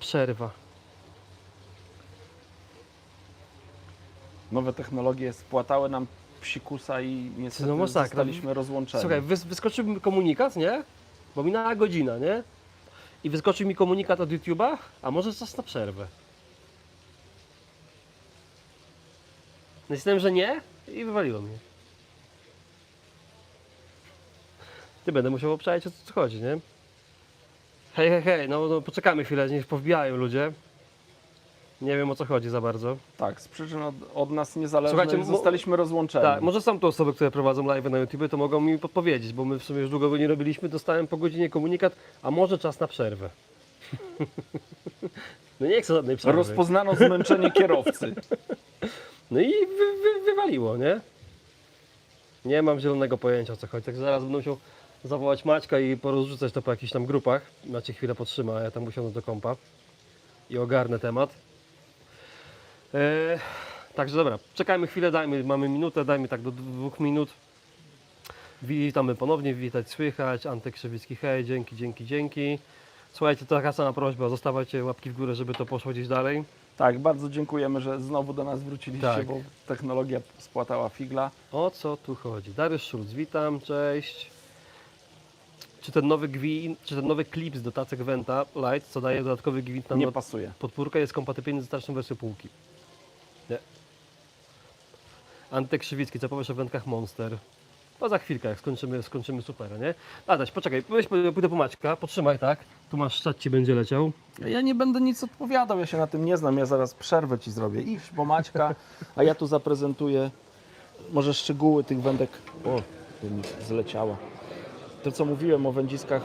przerwa. Nowe technologie spłatały nam psikusa i niestety No masakra. zostaliśmy rozłączeni. Słuchaj, wyskoczył mi komunikat, nie? Bo minęła godzina, nie? I wyskoczył mi komunikat od YouTube'a, a może czas na przerwę. Nacisnąłem, że nie i wywaliło mnie. Ty będę musiał obczaić, o co chodzi, nie? Hej, no poczekamy chwilę, niech powbijają ludzie. Nie wiem, o co chodzi za bardzo. Tak, z przyczyn od nas niezależnych Słuchajcie, zostaliśmy rozłączeni. Tak, może są to osoby, które prowadzą live na YouTube, to mogą mi podpowiedzieć, bo my w sumie już długo go nie robiliśmy. Dostałem po godzinie komunikat, a może czas na przerwę. No nie chcę żadnej przerwy. Rozpoznano zmęczenie kierowcy. No i wywaliło, nie? Nie mam zielonego pojęcia, o co chodzi. Tak zaraz będę musiał zawołać Maćka i porozrzucać to po jakichś tam grupach. Macie chwilę potrzyma, a ja tam usiądę do kompa i ogarnę temat. Także dobra, czekajmy chwilę, mamy minutę, dajmy tak do 2 minut. Witamy ponownie, witać słychać, Antek Krzywicki, hej, dzięki. Słuchajcie, to taka sama prośba, zostawiajcie łapki w górę, żeby to poszło gdzieś dalej. Tak, bardzo dziękujemy, że znowu do nas wróciliście, Tak. bo technologia spłatała figla. O co tu chodzi? Dariusz Schulz, witam, cześć. Czy ten nowy klip z dotacek Venta Lite, co daje dodatkowy gwint na Nie pasuje. podpórkę, jest kompatybilny z starszą wersją półki? Nie. Antek Krzywicki, co powiesz o wędkach Monster? To za chwilkę, jak skończymy supera, nie? Adaś, poczekaj, pójdę po Maćka, potrzymaj, tak? Tu masz czat, ci będzie leciał. Ja nie będę nic odpowiadał, ja się na tym nie znam, ja zaraz przerwę ci zrobię. Idź po Maćka, a ja tu zaprezentuję może szczegóły tych wędek. O, tu mi zleciała. To co mówiłem o wędziskach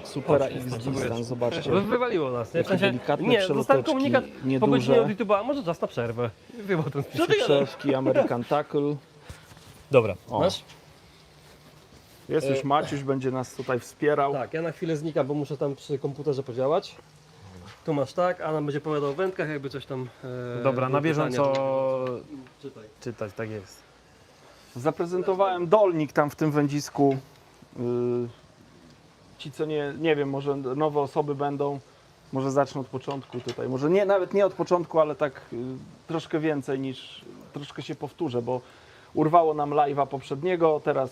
Supera X Distance, zobaczcie. Wywaliło nas, nie? W Takie sensie, delikatne nie, dostałem przeloteczki, komunikat po nieduże. godzinie od YouTube'a, a może czas na przerwę. Wyjebał ten wpis. Przeszki, American Tackle. Dobra, O. masz? Jest już Maciuś, będzie nas tutaj wspierał. Tak, ja na chwilę znikam, bo muszę tam przy komputerze podziałać. Tu masz tak, Anna będzie opowiadał o wędkach, jakby coś tam... Dobra, na bieżąco Czytaj. czytać, tak jest. Zaprezentowałem dolnik tam w tym wędzisku. Ci co nie wiem, może nowe osoby będą, może zacznę od początku tutaj. Może nie, nawet nie od początku, ale tak troszkę więcej niż, troszkę się powtórzę, bo urwało nam live'a poprzedniego, teraz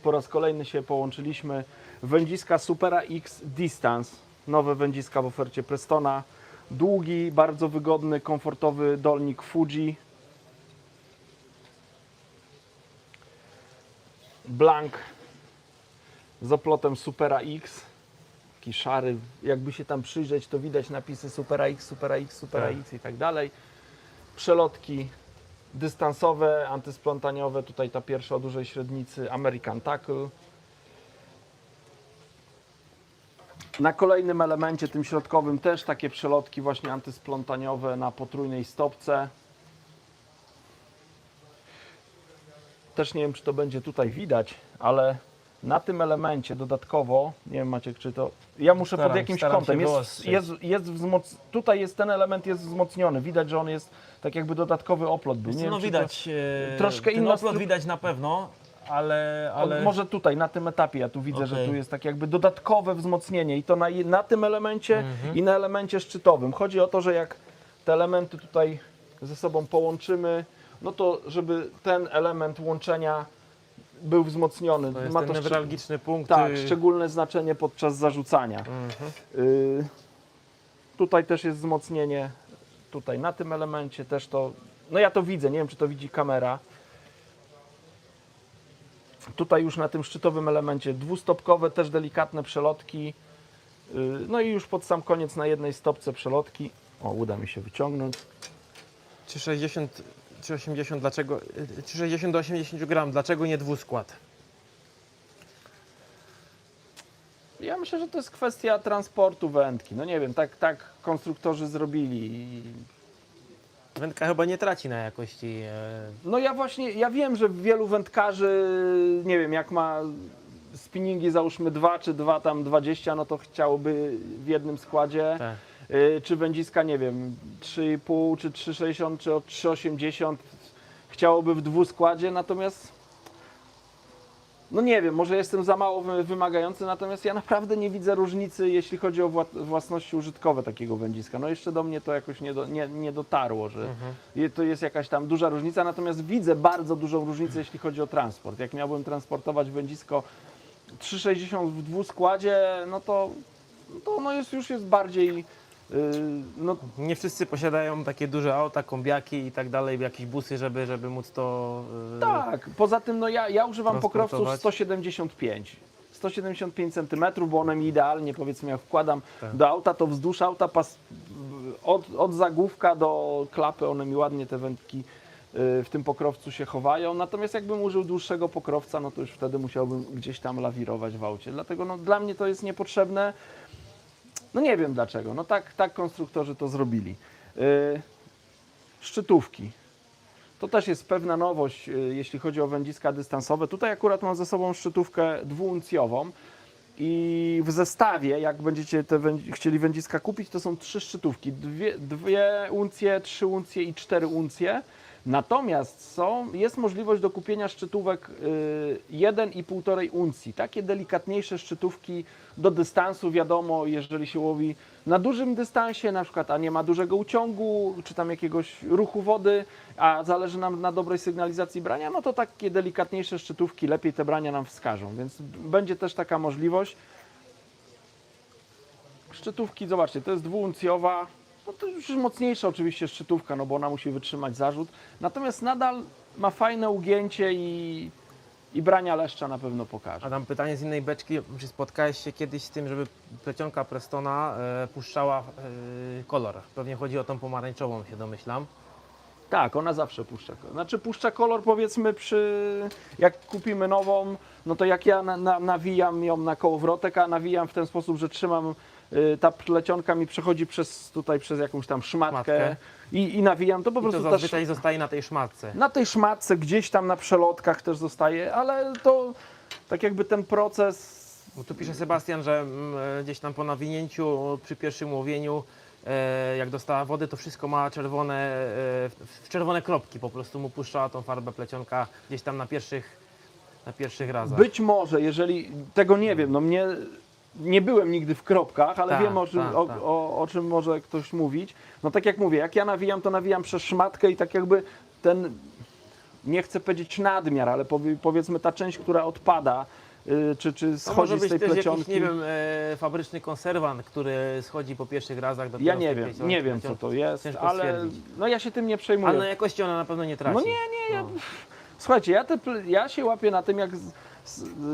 po raz kolejny się połączyliśmy. Wędziska Supera X Distance, nowe wędziska w ofercie Prestona. Długi, bardzo wygodny, komfortowy dolnik Fuji. Blank z oplotem Supera X. Taki szary, jakby się tam przyjrzeć, to widać napisy Supera X i tak dalej. Przelotki dystansowe, antysplątaniowe, tutaj ta pierwsza o dużej średnicy, American Tackle. Na kolejnym elemencie, tym środkowym, też takie przelotki właśnie antysplątaniowe na potrójnej stopce. Też nie wiem, czy to będzie tutaj widać, ale na tym elemencie dodatkowo, nie wiem Maciek, czy to... Ja muszę pod jakimś kątem, tutaj jest ten element jest wzmocniony, widać, że on jest tak jakby dodatkowy oplot był. Nie No wiem, czy widać, troszkę ten inna oplot widać na pewno, ale... Może tutaj, na tym etapie, ja tu widzę, że Okej. tu jest tak jakby dodatkowe wzmocnienie i to na tym elemencie i na elemencie szczytowym. Chodzi o to, że jak te elementy tutaj ze sobą połączymy, no to żeby ten element łączenia był wzmocniony. To jest Ma ten to newralgiczny punkt. tak, szczególne znaczenie podczas zarzucania. Tutaj też jest wzmocnienie, tutaj na tym elemencie też to, no ja to widzę, nie wiem czy to widzi kamera. Tutaj już na tym szczytowym elemencie dwustopkowe, też delikatne przelotki. No i już pod sam koniec na jednej stopce przelotki. O, uda mi się wyciągnąć. Czy 60, czy 80, dlaczego? Czy 60 do 80 gram, dlaczego nie dwuskład? Ja myślę, że to jest kwestia transportu wędki. No nie wiem, tak konstruktorzy zrobili. Wędka chyba nie traci na jakości. No ja wiem, że wielu wędkarzy, nie wiem, jak ma spinningi załóżmy 2 czy 2 tam 20, no to chciałoby w jednym składzie. Tak. Czy wędziska, nie wiem, 3,5 czy 3,60 czy 3,80 chciałoby w dwuskładzie, natomiast no nie wiem, może jestem za mało wymagający, natomiast ja naprawdę nie widzę różnicy, jeśli chodzi o własności użytkowe takiego wędziska. No jeszcze do mnie to jakoś nie dotarło, że to jest jakaś tam duża różnica, natomiast widzę bardzo dużą różnicę, jeśli chodzi o transport. Jak miałbym transportować wędzisko 3,60 w dwuskładzie, no to ono już jest bardziej... no, Nie wszyscy posiadają takie duże auta, kombiaki i tak dalej, jakieś busy, żeby móc to... tak, poza tym no ja używam pokrowców Transportować. 175 cm, bo one mi idealnie, powiedzmy, jak wkładam Tak. do auta, to wzdłuż auta od zagłówka do klapy one mi ładnie te wędki w tym pokrowcu się chowają. Natomiast jakbym użył dłuższego pokrowca, no to już wtedy musiałbym gdzieś tam lawirować w aucie. Dlatego no, dla mnie to jest niepotrzebne. No nie wiem dlaczego. No tak konstruktorzy to zrobili. Szczytówki. To też jest pewna nowość, jeśli chodzi o wędziska dystansowe. Tutaj akurat mam ze sobą szczytówkę dwuuncjową i w zestawie, jak będziecie chcieli wędziska kupić, to są 3 szczytówki. 2 uncje, 3 uncje i 4 uncje. Natomiast jest możliwość do kupienia szczytówek 1 i 1,5 uncji. Takie delikatniejsze szczytówki do dystansu, wiadomo, jeżeli się łowi na dużym dystansie, na przykład, a nie ma dużego uciągu, czy tam jakiegoś ruchu wody, a zależy nam na dobrej sygnalizacji brania, no to takie delikatniejsze szczytówki lepiej te brania nam wskażą, więc będzie też taka możliwość. Szczytówki, zobaczcie, to jest dwuuncjowa, no to już mocniejsza oczywiście szczytówka, no bo ona musi wytrzymać zarzut, natomiast nadal ma fajne ugięcie i brania leszcza na pewno pokaże. Adam, pytanie z innej beczki. Czy spotkałeś się kiedyś z tym, żeby plecionka Prestona puszczała kolor? Pewnie chodzi o tą pomarańczową, się domyślam. Tak, ona zawsze puszcza kolor. Znaczy puszcza kolor, powiedzmy, jak kupimy nową, no to jak ja nawijam ją na kołowrotek, a nawijam w ten sposób, że trzymam, ta plecionka mi przechodzi przez jakąś tam szmatkę i nawijam, to po I to prostu zazwyczaj zostaje na tej szmatce. na tej szmatce, gdzieś tam na przelotkach też zostaje, ale to tak jakby ten proces... Bo tu pisze Sebastian, że gdzieś tam po nawinięciu, przy pierwszym łowieniu, jak dostała wody, to wszystko ma czerwone kropki, po prostu mu puszczała tą farbę plecionka gdzieś tam na pierwszych razach. Być może, jeżeli tego nie wiem, no nie byłem nigdy w kropkach, ale Tak, wiem tak. o czym może ktoś mówić. No tak jak mówię, jak ja nawijam, to nawijam przez szmatkę i tak jakby ten, nie chcę powiedzieć nadmiar, ale powiedzmy ta część, która odpada, czy To może schodzi być z tej też plecionki. jakiś, nie wiem, fabryczny konserwant, który schodzi po pierwszych razach do Ja tej nie wiem, plecionki. nie wiem co to jest, Ciężko ale stwierdzić. no ja się tym nie przejmuję. Ale na jakości ona na pewno nie traci. No nie, słuchajcie, ja się łapię na tym, jak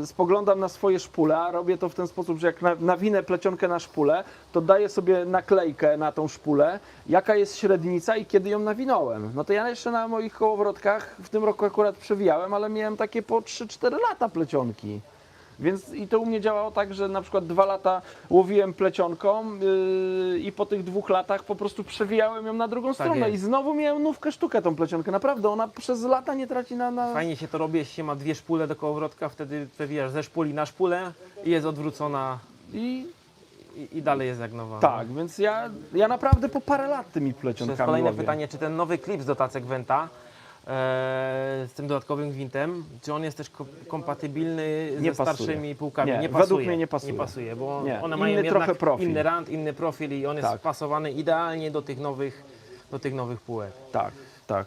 spoglądam na swoje szpule, a robię to w ten sposób, że jak nawinę plecionkę na szpulę, to daję sobie naklejkę na tą szpulę, jaka jest średnica i kiedy ją nawinąłem. No to ja jeszcze na moich kołowrotkach w tym roku akurat przewijałem, ale miałem takie po 3-4 lata plecionki. Więc i to u mnie działało tak, że na przykład 2 lata łowiłem plecionką i po tych 2 latach po prostu przewijałem ją na drugą stronę jest. i znowu miałem nówkę sztukę tą plecionkę. Naprawdę, ona przez lata nie traci na... Fajnie się to robi, jeśli się ma 2 szpule do kołowrotka, wtedy przewijasz ze szpuli na szpulę i jest odwrócona i dalej jest jak nowa. Tak, więc ja naprawdę po parę lat tymi To plecionkami jest kolejne łowię. pytanie, czy ten nowy klips do tacek Wenta z tym dodatkowym gwintem, czy on jest też kompatybilny Nie ze pasuje. starszymi półkami? Nie, Nie pasuje. według mnie nie pasuje. Nie pasuje, bo Nie, one inny mają trochę jednak profil. inny rand, inny profil i on jest Tak. wpasowany idealnie do tych nowych półek. Tak.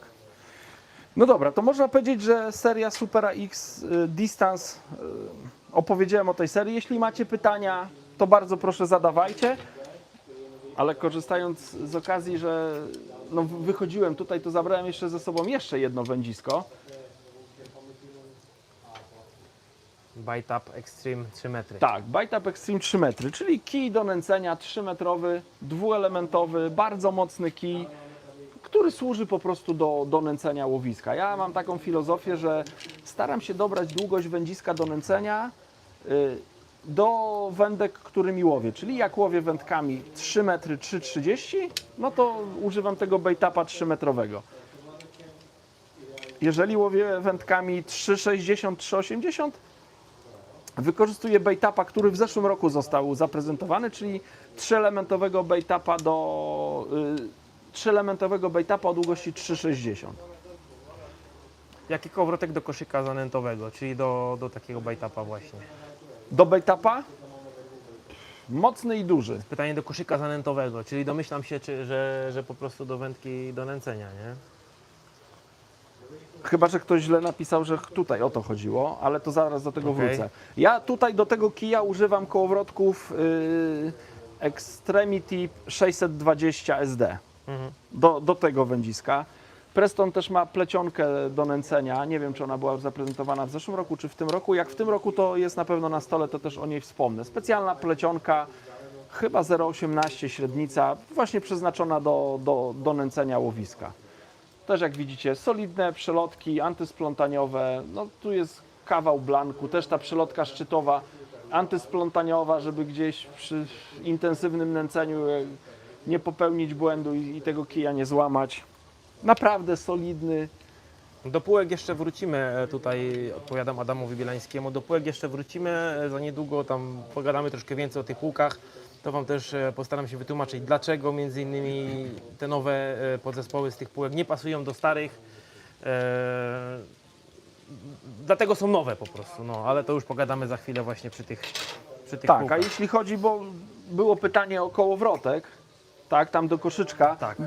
No dobra, to można powiedzieć, że seria Supera X Distance, opowiedziałem o tej serii. Jeśli macie pytania, to bardzo proszę zadawajcie. Ale korzystając z okazji, że no wychodziłem tutaj, to zabrałem jeszcze ze sobą jeszcze jedno wędzisko. Bite Up Extreme 3 metry. Tak, Bite Up Extreme 3 metry, czyli kij do nęcenia 3-metrowy, dwuelementowy, bardzo mocny kij, który służy po prostu do nęcenia łowiska. Ja mam taką filozofię, że staram się dobrać długość wędziska do nęcenia do wędek, którymi łowię. Czyli jak łowię wędkami 3 metry 3,30, no to używam tego Bite Upa 3-metrowego. Jeżeli łowię wędkami 3,60, 3,80, wykorzystuję Bite Upa, który w zeszłym roku został zaprezentowany, czyli 3-elementowego Bite Upa 3-elementowego Bite Upa o długości 3,60. Jaki kołowrotek do koszyka zanętowego, czyli do takiego bajtapa właśnie? Do bait-upa? Mocny i duży. Pytanie do koszyka zanętowego, czyli domyślam się, że po prostu do wędki do nęcenia, nie? Chyba że ktoś źle napisał, że tutaj o to chodziło, ale to zaraz do tego Okej. wrócę. Ja tutaj do tego kija używam kołowrotków Extremity 620 SD. Mhm. Do tego wędziska. Preston też ma plecionkę do nęcenia. Nie wiem, czy ona była zaprezentowana w zeszłym roku, czy w tym roku. Jak w tym roku to jest na pewno na stole, to też o niej wspomnę. Specjalna plecionka, chyba 0,18 średnica, właśnie przeznaczona do nęcenia łowiska. Też jak widzicie, solidne przelotki antysplątaniowe. No tu jest kawał blanku, też ta przelotka szczytowa antysplątaniowa, żeby gdzieś przy intensywnym nęceniu nie popełnić błędu i tego kija nie złamać. Naprawdę solidny. Do półek jeszcze wrócimy, tutaj odpowiadam Adamowi Bielańskiemu, do półek jeszcze wrócimy, za niedługo tam pogadamy troszkę więcej o tych półkach, to Wam też postaram się wytłumaczyć, dlaczego między innymi te nowe podzespoły z tych półek nie pasują do starych, dlatego są nowe po prostu, no, ale to już pogadamy za chwilę właśnie przy tych Tak, półkach. a jeśli chodzi, bo było pytanie o kołowrotek, tak, tam do koszyczka. Tak.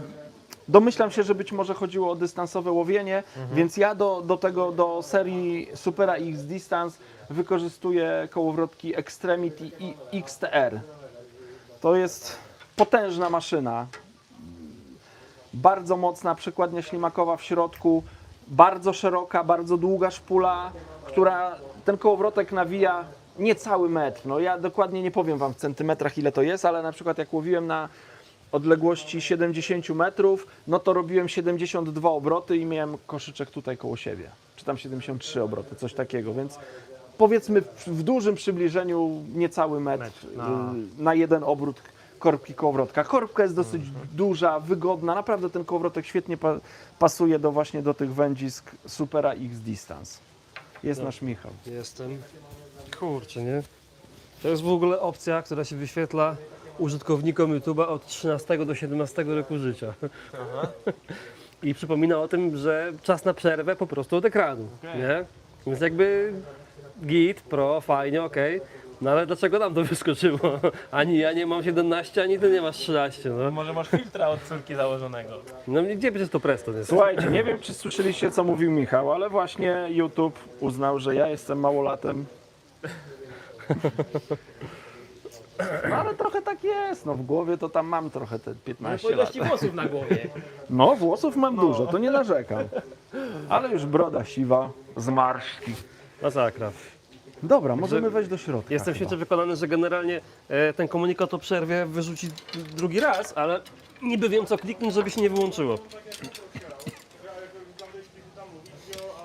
Domyślam się, że być może chodziło o dystansowe łowienie, więc ja do serii Supera X Distance wykorzystuję kołowrotki Extremity i XTR. To jest potężna maszyna, bardzo mocna przekładnia ślimakowa w środku, bardzo szeroka, bardzo długa szpula, która ten kołowrotek nawija niecały metr. No ja dokładnie nie powiem Wam w centymetrach ile to jest, ale na przykład jak łowiłem na odległości 70 metrów, no to robiłem 72 obroty i miałem koszyczek tutaj koło siebie. Czy tam 73 obroty, coś takiego, więc powiedzmy w dużym przybliżeniu niecały metr na jeden obrót korbki kołowrotka. Korbka jest dosyć duża, wygodna, naprawdę ten kołowrotek świetnie pasuje właśnie do tych wędzisk Supera X Distance. Jest nasz Michał. Jestem. Kurczę, nie? To jest w ogóle opcja, która się wyświetla użytkownikom YouTube'a od 13 do 17 roku życia. I przypomina o tym, że czas na przerwę po prostu od ekranu, nie? Więc jakby git, pro, fajnie, okej. No ale dlaczego nam to wyskoczyło? Ani ja nie mam 17, ani ty nie masz 13, no. Może masz filtra od córki założonego. No gdzie przecież to Preston jest? Słuchajcie, nie wiem, czy słyszeliście, co mówił Michał, ale właśnie YouTube uznał, że ja jestem małolatem. No ale trochę tak jest, no w głowie to tam mam trochę te 15 lat. włosów na głowie. No włosów mam dużo, to nie narzekam. Ale już broda siwa, zmarszczki. Masakra. Dobra, możemy wejść do środka. Jestem święcie przekonany, że generalnie ten komunikat o przerwie wyrzuci drugi raz, ale niby wiem co kliknąć, żeby się nie wyłączyło.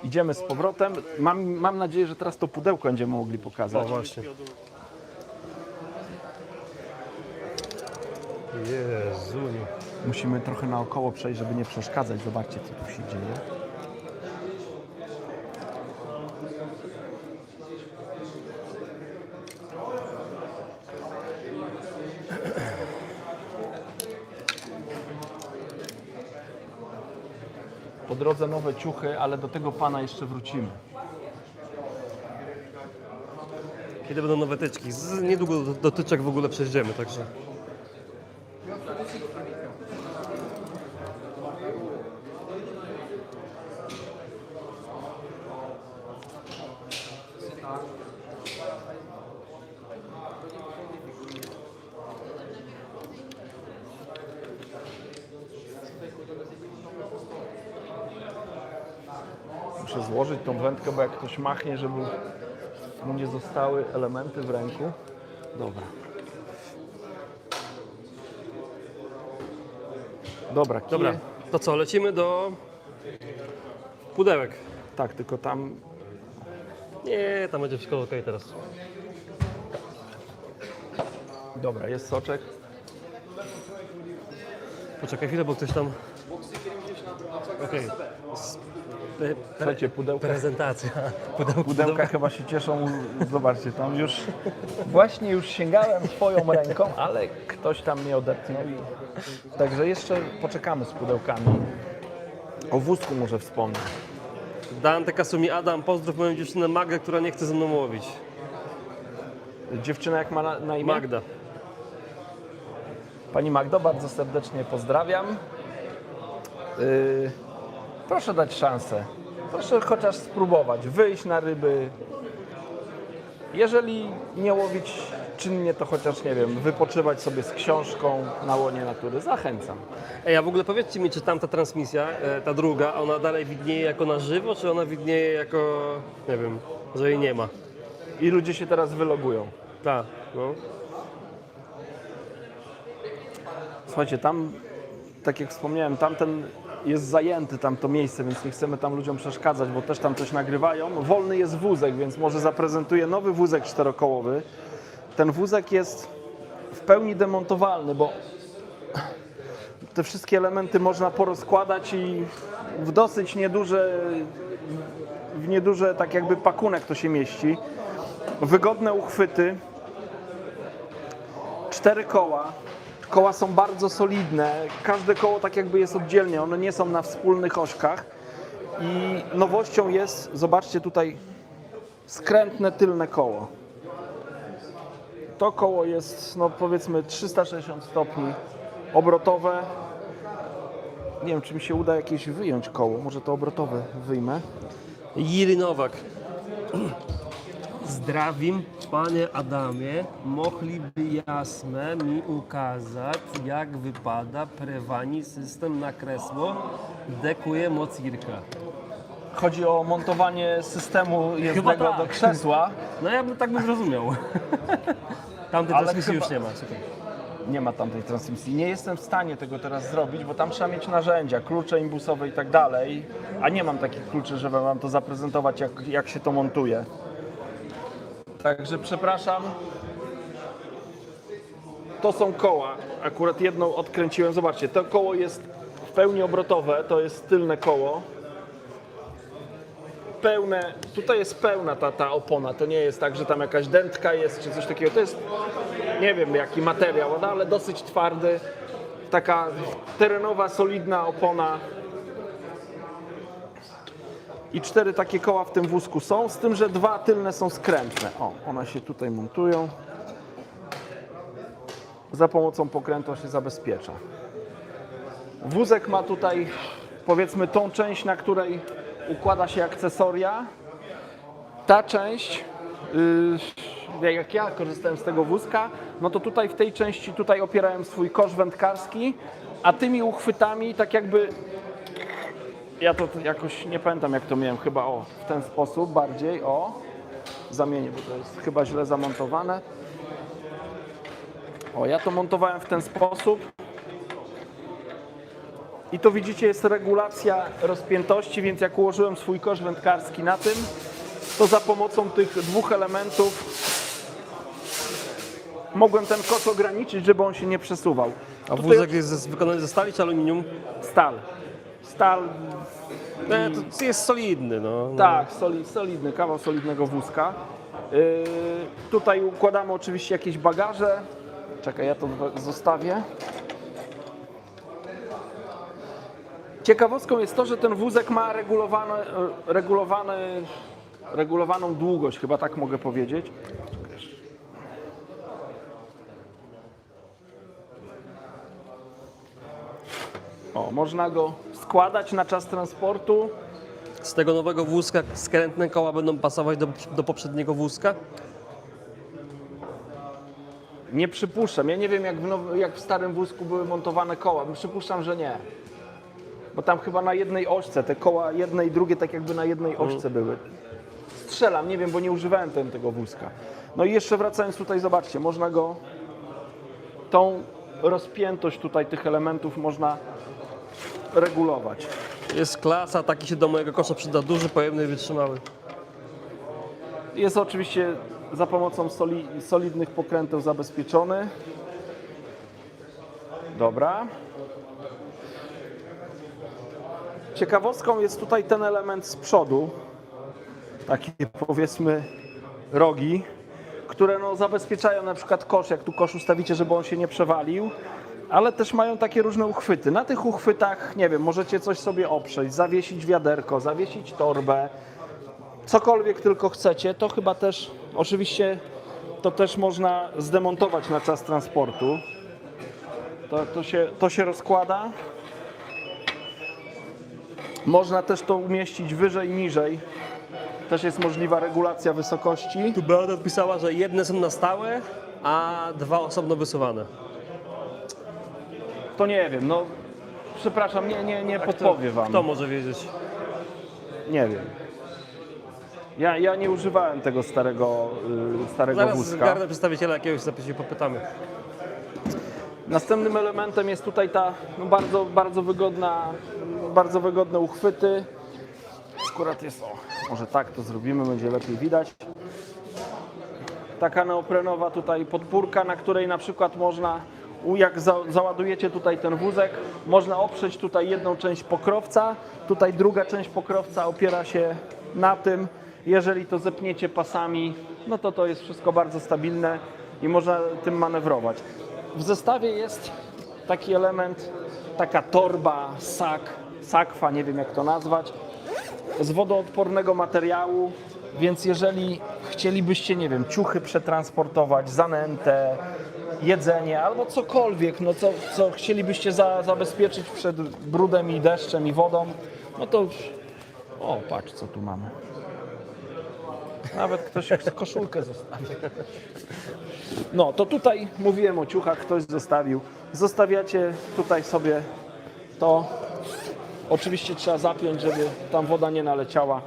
Idziemy z powrotem. Mam nadzieję, że teraz to pudełko będziemy mogli pokazać. O właśnie. Jezuniu. Musimy trochę naokoło przejść, żeby nie przeszkadzać. Zobaczcie, co tu się dzieje. Po drodze nowe ciuchy, ale do tego pana jeszcze wrócimy. Kiedy będą nowe tyczki? Niedługo do tyczek w ogóle przejdziemy, także... Muszę złożyć tą wędkę, bo jak ktoś machnie, żeby mu nie zostały elementy w ręku. Dobra. Dobra, kije. Dobra, to co, lecimy do pudełek. Tak, tylko tam Nie, tam będzie wszystko ok teraz. dobra, jest soczek. Poczekaj chwilę, bo ktoś tam... Okej. Słuchajcie, pudełka. Prezentacja. Pudełka chyba się cieszą. Zobaczcie, tam już właśnie już sięgałem swoją ręką, ale ktoś tam mnie odepchnął. Także jeszcze poczekamy z pudełkami. O wózku może wspomnę. Dante Kasumi Adam, pozdrów moją dziewczynę Magdę, która nie chce ze mną łowić. Dziewczyna jak ma na imię? Magda. Pani Magdo, bardzo serdecznie pozdrawiam. Proszę dać szansę. Proszę chociaż spróbować, wyjść na ryby. Jeżeli nie łowić czynnie, to chociaż, nie wiem, wypoczywać sobie z książką na łonie natury. Zachęcam. Ej, a w ogóle powiedzcie mi, czy tamta transmisja, ta druga, ona dalej widnieje jako na żywo, czy ona widnieje jako, nie wiem, że jej nie ma? I ludzie się teraz wylogują. Tak, no. Słuchajcie, tam, tak jak wspomniałem, tamten jest zajęty, tam to miejsce, więc nie chcemy tam ludziom przeszkadzać, bo też tam coś nagrywają. Wolny jest wózek, więc może zaprezentuję nowy wózek czterokołowy. Ten wózek jest w pełni demontowalny, bo te wszystkie elementy można porozkładać i w dosyć nieduże tak jakby pakunek to się mieści. Wygodne uchwyty, 4 koła. Koła są bardzo solidne, każde koło tak jakby jest oddzielnie, one nie są na wspólnych ośkach i nowością jest, zobaczcie tutaj, skrętne tylne koło. To koło jest, no powiedzmy 360 stopni obrotowe. Nie wiem, czy mi się uda jakieś wyjąć koło, może to obrotowe wyjmę. Jiry Nowak. Zdravím, panie Adamie. Mogliby jasne mi ukazać, jak wypada prewani system na kresło? Dekuje moc Jirka. Chodzi o montowanie systemu jezdnego tak. do krzesła. No ja bym tak bym zrozumiał. Tamtej Ale transmisji chyba- już nie ma. Czekaj. Nie ma tamtej transmisji. Nie jestem w stanie tego teraz zrobić, bo tam trzeba mieć narzędzia, klucze imbusowe i tak dalej. A nie mam takich kluczy, żeby wam to zaprezentować, jak się to montuje. Także przepraszam. To są koła. Akurat jedną odkręciłem. Zobaczcie, to koło jest w pełni obrotowe. To jest tylne koło. Pełne, tutaj jest pełna ta opona. To nie jest tak, że tam jakaś dętka jest czy coś takiego. To jest, nie wiem jaki materiał, no, ale dosyć twardy. Taka terenowa, solidna opona. I 4 takie koła w tym wózku są, z tym, że 2 tylne są skrętne. O, one się tutaj montują. Za pomocą pokrętła się zabezpiecza. Wózek ma tutaj, powiedzmy, tą część, na której układa się akcesoria. Ta część, jak ja korzystałem z tego wózka, no to tutaj w tej części tutaj opierałem swój kosz wędkarski, a tymi uchwytami tak jakby, ja to jakoś nie pamiętam jak to miałem, chyba w ten sposób bardziej, zamienię, bo to jest chyba źle zamontowane. Ja to montowałem w ten sposób. I to widzicie, jest regulacja rozpiętości, więc jak ułożyłem swój kosz wędkarski na tym, to za pomocą tych 2 elementów mogłem ten kosz ograniczyć, żeby on się nie przesuwał. A wózek jest wykonany ze stali czy aluminium? Stal. Stal, To jest solidny, no. tak, solidny, kawał solidnego wózka. Tutaj układamy oczywiście jakieś bagaże. Czekaj, ja to zostawię. Ciekawostką jest to, że ten wózek ma regulowaną długość, chyba tak mogę powiedzieć. Można go składać na czas transportu. Z tego nowego wózka skrętne koła będą pasować do poprzedniego wózka? Nie przypuszczam. Ja nie wiem, jak w starym wózku były montowane koła. Przypuszczam, że nie. Bo tam chyba na jednej ośce, te koła jedne i drugie tak jakby na jednej ośce były. Strzelam, nie wiem, bo nie używałem tego wózka. No i jeszcze wracając tutaj, zobaczcie, można go, tą rozpiętość tutaj tych elementów można regulować. Jest klasa, taki się do mojego kosza przyda, duży, pojemny i wytrzymały. Jest oczywiście za pomocą solidnych pokrętów zabezpieczony. Dobra. Ciekawostką jest tutaj ten element z przodu. Takie powiedzmy rogi, które zabezpieczają na przykład kosz, jak tu kosz ustawicie, żeby on się nie przewalił. ale też mają takie różne uchwyty. Na tych uchwytach, nie wiem, możecie coś sobie oprzeć, zawiesić wiaderko, zawiesić torbę, cokolwiek tylko chcecie. To chyba też, oczywiście, to też można zdemontować na czas transportu. To się rozkłada. Można też to umieścić wyżej, niżej. Też jest możliwa regulacja wysokości. Tu Beata odpisała, że jedne są na stałe, a 2 osobno wysuwane. To nie wiem, no przepraszam, nie podpowiem wam. Kto może wiedzieć? Nie wiem. Ja nie używałem tego starego Zaraz wózka. zgarnę przedstawiciela jakiegoś zapisu i popytamy. Następnym elementem jest tutaj ta no bardzo wygodne uchwyty. Akurat jest, może tak to zrobimy, będzie lepiej widać. Taka neoprenowa tutaj podpórka, na której na przykład można, jak załadujecie tutaj ten wózek, można oprzeć tutaj jedną część pokrowca, tutaj druga część pokrowca opiera się na tym. Jeżeli to zepniecie pasami, no to jest wszystko bardzo stabilne i można tym manewrować. W zestawie jest taki element, taka torba, sakwa, nie wiem jak to nazwać, z wodoodpornego materiału, więc jeżeli chcielibyście, nie wiem, ciuchy przetransportować, zanętę, jedzenie albo cokolwiek, no co chcielibyście zabezpieczyć przed brudem i deszczem i wodą, no to patrz co tu mamy. Nawet ktoś koszulkę zostawił. No to tutaj mówiłem o ciuchach, ktoś zostawił. Zostawiacie tutaj sobie to. Oczywiście trzeba zapiąć, żeby tam woda nie naleciała.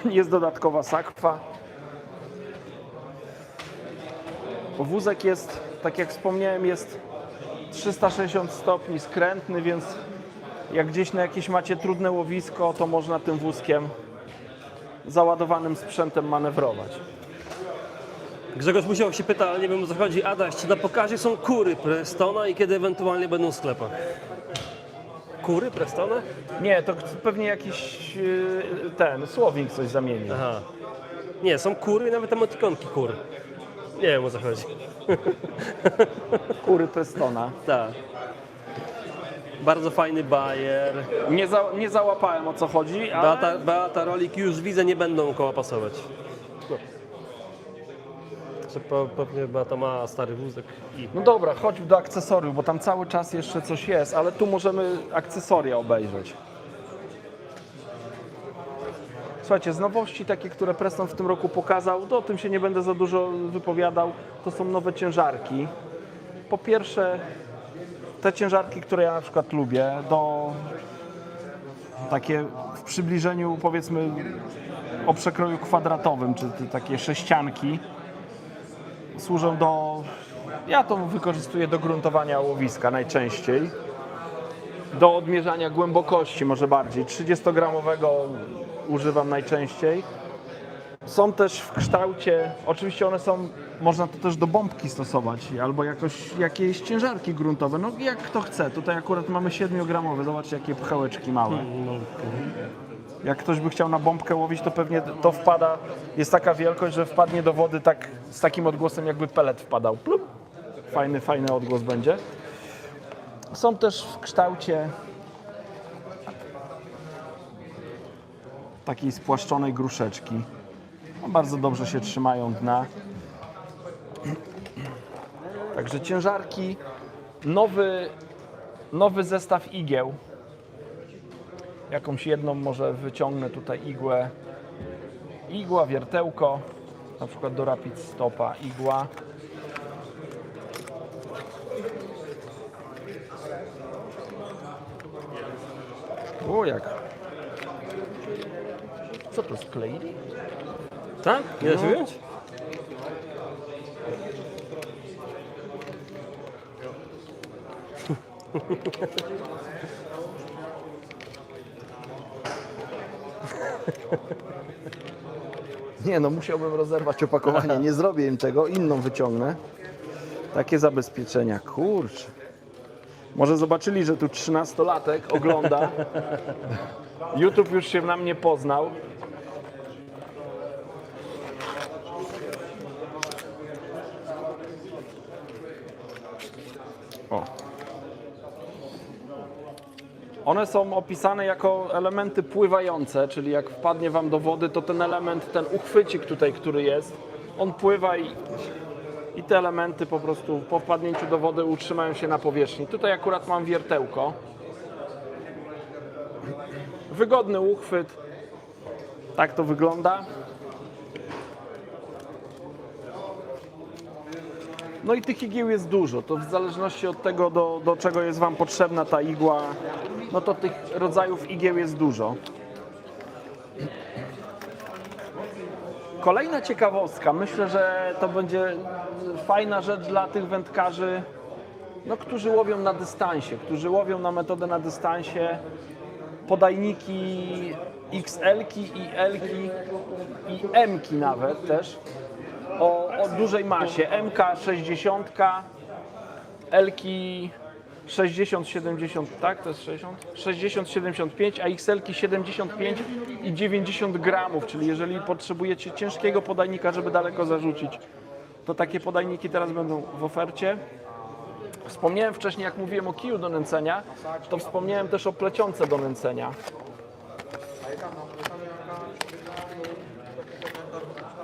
Jest dodatkowa sakwa. Wózek jest, tak jak wspomniałem, jest 360 stopni skrętny, więc jak gdzieś na jakieś macie trudne łowisko, to można tym wózkiem załadowanym sprzętem manewrować. Grzegorz Musiał się pyta, ale nie wiem o co chodzi. Adaś, czy na pokazie są kury Prestona i kiedy ewentualnie będą w sklepach? Kury Prestona? Nie, to pewnie jakiś słownik coś zamienił. Aha. Nie, są kury, nawet emotikonki kur. Nie wiem o co chodzi. Kury Prestona. Tak. Bardzo fajny bajer. Nie załapałem o co chodzi, ale... Beata Rolik już widzę, nie będą koła pasować. Pewnie Beata ma stary wózek i... No dobra, chodź do akcesoriów, bo tam cały czas jeszcze coś jest, ale tu możemy akcesoria obejrzeć. Słuchajcie, z nowości takie, które Preston w tym roku pokazał, to o tym się nie będę za dużo wypowiadał, to są nowe ciężarki. Po pierwsze, te ciężarki, które ja na przykład lubię, takie w przybliżeniu powiedzmy o przekroju kwadratowym, czy takie sześcianki, służą ja to wykorzystuję do gruntowania łowiska najczęściej, do odmierzania głębokości może bardziej, 30-gramowego używam najczęściej. Są też w kształcie, oczywiście można to też do bombki stosować, albo jakieś ciężarki gruntowe, no jak kto chce. Tutaj akurat mamy 7-gramowe, zobaczcie jakie pchełeczki małe. Jak ktoś by chciał na bombkę łowić, to pewnie to wpada, jest taka wielkość, że wpadnie do wody z takim odgłosem, jakby pelet wpadał. Plup. Fajny odgłos będzie. Są też w kształcie takiej spłaszczonej gruszeczki. No, bardzo dobrze się trzymają dna. Także ciężarki, nowy zestaw igieł. Jakąś jedną może wyciągnę tutaj igła, wiertełko, na przykład do Rapid Stopa igła. Co to skleili? Tak? Nie da się wyjąć? Nie no, musiałbym rozerwać opakowanie, nie zrobię im tego, inną wyciągnę. Takie zabezpieczenia, kurczę. Może zobaczyli, że tu 13-latek ogląda. YouTube już się na mnie poznał. One są opisane jako elementy pływające, czyli jak wpadnie Wam do wody, to ten element, ten uchwycik tutaj, który jest, on pływa i te elementy po prostu po wpadnięciu do wody utrzymają się na powierzchni. Tutaj akurat mam wiertełko. Wygodny uchwyt. Tak to wygląda. No i tych igieł jest dużo. To w zależności od tego, do czego jest Wam potrzebna ta igła, no to tych rodzajów igieł jest dużo. Kolejna ciekawostka. Myślę, że to będzie fajna rzecz dla tych wędkarzy, no, którzy łowią na dystansie, którzy łowią na metodę na dystansie. Podajniki XL-ki i L-ki i M-ki nawet też o dużej masie. MK 60, L-ki 60-70, tak? To jest 60? 60-75, a XL-ki 75 i 90 gramów, czyli jeżeli potrzebujecie ciężkiego podajnika, żeby daleko zarzucić, to takie podajniki teraz będą w ofercie. Wspomniałem wcześniej, jak mówiłem o kiju do nęcenia, to wspomniałem też o plecionce do nęcenia.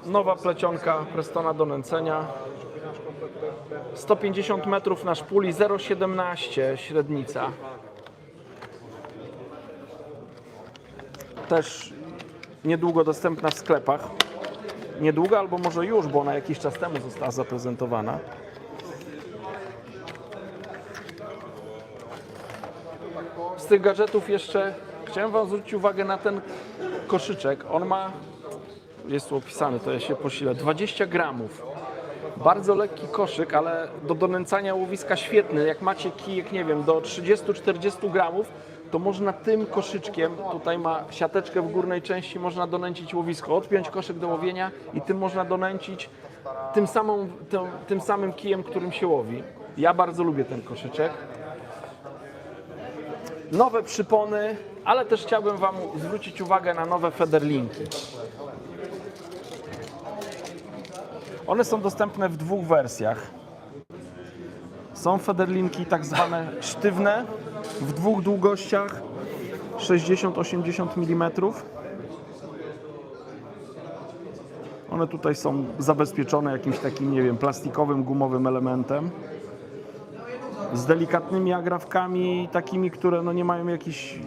Nowa plecionka Prestona do nęcenia. 150 metrów na szpuli, 0,17 średnica. Też niedługo dostępna w sklepach. Niedługo albo może już, bo ona jakiś czas temu została zaprezentowana. Z tych gadżetów jeszcze chciałem Wam zwrócić uwagę na ten koszyczek. On ma, jest tu opisany, to ja się posilę, 20 gramów. Bardzo lekki koszyk, ale do donęcania łowiska świetny. Jak macie kijek, nie wiem, do 30-40 gramów, to można tym koszyczkiem, tutaj ma siateczkę w górnej części, można donęcić łowisko, odpiąć koszyk do łowienia i tym można donęcić tym samym kijem, którym się łowi. Ja bardzo lubię ten koszyczek. Nowe przypony, ale też chciałbym Wam zwrócić uwagę na nowe federlinki. One są dostępne w dwóch wersjach. Są federlinki tak zwane sztywne w dwóch długościach 60-80 mm. One tutaj są zabezpieczone jakimś takim, nie wiem, plastikowym, gumowym elementem. Z delikatnymi agrafkami, takimi, które no nie mają jakichś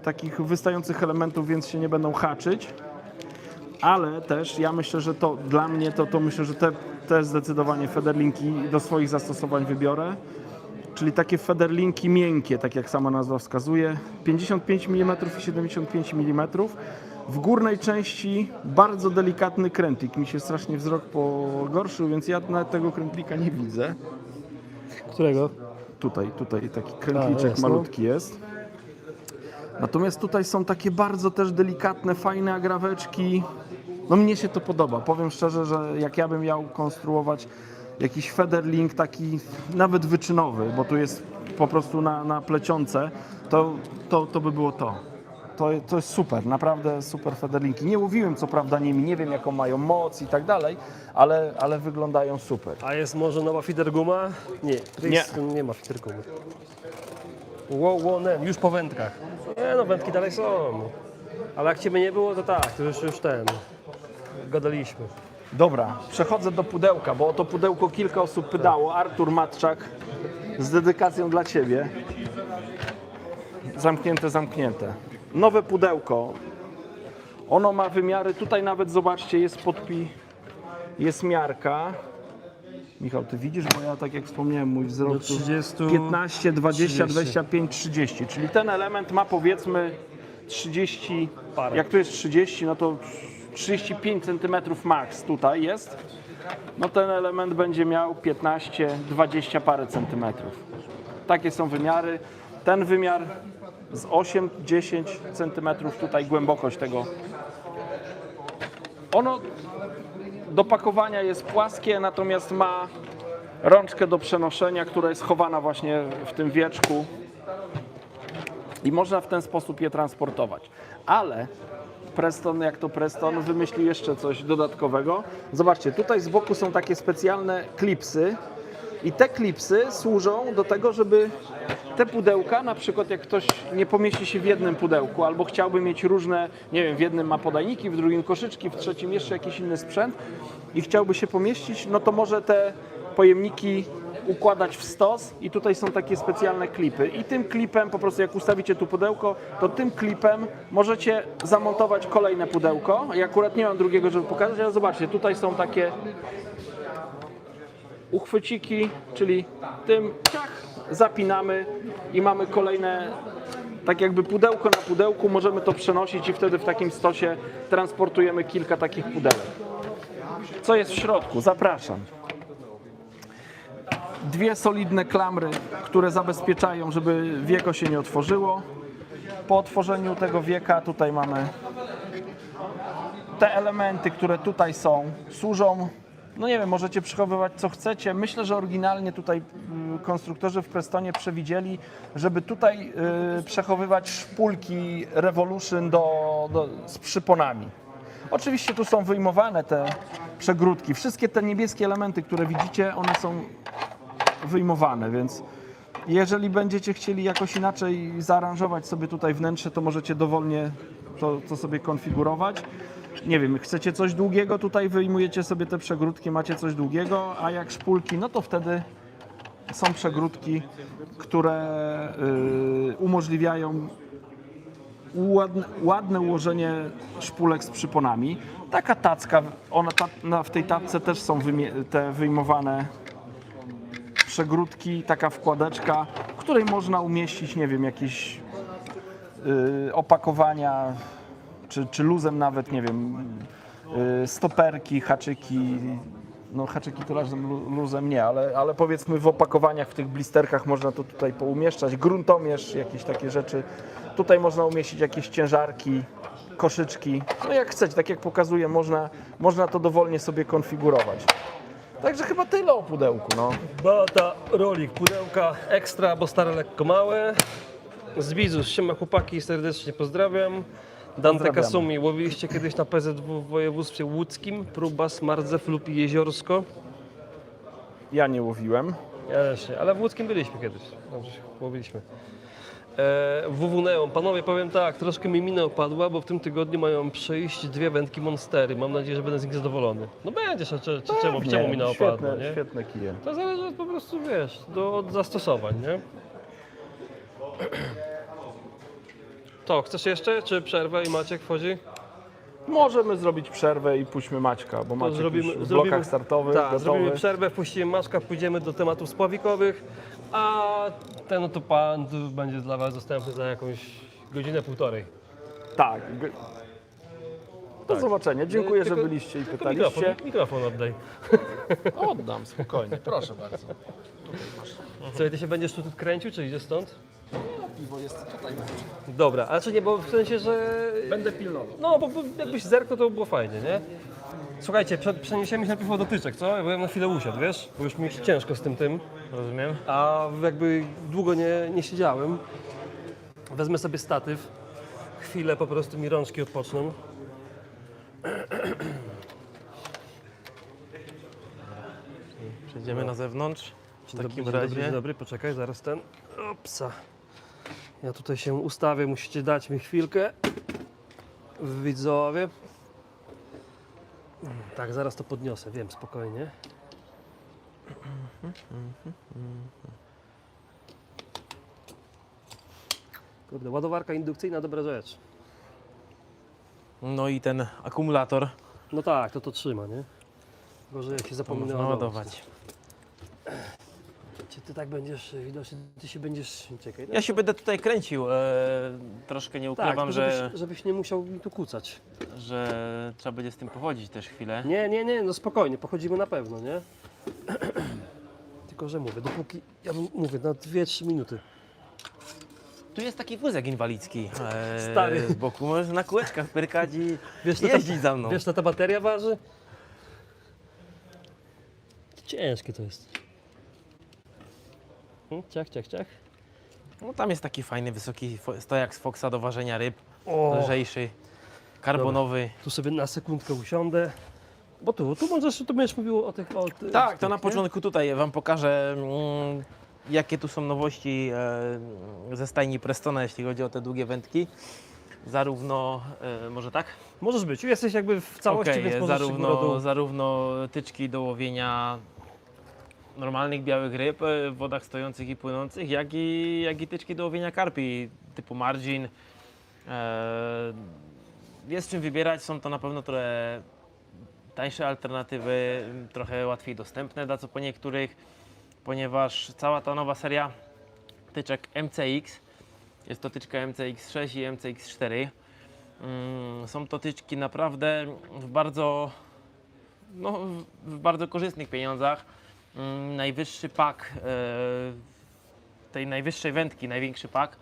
takich wystających elementów, więc się nie będą haczyć. Ale też ja myślę, że to dla mnie, to myślę, że te zdecydowanie federlinki do swoich zastosowań wybiorę. Czyli takie federlinki miękkie, tak jak sama nazwa wskazuje, 55 mm i 75 mm. W górnej części bardzo delikatny krętlik. Mi się strasznie wzrok pogorszył, więc ja nawet tego krętlika nie widzę. Którego? Tutaj taki krętliczek malutki jest. Natomiast tutaj są takie bardzo też delikatne, fajne agraweczki. No mnie się to podoba. Powiem szczerze, że jak ja bym miał konstruować jakiś federlink taki nawet wyczynowy, bo tu jest po prostu na plecionce, to by było to. To jest super, naprawdę super federlinki. Nie łowiłem co prawda nimi, nie wiem jaką mają moc i tak dalej, ale wyglądają super. A jest może nowa feeder guma? Nie, nie ma feeder gumy. Wow, już po wędkach. Nie no, wędki dalej są. Ale jak Ciebie nie było, to tak, to już gadaliśmy. Dobra, przechodzę do pudełka, bo o to pudełko kilka osób pytało. Artur Matczak, z dedykacją dla Ciebie. Zamknięte. Nowe pudełko. Ono ma wymiary, tutaj nawet zobaczcie, jest miarka. Michał, Ty widzisz, bo ja tak jak wspomniałem, mój wzrok Do 30, 15, 20, 30. 25, 30. Czyli ten element ma powiedzmy 30, Parę. jak tu jest 30, no to 35 cm max tutaj jest. No ten element będzie miał 15, 20 parę centymetrów. Takie są wymiary. Ten wymiar z 8-10 cm tutaj głębokość tego. Ono do pakowania jest płaskie, natomiast ma rączkę do przenoszenia, która jest chowana właśnie w tym wieczku i można w ten sposób je transportować. Ale Preston, jak to Preston, wymyślił jeszcze coś dodatkowego. Zobaczcie, tutaj z boku są takie specjalne klipsy, I te klipsy służą do tego, żeby te pudełka, na przykład jak ktoś nie pomieści się w jednym pudełku, albo chciałby mieć różne, nie wiem, w jednym ma podajniki, w drugim koszyczki, w trzecim jeszcze jakiś inny sprzęt i chciałby się pomieścić, no to może te pojemniki układać w stos i tutaj są takie specjalne klipy. I tym klipem, po prostu jak ustawicie tu pudełko, to tym klipem możecie zamontować kolejne pudełko. Ja akurat nie mam drugiego, żeby pokazać, ale zobaczcie, tutaj są takie uchwyciki, czyli tym ciach, zapinamy i mamy kolejne, tak jakby pudełko na pudełku, możemy to przenosić i wtedy w takim stosie transportujemy kilka takich pudełek. Co jest w środku? Zapraszam. Dwie solidne klamry, które zabezpieczają, żeby wieko się nie otworzyło. Po otworzeniu tego wieka tutaj mamy te elementy, które tutaj są, służą, no nie wiem, możecie przechowywać co chcecie. Myślę, że oryginalnie tutaj konstruktorzy w Prestonie przewidzieli, żeby tutaj przechowywać szpulki Revolution z przyponami. Oczywiście tu są wyjmowane te przegródki. Wszystkie te niebieskie elementy, które widzicie, one są wyjmowane, więc jeżeli będziecie chcieli jakoś inaczej zaaranżować sobie tutaj wnętrze, to możecie dowolnie to sobie konfigurować. Nie wiem, chcecie coś długiego, tutaj wyjmujecie sobie te przegródki, macie coś długiego, a jak szpulki, no to wtedy są przegródki, które umożliwiają ładne ułożenie szpulek z przyponami. Taka tacka, w tej tacce też są te wyjmowane przegródki, taka wkładeczka, w której można umieścić, nie wiem, jakieś opakowania, czy luzem nawet, nie wiem, stoperki, haczyki. No haczyki to razem luzem nie, ale powiedzmy w opakowaniach, w tych blisterkach można to tutaj poumieszczać, gruntomierz, jakieś takie rzeczy. Tutaj można umieścić jakieś ciężarki, koszyczki, no jak chcecie, tak jak pokazuję, można to dowolnie sobie konfigurować. Także chyba tyle o pudełku, no. Bata, rolik, pudełka ekstra, bo stare lekko małe. Z Bizus, siema chłopaki, serdecznie pozdrawiam. Dante Pozdrawiamy. Kasumi, łowiliście kiedyś na PZW w województwie łódzkim? Próba, Smardzew lub Jeziorsko? Ja nie łowiłem. Ja też nie, ale w łódzkim byliśmy kiedyś. Dobrze, łowiliśmy. WW Neon, panowie, powiem tak, troszkę mi mina opadła, bo w tym tygodniu mają przyjść 2 wędki Monstery. Mam nadzieję, że będę z nich zadowolony. No będziesz, a czemu mina opadła, nie? Świetne kije. To zależy od, po prostu, wiesz, od zastosowań, nie? To, chcesz jeszcze, czy przerwę i Maciek wchodzi? Możemy zrobić przerwę i puśćmy Maćka, bo Maciek już w blokach startowych, tak, gotowy. zrobimy przerwę, wpuścimy Maćka, pójdziemy do tematów spławikowych, a ten oto pan tu będzie dla Was dostępny za jakąś godzinę, półtorej. Tak. Do zobaczenia. Dziękuję, Tylko- że byliście i tylko pytaliście. Mikrofon oddaj. Oddam, spokojnie. Proszę bardzo. Co, ty się będziesz tu kręcił, czy idziesz stąd? Piwo jest tutaj. Dobra, ale czy nie, bo w sensie, że... Będę pilnował. No, bo jakbyś zerknął, to by było fajnie, nie? Słuchajcie, przeniesiemy się najpierw o dotyczek, co? Ja bym na chwilę usiadł, wiesz? Bo już mi ciężko z tym. Rozumiem. A jakby długo nie siedziałem. Wezmę sobie statyw. Chwilę po prostu mi rączki odpoczną. Przejdziemy na zewnątrz. W takim Dzień razie. dobry, dzień dobry, poczekaj, zaraz ten. Opsa. Ja tutaj się ustawię, musicie dać mi chwilkę. Widzowie. Tak, zaraz to podniosę, wiem, spokojnie. Kurde, ładowarka indukcyjna, dobra rzecz. No i ten akumulator No tak, to trzyma, nie? Gorzej jak się to zapomina można ładować. Czy ty tak będziesz, widocznie ty się będziesz... Czekaj. Ja się będę tutaj kręcił. Troszkę nie tak, ukrywam, żebyś nie musiał mi tu kucać. że trzeba będzie z tym pochodzić też chwilę. Nie, no spokojnie, pochodzimy na pewno, nie? Tylko, że mówię, dopóki, ja bym, mówię, na 2-3 minuty. Tu jest taki wózek inwalidzki Stary. z boku. Możesz na kółeczkach pyrkać i Wiesz, jeździć za mną. Wiesz, co ta bateria waży? Ciężkie to jest. Ciach. No, tam jest taki fajny, wysoki stojak z Foxa do ważenia ryb. O, Lżejszy, karbonowy. tu sobie na sekundkę usiądę. Bo tu możesz, tu będziesz mówił o tych... Tak, to na nie? początku tutaj Wam pokażę, jakie tu są nowości ze stajni Prestona, jeśli chodzi o te długie wędki. Zarówno, może tak? Możesz być, jesteś jakby w całości, Okej, więc możesz się zarówno tyczki do łowienia normalnych białych ryb w wodach stojących i płynących, jak i tyczki do łowienia karpi typu margin. Jest czym wybierać, są to na pewno trochę tańsze alternatywy, trochę łatwiej dostępne dla co po niektórych, ponieważ cała ta nowa seria tyczek MCX, jest to tyczka MCX6 i MCX4. Są to tyczki naprawdę w bardzo korzystnych pieniądzach. Najwyższy pak tej najwyższej wędki, największy pak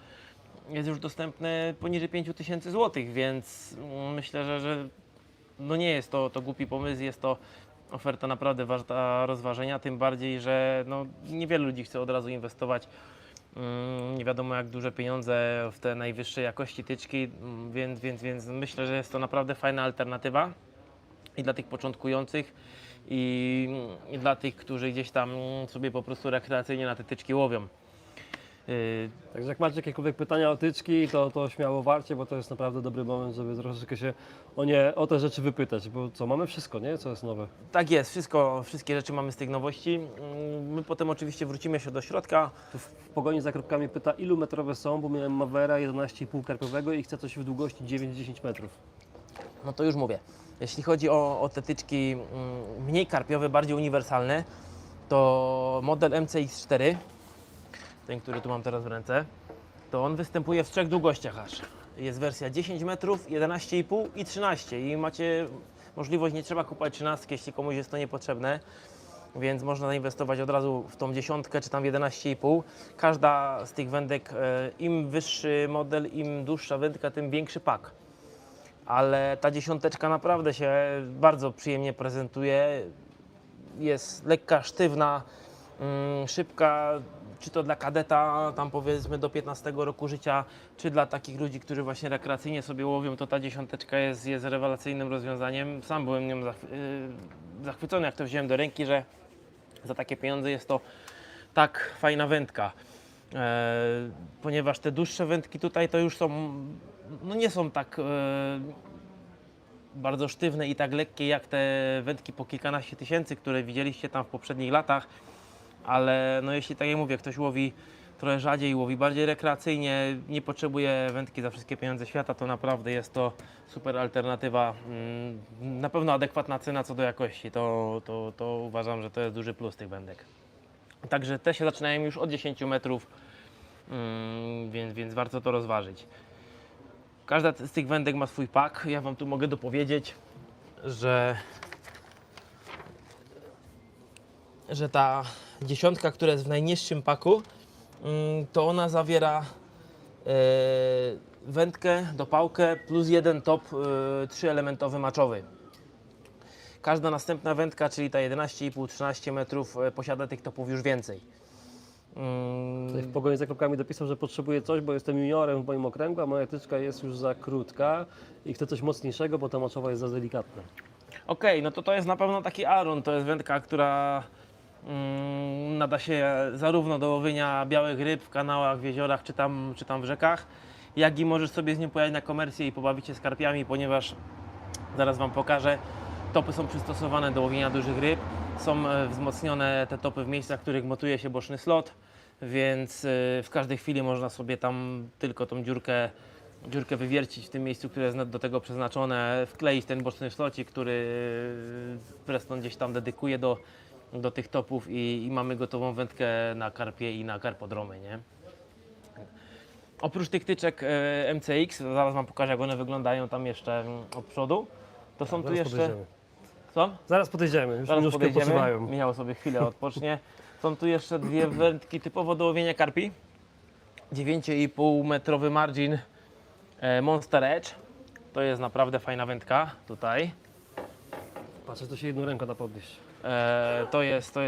jest już dostępny poniżej 5000 zł, więc myślę, że no nie jest to głupi pomysł, jest to oferta naprawdę warta rozważenia, tym bardziej, że no niewielu ludzi chce od razu inwestować nie wiadomo jak duże pieniądze w te najwyższej jakości tyczki, więc myślę, że jest to naprawdę fajna alternatywa i dla tych początkujących i dla tych, którzy gdzieś tam sobie po prostu rekreacyjnie na te tyczki łowią. Także jak macie jakiekolwiek pytania o tyczki, to śmiało warcie, bo to jest naprawdę dobry moment, żeby troszeczkę się o te rzeczy wypytać, bo co, mamy wszystko, nie? Co jest nowe? Tak jest, wszystkie rzeczy mamy z tych nowości. My potem oczywiście wrócimy się do środka. Tu w pogoni za kropkami pyta, ilu metrowe są, bo miałem Mavera 11,5 karpiowego i chcę coś w długości 9-10 metrów. No to już mówię. Jeśli chodzi o te tyczki mniej karpiowe, bardziej uniwersalne, to model MCX4, ten, który tu mam teraz w ręce, to on występuje w 3 długościach aż. Jest wersja 10 metrów, 11,5 i 13 i macie możliwość, nie trzeba kupować 13, jeśli komuś jest to niepotrzebne, więc można zainwestować od razu w tą 10 czy tam 11,5. Każda z tych wędek, im wyższy model, im dłuższa wędka, tym większy pak. Ale ta 10 naprawdę się bardzo przyjemnie prezentuje, jest lekka, sztywna, szybka, czy to dla kadeta, tam powiedzmy do 15 roku życia, czy dla takich ludzi, którzy właśnie rekreacyjnie sobie łowią, to ta 10 jest rewelacyjnym rozwiązaniem. Sam byłem nią zachwycony, jak to wziąłem do ręki, że za takie pieniądze jest to tak fajna wędka. Ponieważ te dłuższe wędki tutaj to już są, no nie są tak bardzo sztywne i tak lekkie jak te wędki po kilkanaście tysięcy, które widzieliście tam w poprzednich latach. Ale no jeśli tak jak mówię, ktoś łowi trochę rzadziej, łowi bardziej rekreacyjnie, nie potrzebuje wędki za wszystkie pieniądze świata, to naprawdę jest to super alternatywa. Na pewno adekwatna cena co do jakości, to uważam, że to jest duży plus tych wędek. Także te się zaczynają już od 10 metrów, więc warto to rozważyć. Każda z tych wędek ma swój pak. Ja Wam tu mogę dopowiedzieć, że ta 10, która jest w najniższym paku, to ona zawiera wędkę, dopałkę plus jeden top 3-elementowy maczowy. Każda następna wędka, czyli ta 11,5-13 metrów, posiada tych topów już więcej. Tutaj w pogoni za kropkami dopisał, że potrzebuje coś, bo jestem juniorem w moim okręgu, a moja tyczka jest już za krótka i chcę coś mocniejszego, bo ta maczowa jest za delikatna. Okej, no to jest na pewno taki Aron, to jest wędka, która nada się zarówno do łowienia białych ryb w kanałach, w jeziorach czy tam w rzekach, jak i możesz sobie z nią pojechać na komercję i pobawić się z karpiami, ponieważ zaraz Wam pokażę, topy są przystosowane do łowienia dużych ryb, są wzmocnione te topy w miejscach, w których motuje się boczny slot, więc w każdej chwili można sobie tam tylko tą dziurkę wywiercić w tym miejscu, które jest do tego przeznaczone, wkleić ten boczny slocik, który Preston gdzieś tam dedykuje do tych topów i mamy gotową wędkę na karpie i na karpodromy, nie? Oprócz tych tyczek MCX, zaraz Wam pokażę jak one wyglądają tam jeszcze od przodu, to są tu Zaraz jeszcze... podejdziemy. Co? Zaraz podejdziemy, już Zaraz nóżkę podejdziemy. posuwają. Michał sobie chwilę odpocznie. Są tu jeszcze dwie wędki typowo do łowienia karpi. 9,5 metrowy margin Monster Edge. To jest naprawdę fajna wędka tutaj. Patrzę, to się jedną ręką da podnieść. To jest,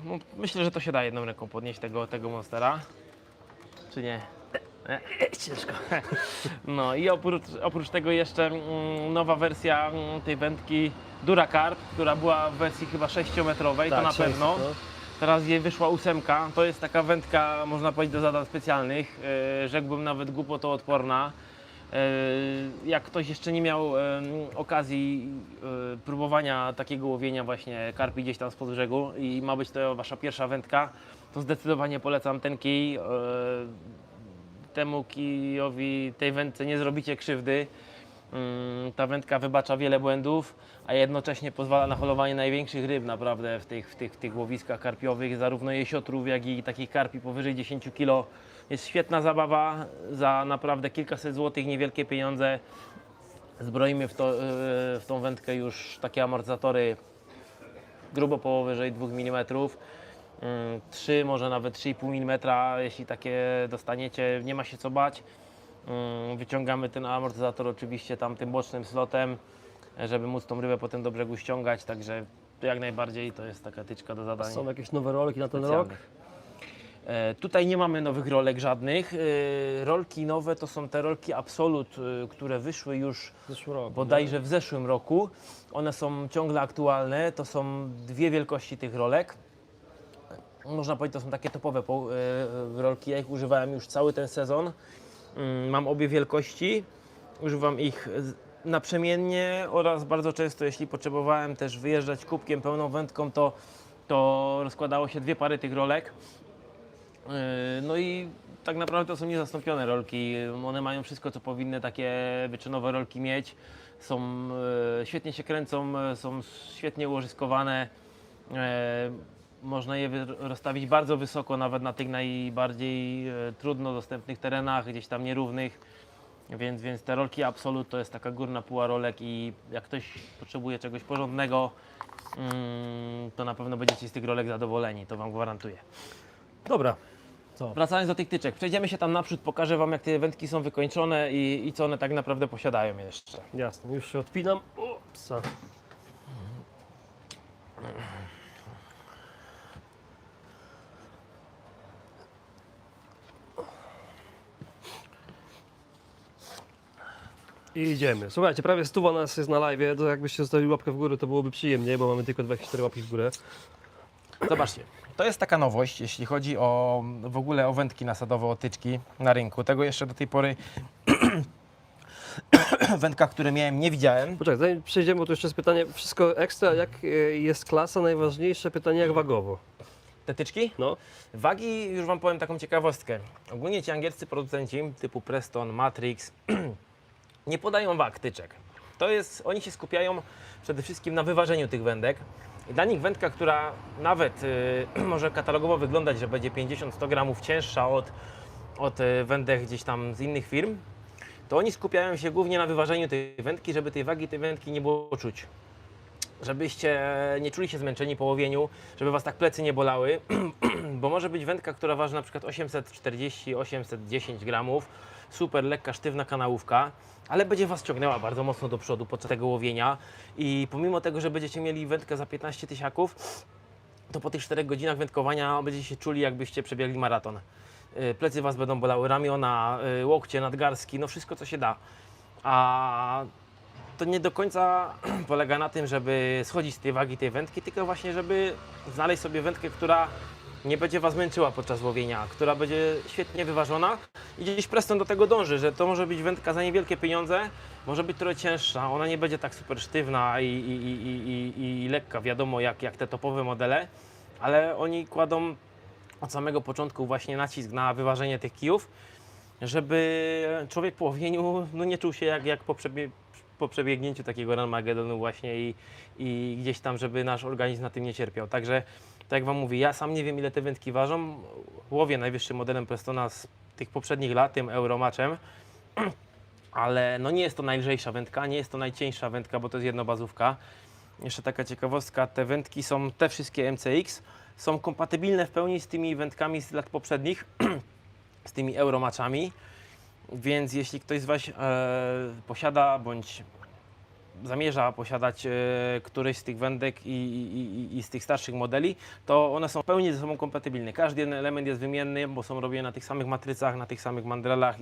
no, myślę, że to się da jedną ręką podnieść tego Monstera. Czy nie? Ciężko. No i oprócz tego jeszcze nowa wersja tej wędki Duracarp, która była w wersji chyba 6-metrowej, to na pewno. Teraz jej wyszła 8. To jest taka wędka, można powiedzieć, do zadań specjalnych. Rzekłbym nawet głupotoodporna. Jak ktoś jeszcze nie miał okazji próbowania takiego łowienia właśnie karpi gdzieś tam spod brzegu i ma być to wasza pierwsza wędka, to zdecydowanie polecam ten kij. Temu kijowi, tej wędce nie zrobicie krzywdy. Ta wędka wybacza wiele błędów, a jednocześnie pozwala na holowanie największych ryb naprawdę w tych łowiskach karpiowych, zarówno jesiotrów, jak i takich karpi powyżej 10 kg. Jest świetna zabawa za naprawdę kilkaset złotych, niewielkie pieniądze. Zbroimy w tą wędkę już takie amortyzatory grubo powyżej 2 mm. 3, może nawet 3,5 mm, jeśli takie dostaniecie, nie ma się co bać. Wyciągamy ten amortyzator oczywiście tam tym bocznym slotem, żeby móc tą rybę potem do brzegu ściągać, także jak najbardziej to jest taka tyczka do zadań. Są jakieś nowe rolki na ten rok? Tutaj nie mamy nowych rolek żadnych. Rolki nowe to są te rolki Absolut, które wyszły już Zeszły rok. bodajże w zeszłym roku. One są ciągle aktualne, to są dwie wielkości tych rolek. Można powiedzieć, to są takie topowe rolki, ja ich używałem już cały ten sezon. Mam obie wielkości, używam ich naprzemiennie oraz bardzo często, jeśli potrzebowałem też wyjeżdżać kubkiem, pełną wędką, to rozkładało się dwie pary tych rolek. No i tak naprawdę to są niezastąpione rolki, one mają wszystko, co powinny takie wyczynowe rolki mieć. Są, świetnie się kręcą, są świetnie ułożyskowane. Można je rozstawić bardzo wysoko, nawet na tych najbardziej trudno dostępnych terenach, gdzieś tam nierównych. Więc te rolki Absolut to jest taka górna póła rolek i jak ktoś potrzebuje czegoś porządnego, to na pewno będziecie z tych rolek zadowoleni, to Wam gwarantuję. Dobra. Co? Wracając do tych tyczek, przejdziemy się tam naprzód, pokażę Wam, jak te wędki są wykończone i co one tak naprawdę posiadają jeszcze. Jasne, już się odpinam. Upsa. I idziemy. Słuchajcie, prawie 100 nas jest na live, to jakbyście zostawili łapkę w górę, to byłoby przyjemnie, bo mamy tylko 24 łapki w górę. Zobaczcie, to jest taka nowość, jeśli chodzi o w ogóle o wędki nasadowe, o tyczki na rynku. Tego jeszcze do tej pory wędkach, które miałem, nie widziałem. Poczekaj, zanim przejdziemy, bo to jeszcze jest pytanie, wszystko ekstra, jak jest klasa, najważniejsze pytanie, jak wagowo? Te tyczki? No, Wagi, już Wam powiem taką ciekawostkę. Ogólnie ci angielscy producenci typu Preston, Matrix nie podają wag tyczek. Oni się skupiają przede wszystkim na wyważeniu tych wędek. I dla nich wędka, która nawet może katalogowo wyglądać, że będzie 50-100 gramów cięższa od wędek gdzieś tam z innych firm, to oni skupiają się głównie na wyważeniu tej wędki, żeby tej wagi tej wędki nie było czuć. Żebyście nie czuli się zmęczeni po łowieniu, żeby Was tak plecy nie bolały, bo może być wędka, która waży na przykład 840-810 gramów, super lekka, sztywna kanałówka, ale będzie Was ciągnęła bardzo mocno do przodu podczas tego łowienia i pomimo tego, że będziecie mieli wędkę za 15 tysiaków, to po tych 4 godzinach wędkowania będziecie się czuli, jakbyście przebiegli maraton. Plecy Was będą bolały, ramiona, łokcie, nadgarstki, no wszystko co się da. A to nie do końca polega na tym, żeby schodzić z tej wagi tej wędki, tylko właśnie, żeby znaleźć sobie wędkę, która nie będzie Was męczyła podczas łowienia, która będzie świetnie wyważona i gdzieś Preston do tego dąży, że to może być wędka za niewielkie pieniądze, może być trochę cięższa, ona nie będzie tak super sztywna i lekka, wiadomo jak te topowe modele, ale oni kładą od samego początku właśnie nacisk na wyważenie tych kijów, żeby człowiek po łowieniu nie czuł się jak po przebiegnięciu takiego Ranmagedonu właśnie i gdzieś tam, żeby nasz organizm na tym nie cierpiał. Także, tak jak Wam mówię, ja sam nie wiem, ile te wędki ważą. Łowię najwyższym modelem Prestona z tych poprzednich lat, tym Euromatchem, ale no nie jest to najlżejsza wędka, nie jest to najcieńsza wędka, bo to jest jednobazówka. Jeszcze taka ciekawostka, te wędki są, te wszystkie MCX, są kompatybilne w pełni z tymi wędkami z lat poprzednich, z tymi Euromatchami. Więc jeśli ktoś z Was posiada bądź zamierza posiadać któryś z tych wędek i z tych starszych modeli, to one są w pełni ze sobą kompatybilne. Każdy jeden element jest wymienny, bo są robione na tych samych matrycach, na tych samych mandrelach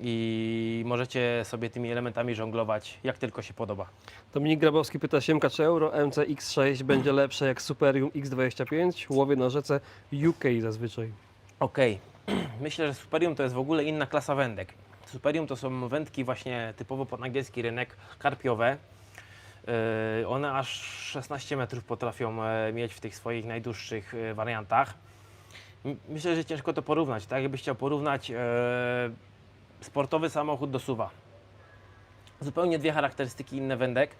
i możecie sobie tymi elementami żonglować jak tylko się podoba. Dominik Grabowski pyta Siemka, czy Euro MCX6 będzie lepsze jak Superium X25? Łowię na rzece UK zazwyczaj. Okej, myślę, że Superium to jest w ogóle inna klasa wędek. Superium to są wędki właśnie typowo pod angielski rynek, karpiowe. One aż 16 metrów potrafią mieć w tych swoich najdłuższych wariantach. Myślę, że ciężko to porównać. Tak jakbyś chciał porównać sportowy samochód do SUV-a. Zupełnie dwie charakterystyki inne wędek.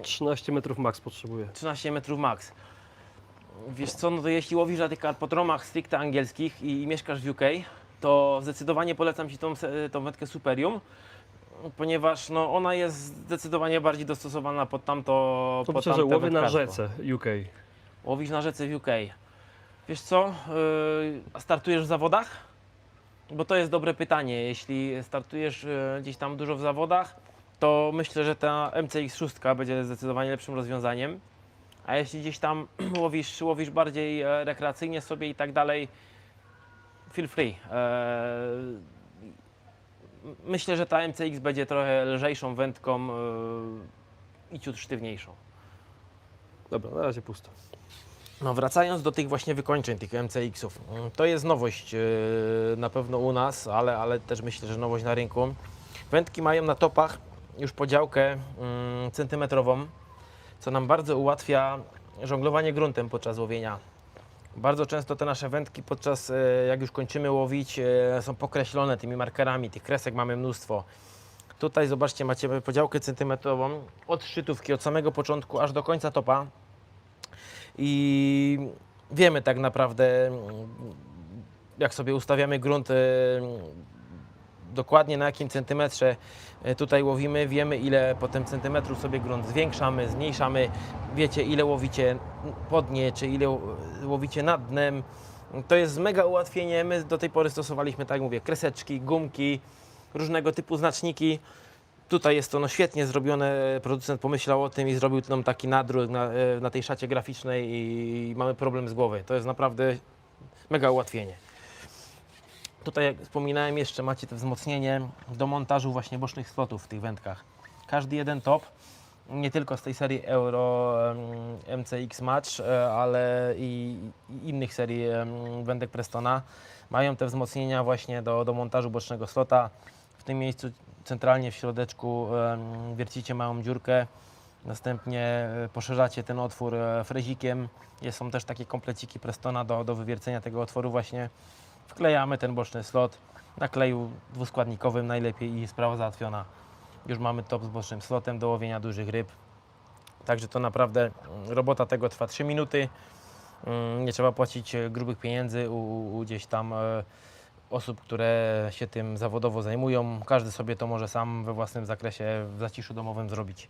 13 metrów max potrzebuje. 13 metrów max. Wiesz co, no to jeśli łowisz na tych karpotromach stricte angielskich i mieszkasz w UK, to zdecydowanie polecam Ci tą wędkę Superium, ponieważ no, ona jest zdecydowanie bardziej dostosowana pod tamto. To pod myślę, że tamte łowię na wędkarstwo. rzece UK. Łowisz na rzece w UK. Wiesz co, a startujesz w zawodach? Bo to jest dobre pytanie. Jeśli startujesz gdzieś tam dużo w zawodach, to myślę, że ta MCX6 będzie zdecydowanie lepszym rozwiązaniem. A jeśli gdzieś tam łowisz bardziej rekreacyjnie sobie i tak dalej, feel free. Myślę, że ta MCX będzie trochę lżejszą wędką i ciut sztywniejszą. Dobra, na razie pusto. No, wracając do tych właśnie wykończeń, tych MCX-ów, to jest nowość na pewno u nas, ale też myślę, że nowość na rynku. Wędki mają na topach już podziałkę centymetrową, co nam bardzo ułatwia żonglowanie gruntem podczas łowienia. Bardzo często te nasze wędki podczas, jak już kończymy łowić, są pokreślone tymi markerami, tych kresek mamy mnóstwo. Tutaj zobaczcie, macie podziałkę centymetrową od szczytówki, od samego początku aż do końca topa. I wiemy tak naprawdę, jak sobie ustawiamy grunt, dokładnie na jakim centymetrze tutaj łowimy, wiemy ile po tym centymetru sobie grunt zwiększamy, zmniejszamy, wiecie ile łowicie pod dnie, czy ile łowicie nad dnem. To jest mega ułatwienie, my do tej pory stosowaliśmy, tak jak mówię, kreseczki, gumki, różnego typu znaczniki. Tutaj jest to no, świetnie zrobione, producent pomyślał o tym i zrobił nam taki nadruk na tej szacie graficznej i mamy problem z głowy. To jest naprawdę mega ułatwienie. Tutaj, jak wspominałem, jeszcze macie to wzmocnienie do montażu właśnie bocznych slotów w tych wędkach. Każdy jeden top, nie tylko z tej serii Euro MCX Match, ale i innych serii wędek Prestona, mają te wzmocnienia właśnie do montażu bocznego slota. W tym miejscu centralnie w środeczku wiercicie małą dziurkę, następnie poszerzacie ten otwór frezikiem. Są też takie kompleciki Prestona do wywiercenia tego otworu właśnie. Wklejamy ten boczny slot na kleju dwuskładnikowym najlepiej i sprawa załatwiona. Już mamy top z bocznym slotem do łowienia dużych ryb. Także to naprawdę robota tego trwa 3 minuty. Nie trzeba płacić grubych pieniędzy u gdzieś tam osób, które się tym zawodowo zajmują. Każdy sobie to może sam we własnym zakresie, w zaciszu domowym zrobić.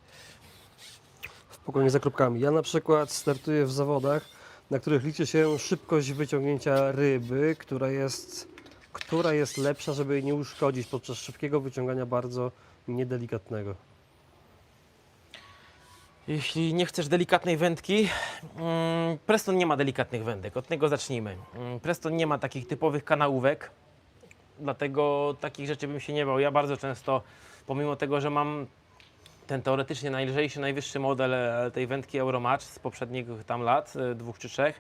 Spokojnie za kropkami. Ja na przykład startuję w zawodach, na których liczy się szybkość wyciągnięcia ryby, która jest lepsza, żeby jej nie uszkodzić podczas szybkiego wyciągania bardzo niedelikatnego. Jeśli nie chcesz delikatnej wędki, Preston nie ma delikatnych wędek, od tego zacznijmy. Preston nie ma takich typowych kanałówek, dlatego takich rzeczy bym się nie bał. Ja bardzo często, pomimo tego, że mam ten teoretycznie najlżejszy, najwyższy model tej wędki Euromatch z poprzednich tam lat, 2 czy 3,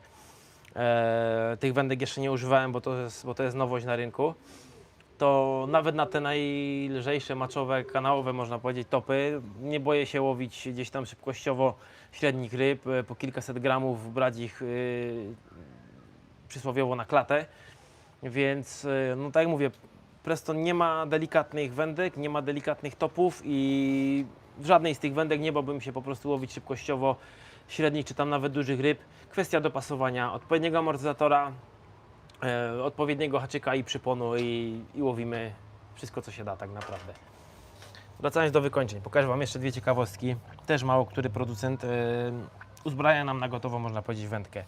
tych wędek jeszcze nie używałem, bo to jest nowość na rynku, to nawet na te najlżejsze maczowe, kanałowe, można powiedzieć, topy, nie boję się łowić gdzieś tam szybkościowo średnich ryb, po kilkaset gramów, brać ich przysłowiowo na klatę. Więc, no tak jak mówię, Preston nie ma delikatnych wędek, nie ma delikatnych topów i w żadnej z tych wędek nie bałbym się po prostu łowić szybkościowo średnich czy tam nawet dużych ryb. Kwestia dopasowania, odpowiedniego amortyzatora, odpowiedniego haczyka i przyponu i łowimy wszystko, co się da tak naprawdę. Wracając do wykończeń, pokażę Wam jeszcze dwie ciekawostki. Też mało który producent uzbraja nam na gotowo, można powiedzieć, wędkę.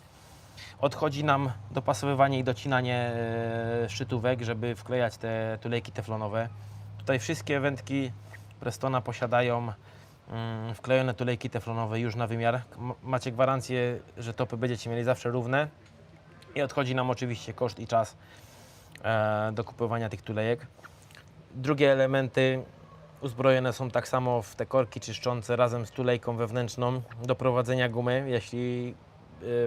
Odchodzi nam dopasowywanie i docinanie szczytówek, żeby wklejać te tulejki teflonowe. Tutaj wszystkie wędki Prestona posiadają wklejone tulejki teflonowe już na wymiar. Macie gwarancję, że topy będziecie mieli zawsze równe i odchodzi nam oczywiście koszt i czas do kupowania tych tulejek. Drugie elementy uzbrojone są tak samo w te korki czyszczące razem z tulejką wewnętrzną do prowadzenia gumy. Jeśli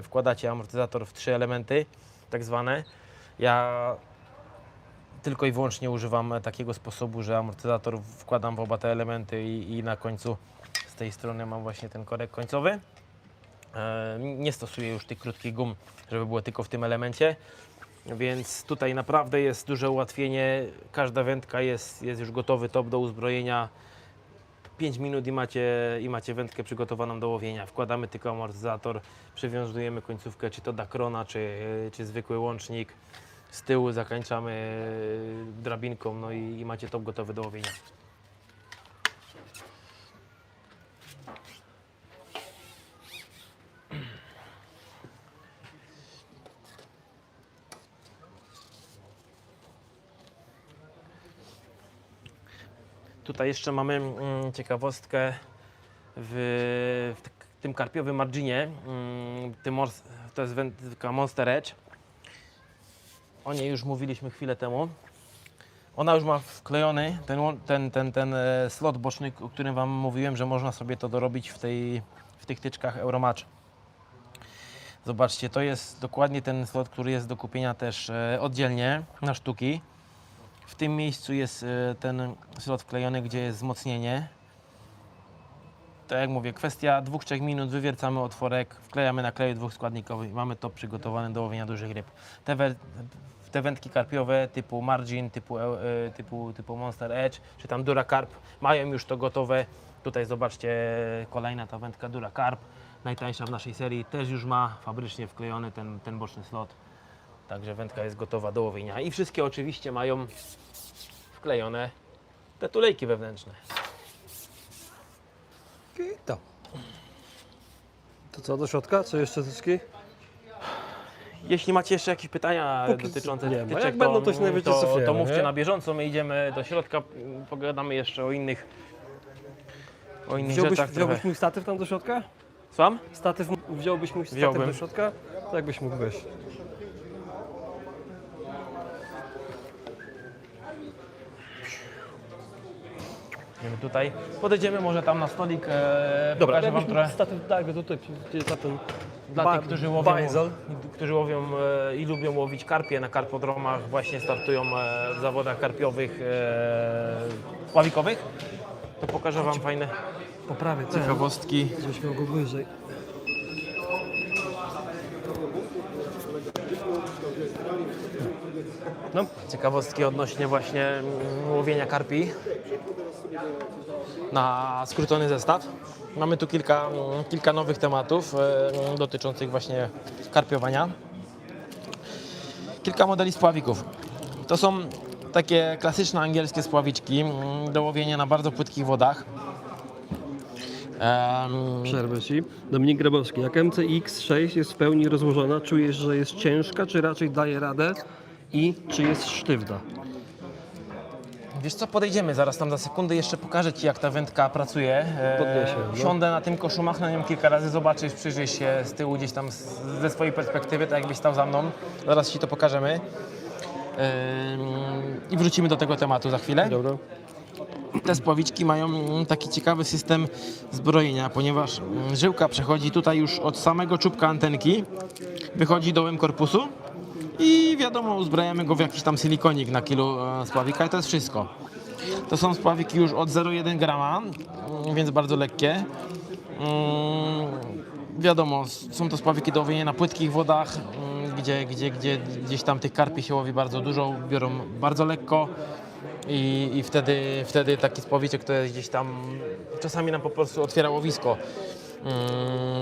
wkładacie amortyzator w 3 elementy, tak zwane, ja tylko i wyłącznie używam takiego sposobu, że amortyzator wkładam w oba te elementy i na końcu z tej strony mam właśnie ten korek końcowy. Nie stosuję już tych krótkich gum, żeby było tylko w tym elemencie, więc tutaj naprawdę jest duże ułatwienie. Każda wędka jest już gotowy top do uzbrojenia. 5 minut i macie wędkę przygotowaną do łowienia. Wkładamy tylko amortyzator, przywiązujemy końcówkę, czy to dakrona, czy zwykły łącznik. Z tyłu zakończamy drabinką, no i macie top gotowy do łowienia. Tutaj jeszcze mamy ciekawostkę w tym karpiowym marginie. To jest wędka Monster Edge. O niej już mówiliśmy chwilę temu. Ona już ma wklejony ten slot boczny, o którym Wam mówiłem, że można sobie to dorobić w tych tyczkach Euromatch. Zobaczcie, to jest dokładnie ten slot, który jest do kupienia też oddzielnie na sztuki. W tym miejscu jest ten slot wklejony, gdzie jest wzmocnienie. Tak jak mówię, kwestia 2-3 minut, wywiercamy otworek, wklejamy naklej dwuskładnikowy i mamy top przygotowane do łowienia dużych ryb. Te wędki karpiowe typu Margin, typu Monster Edge, czy tam Duracarp mają już to gotowe. Tutaj zobaczcie, kolejna ta wędka Duracarp, najtańsza w naszej serii, też już ma fabrycznie wklejony ten boczny slot. Także wędka jest gotowa do łowienia. I wszystkie oczywiście mają wklejone te tulejki wewnętrzne. I to. To co, do środka? Czy jeszcze tyczki? Jeśli macie jeszcze jakieś pytania Póki dotyczące nie ma. tyczek, Jak będą, to się najwyżej to cofniemy, mówcie nie? na bieżąco, my idziemy do środka, pogadamy jeszcze o innych rzeczach. Wziąłbyś mój statyw tam do środka? Słucham? Wziąłbyś mój statyw Wziąłbym. do środka? To jakbyś mógł wejść. Idziemy tutaj. Podejdziemy może tam na stolik, Dobra, pokażę Wam jakbyś mógł trochę. statyw, tak, tutaj, gdzie za ten Dla tych, bajzel. którzy łowią i lubią łowić karpie na karpodromach, właśnie startują w zawodach karpiowych, pławikowych, to pokażę Wam fajne Poprawię ciekawostki. żebyś miał go wyżej. No, Ciekawostki odnośnie właśnie łowienia karpi na skrócony zestaw. Mamy tu kilka nowych tematów dotyczących właśnie karpiowania. Kilka modeli spławików. To są takie klasyczne angielskie spławiczki do łowienia na bardzo płytkich wodach. przerwę Ci. Dominik Grabowski, jak MCX6 jest w pełni rozłożona, czujesz, że jest ciężka, czy raczej daje radę? I czy jest sztywna? Wiesz co, podejdziemy zaraz tam za sekundę, jeszcze pokażę Ci, jak ta wędka pracuje. Podniesie, no. Siądę na tym koszu, machnę nią kilka razy, zobaczysz, przyjrzyj się z tyłu gdzieś tam ze swojej perspektywy, tak jakbyś stał za mną. Zaraz Ci to pokażemy. I wrócimy do tego tematu za chwilę. Dobra. Te spławiczki mają taki ciekawy system zbrojenia, ponieważ żyłka przechodzi tutaj już od samego czubka antenki, wychodzi dołem korpusu i wiadomo, uzbrajamy go w jakiś tam silikonik na kilo spławika i to jest wszystko. To są spławiki już od 0,1 grama, więc bardzo lekkie. Wiadomo, są to spławiki do łowienia na płytkich wodach, gdzie gdzieś tam tych karpi się łowi bardzo dużo, biorą bardzo lekko. I wtedy taki spławiczek to jest gdzieś tam, czasami nam po prostu otwiera łowisko.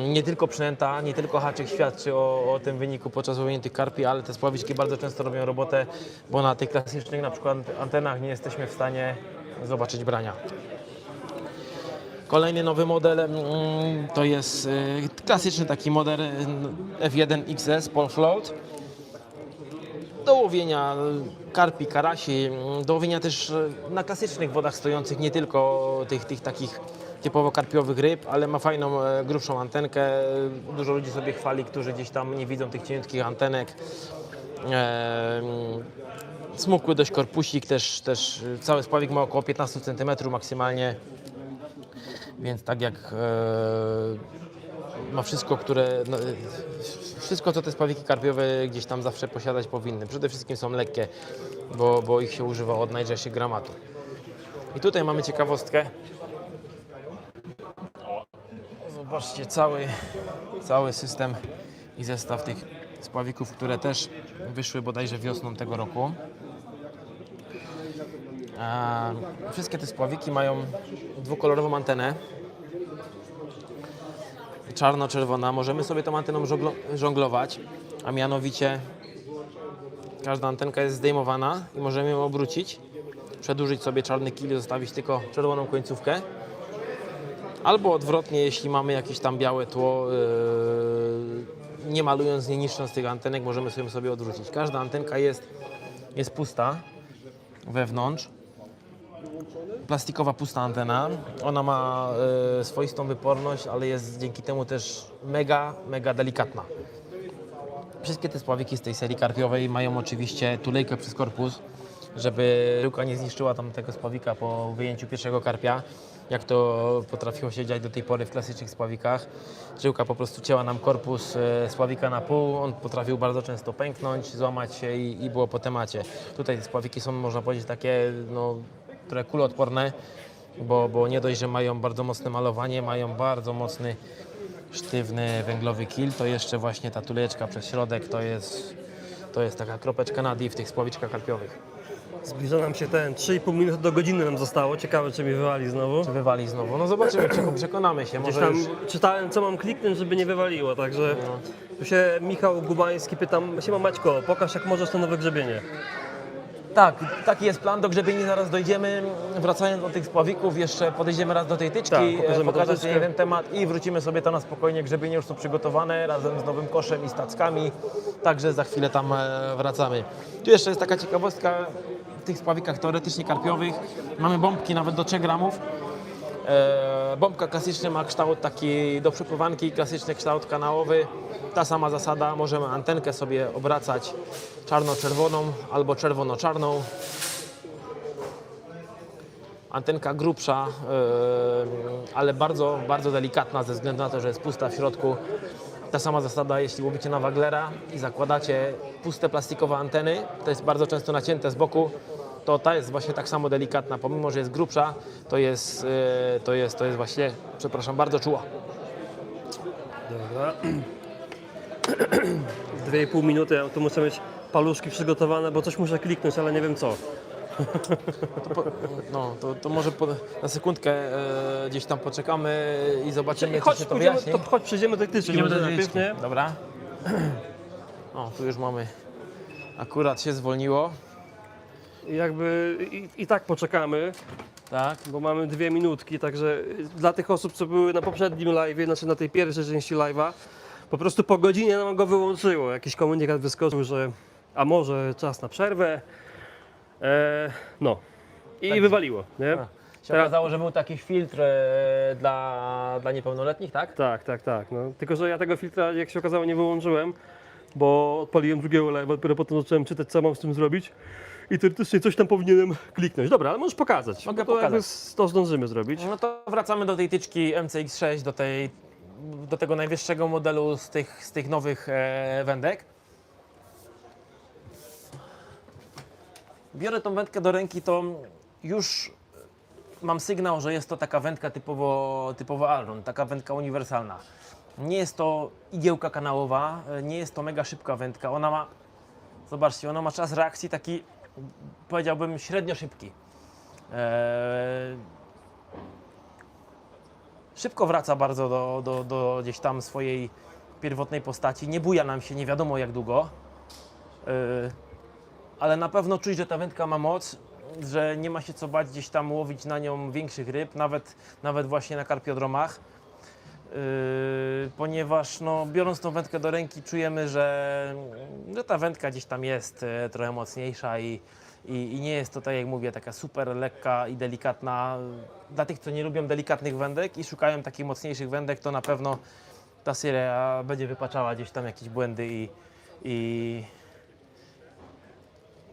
Nie tylko przynęta, nie tylko haczyk świadczy o tym wyniku podczas łowienia tych karpi, ale te spławiczki bardzo często robią robotę, bo na tych klasycznych na przykład antenach nie jesteśmy w stanie zobaczyć brania. Kolejny nowy model to jest klasyczny taki model F1 XS Pole Float. do łowienia karpi, karasi, do łowienia też na klasycznych wodach stojących, nie tylko tych takich typowo karpiowych ryb, ale ma fajną, grubszą antenkę. Dużo ludzi sobie chwali, którzy gdzieś tam nie widzą tych cieniutkich antenek. Smukły dość korpusik, też cały spławik ma około 15 cm maksymalnie, więc tak jak ma wszystko, wszystko co te spławiki karpiowe gdzieś tam zawsze posiadać powinny. Przede wszystkim są lekkie, bo ich się używa od najlżejszych gramatów. I tutaj mamy ciekawostkę. Zobaczcie, cały system i zestaw tych spławików, które też wyszły bodajże wiosną tego roku. Wszystkie te spławiki mają dwukolorową antenę. Czarno-czerwona. Możemy sobie tą anteną żonglować, a mianowicie każda antenka jest zdejmowana i możemy ją obrócić, przedłużyć sobie czarny kil i zostawić tylko czerwoną końcówkę. Albo odwrotnie, jeśli mamy jakieś tam białe tło, nie malując, nie niszcząc tych antenek, możemy sobie odwrócić. Każda antenka jest pusta wewnątrz. Plastikowa pusta antena. Ona ma swoistą wyporność, ale jest dzięki temu też mega delikatna. Wszystkie te spławiki z tej serii karpiowej mają oczywiście tulejkę przez korpus, żeby żyłka nie zniszczyła tam tego spławika po wyjęciu pierwszego karpia, jak to potrafiło się dziać do tej pory w klasycznych spławikach. Żyłka po prostu cięła nam korpus spławika na pół, on potrafił bardzo często pęknąć, złamać się i było po temacie. Tutaj te spławiki są, można powiedzieć, takie trochę kuloodporne, bo nie dość, że mają bardzo mocne malowanie, mają bardzo mocny, sztywny węglowy kil, to jeszcze właśnie ta tuleczka przez środek to jest taka kropeczka nadi w tych spławiczkach karpiowych. Zbliża nam się 3,5 minuty do godziny nam zostało. Ciekawe, czy mi wywali znowu. Czy wywali znowu? No zobaczymy, przekonamy się. Gdzieś Może tam już... czytałem, co mam kliknąć, żeby nie wywaliło, także tu się Michał Gubański pytam, siema Maćko, pokaż jak możesz to nowe grzebienie. Tak, taki jest plan, do grzebieni zaraz dojdziemy. Wracając do tych spławików, jeszcze podejdziemy raz do tej tyczki, Tak, pokażemy tą pokażę tyczkę. sobie jeden temat i wrócimy sobie to na spokojnie. Grzebienie już są przygotowane razem z nowym koszem i stackami, także za chwilę tam wracamy. Tu jeszcze jest taka ciekawostka, w tych spławikach teoretycznie karpiowych mamy bombki nawet do 3 gramów. Bombka klasyczna ma kształt taki do przepływanki, klasyczny kształt kanałowy. Ta sama zasada, możemy antenkę sobie obracać czarno-czerwoną albo czerwono-czarną. Antenka grubsza, ale bardzo delikatna ze względu na to, że jest pusta w środku. Ta sama zasada, jeśli łowicie na waglera i zakładacie puste plastikowe anteny, to jest bardzo często nacięte z boku, to ta jest właśnie tak samo delikatna, pomimo że jest grubsza, to jest właśnie, przepraszam, bardzo czuła. Dobra. 2,5 minuty, ja tu muszę mieć paluszki przygotowane, bo coś muszę kliknąć, ale nie wiem co. To może na sekundkę gdzieś tam poczekamy i zobaczymy, czy się to wyjaśni. Chodź, przejdziemy do tej tyczki. Przejdziemy do może tej najpierw, tyczki. nie? Dobra. O, tu już mamy, akurat się zwolniło. Jakby i tak poczekamy, Tak. bo mamy 2 minutki, także dla tych osób, co były na poprzednim live'ie, znaczy na tej pierwszej części live'a, po prostu po godzinie nam go wyłączyło. Jakiś komunikat wyskoczył, że a może czas na przerwę. I Tak. wywaliło, nie? Się okazało, że był taki filtr dla niepełnoletnich, tak? Tak. No. Tylko, że ja tego filtra, jak się okazało, nie wyłączyłem, bo odpaliłem drugiego live'a, dopiero potem zacząłem czytać, co mam z tym zrobić. I teoretycznie coś tam powinienem kliknąć. Dobra, ale możesz pokazać. Mogę bo to pokazać. jakby to zdążymy zrobić. No to wracamy do tej tyczki MCX6, do tego najwyższego modelu z tych nowych wędek. Biorę tą wędkę do ręki, to już mam sygnał, że jest to taka wędka typowo Alron, taka wędka uniwersalna. Nie jest to igiełka kanałowa, nie jest to mega szybka wędka. Ona ma, zobaczcie, ona ma czas reakcji taki, powiedziałbym, średnio szybki. Szybko wraca bardzo do gdzieś tam swojej pierwotnej postaci. Nie buja nam się nie wiadomo jak długo. Ale na pewno czuć, że ta wędka ma moc, że nie ma się co bać gdzieś tam łowić na nią większych ryb, nawet właśnie na karpiodromach. ponieważ no, biorąc tą wędkę do ręki czujemy, że ta wędka gdzieś tam jest trochę mocniejsza i nie jest to, tak jak mówię, taka super lekka i delikatna. Dla tych, co nie lubią delikatnych wędek i szukają takich mocniejszych wędek, to na pewno ta seria będzie wypaczała gdzieś tam jakieś błędy i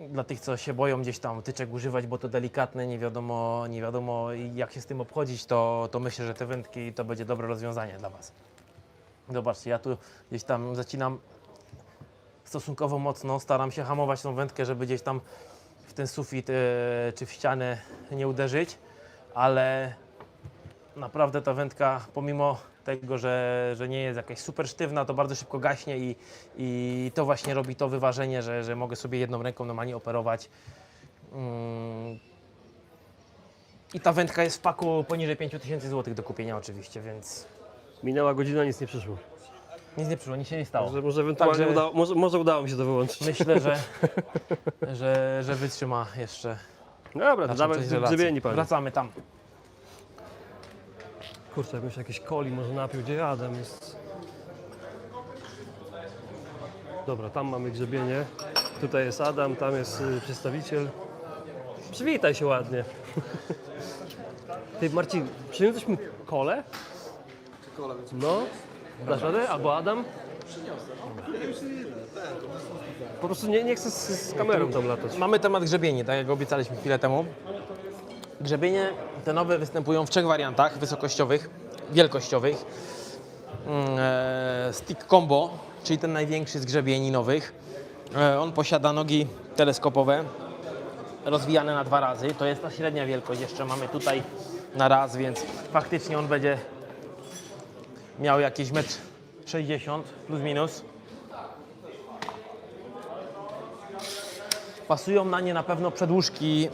dla tych, co się boją gdzieś tam tyczek używać, bo to delikatne, nie wiadomo jak się z tym obchodzić, to myślę, że te wędki to będzie dobre rozwiązanie dla Was. Zobaczcie, ja tu gdzieś tam zacinam stosunkowo mocno, staram się hamować tą wędkę, żeby gdzieś tam w ten sufit czy w ścianę nie uderzyć, ale naprawdę ta wędka, pomimo tego, że nie jest jakaś super sztywna, to bardzo szybko gaśnie i to właśnie robi to wyważenie, że mogę sobie jedną ręką normalnie operować. I ta wędka jest w paku poniżej 5000 zł do kupienia oczywiście, więc Minęła godzina, nic nie przyszło. nic nie przyszło, nic się nie stało. Może ewentualnie Także- może udało mi się to wyłączyć. Myślę, że wytrzyma jeszcze Dobra, to naszą dawaj część w relacji. grzebieni, panie. Wracamy tam. Kurczę, jakbym się jakieś coli może napił, gdzie Adam jest. Dobra, tam mamy grzebienie. Tutaj jest Adam, tam jest przedstawiciel. Przywitaj się ładnie. Ty Marcin, przyniósłeś mi kolę? No, dasz radę? Albo Adam? Po prostu nie chcę z kamerą tam latać. Mamy temat grzebieni, tak jak obiecaliśmy chwilę temu. Grzebienie te nowe występują w 3 wariantach wysokościowych, wielkościowych. Stick Combo, czyli ten największy z grzebieni nowych. On posiada nogi teleskopowe, rozwijane na 2 razy. To jest ta średnia wielkość, jeszcze mamy tutaj na raz, więc faktycznie on będzie miał jakieś 1,60 m plus minus. Pasują na nie na pewno przedłużki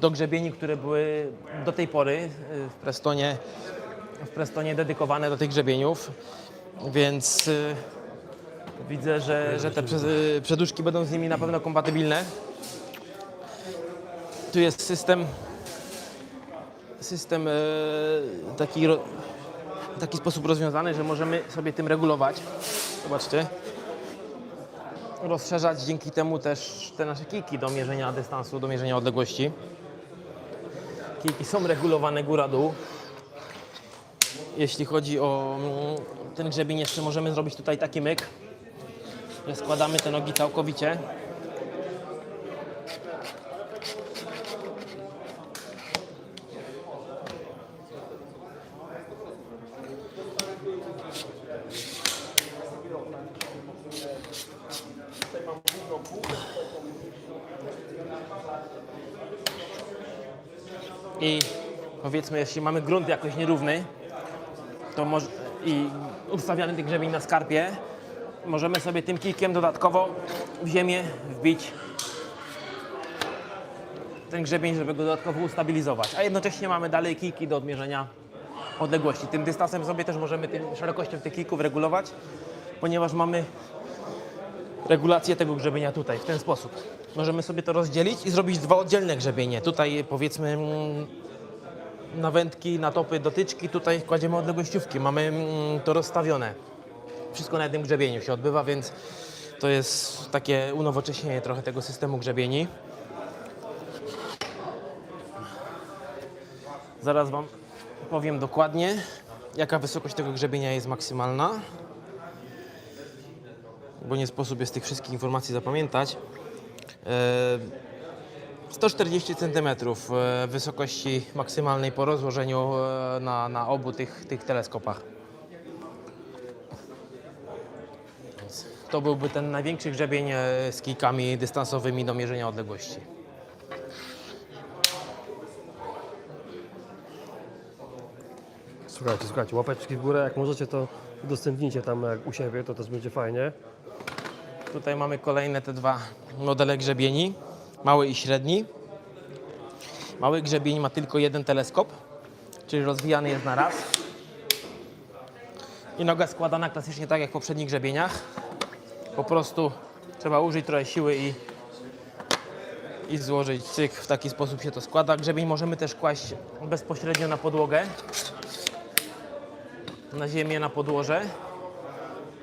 do grzebieni, które były do tej pory w Prestonie dedykowane do tych grzebieniów, więc widzę, że te przedłużki będą z nimi na pewno kompatybilne. Tu jest system taki sposób rozwiązany, że możemy sobie tym regulować. Zobaczcie. Rozszerzać dzięki temu też te nasze kijki do mierzenia dystansu, do mierzenia odległości. Kijki są regulowane góra-dół. Jeśli chodzi o ten grzebień, jeszcze możemy zrobić tutaj taki myk, że składamy te nogi całkowicie. I powiedzmy, jeśli mamy grunt jakoś nierówny, to i ustawiamy ten grzebień na skarpie, możemy sobie tym kijkiem dodatkowo w ziemię wbić ten grzebień, żeby go dodatkowo ustabilizować. A jednocześnie mamy dalej kijki do odmierzenia odległości. Tym dystansem sobie też możemy szerokością tych kijków regulować, ponieważ mamy regulację tego grzebienia tutaj, w ten sposób. Możemy sobie to rozdzielić i zrobić 2 oddzielne grzebienie. Tutaj powiedzmy na wędki, na topy, dotyczki, tutaj kładziemy odległościówki. Mamy to rozstawione. Wszystko na jednym grzebieniu się odbywa, więc to jest takie unowocześnienie trochę tego systemu grzebieni. Zaraz Wam powiem dokładnie, jaka wysokość tego grzebienia jest maksymalna, bo nie sposób jest tych wszystkich informacji zapamiętać. 140 cm wysokości maksymalnej po rozłożeniu na obu tych teleskopach. Więc to byłby ten największy grzebień z kijkami dystansowymi do mierzenia odległości. Słuchajcie, łapeczki w górę, jak możecie to udostępnijcie tam jak u siebie, to też będzie fajnie. Tutaj mamy kolejne te 2 modele grzebieni, mały i średni. Mały grzebień ma tylko 1 teleskop, czyli rozwijany jest na raz. I noga składana klasycznie tak jak w poprzednich grzebieniach. Po prostu trzeba użyć trochę siły i złożyć cyk. W taki sposób się to składa. Grzebień możemy też kłaść bezpośrednio na podłogę. na ziemię, na podłoże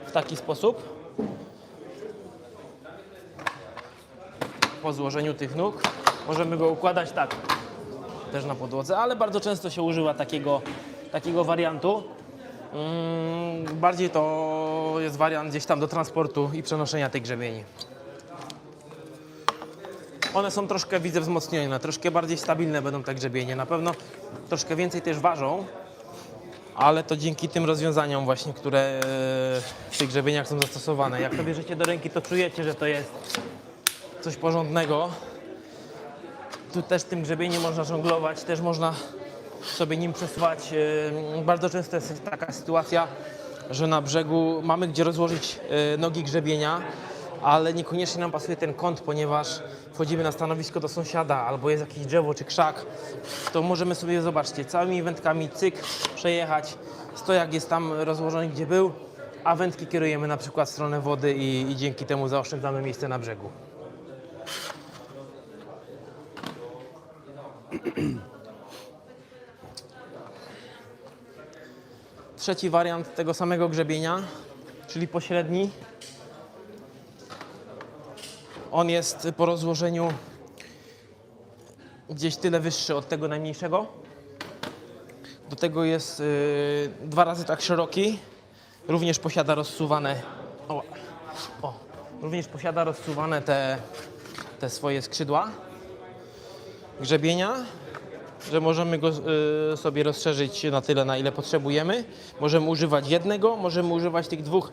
w taki sposób. Po złożeniu tych nóg możemy go układać tak też na podłodze, ale bardzo często się używa takiego wariantu. Bardziej to jest wariant gdzieś tam do transportu i przenoszenia tej grzebieni. One są troszkę, widzę, wzmocnione, troszkę bardziej stabilne będą te grzebienie. Na pewno troszkę więcej też ważą, ale to dzięki tym rozwiązaniom właśnie, które w tych grzebieniach są zastosowane. Jak to bierzecie do ręki, to czujecie, że to jest coś porządnego. Tu też tym grzebieniem można żonglować, też można sobie nim przesuwać. Bardzo często jest taka sytuacja, że na brzegu mamy gdzie rozłożyć nogi grzebienia, ale niekoniecznie nam pasuje ten kąt, ponieważ wchodzimy na stanowisko do sąsiada albo jest jakieś drzewo czy krzak, to możemy sobie, zobaczcie, całymi wędkami cyk, przejechać. Stojak jest tam rozłożony, gdzie był, a wędki kierujemy na przykład w stronę wody i dzięki temu zaoszczędzamy miejsce na brzegu. Trzeci wariant tego samego grzebienia, czyli pośredni. On jest po rozłożeniu gdzieś tyle wyższy od tego najmniejszego. Do tego jest 2 razy tak szeroki. Również posiada rozsuwane, również posiada rozsuwane te swoje skrzydła grzebienia, że możemy go sobie rozszerzyć na tyle, na ile potrzebujemy. Możemy używać jednego, możemy używać tych dwóch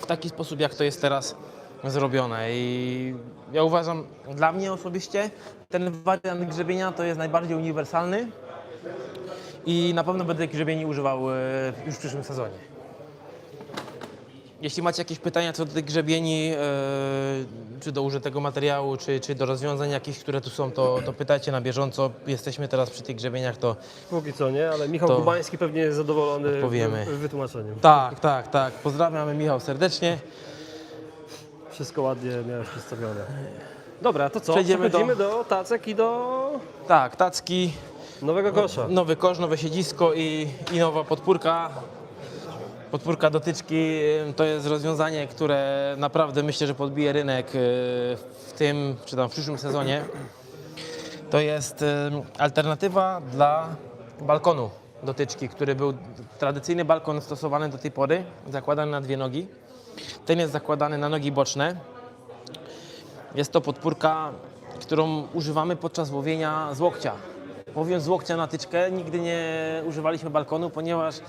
w taki sposób, jak to jest teraz zrobione. I ja uważam, dla mnie osobiście ten wariant grzebienia to jest najbardziej uniwersalny i na pewno będę tych grzebieni używał już w przyszłym sezonie. Jeśli macie jakieś pytania co do tych grzebieni, czy do użytego materiału, czy do rozwiązań jakichś, które tu są, to pytajcie na bieżąco. Jesteśmy teraz przy tych grzebieniach, to Póki co nie, ale Michał To Kubański pewnie jest zadowolony odpowiemy. wytłumaczeniem. tak. Pozdrawiamy, Michał, serdecznie. Wszystko ładnie miałeś przedstawione. Dobra, to co? Przejdziemy Przechodzimy do tacek i do Tak, tacki, nowego kosza. nowy kosz, nowe siedzisko i nowa podpórka. Podpórka dotyczki to jest rozwiązanie, które naprawdę myślę, że podbije rynek w tym czy tam w przyszłym sezonie. To jest alternatywa dla balkonu dotyczki, który był tradycyjny balkon stosowany do tej pory, zakładany na 2 nogi. Ten jest zakładany na nogi boczne. Jest to podpórka, którą używamy podczas łowienia z łokcia. Łowiąc z łokcia na tyczkę nigdy nie używaliśmy balkonu, ponieważ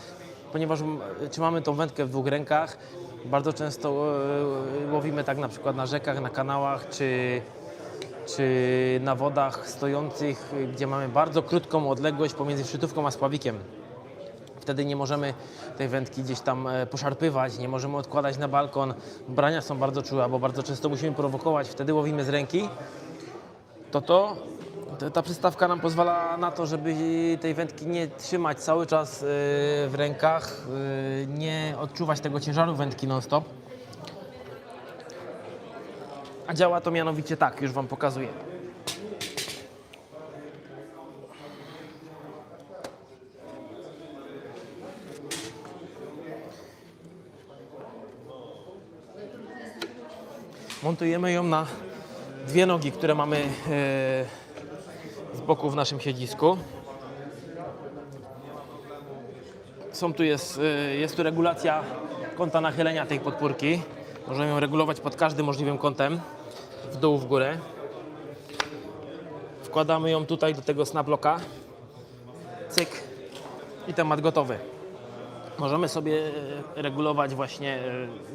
trzymamy tą wędkę w 2 rękach. Bardzo często łowimy tak na przykład na rzekach, na kanałach czy na wodach stojących, gdzie mamy bardzo krótką odległość pomiędzy szczytówką a spławikiem. Wtedy nie możemy tej wędki gdzieś tam poszarpywać, nie możemy odkładać na balkon. Brania są bardzo czułe, bo bardzo często musimy prowokować, wtedy łowimy z ręki. Ta przystawka nam pozwala na to, żeby tej wędki nie trzymać cały czas w rękach, nie odczuwać tego ciężaru wędki non-stop. A działa to mianowicie tak, już Wam pokazuję. Montujemy ją na 2 nogi, które mamy z boku w naszym siedzisku. Jest tu regulacja kąta nachylenia tej podpórki. Możemy ją regulować pod każdym możliwym kątem, w dół, w górę. Wkładamy ją tutaj do tego snaplocka. Cyk i temat gotowy. Możemy sobie regulować właśnie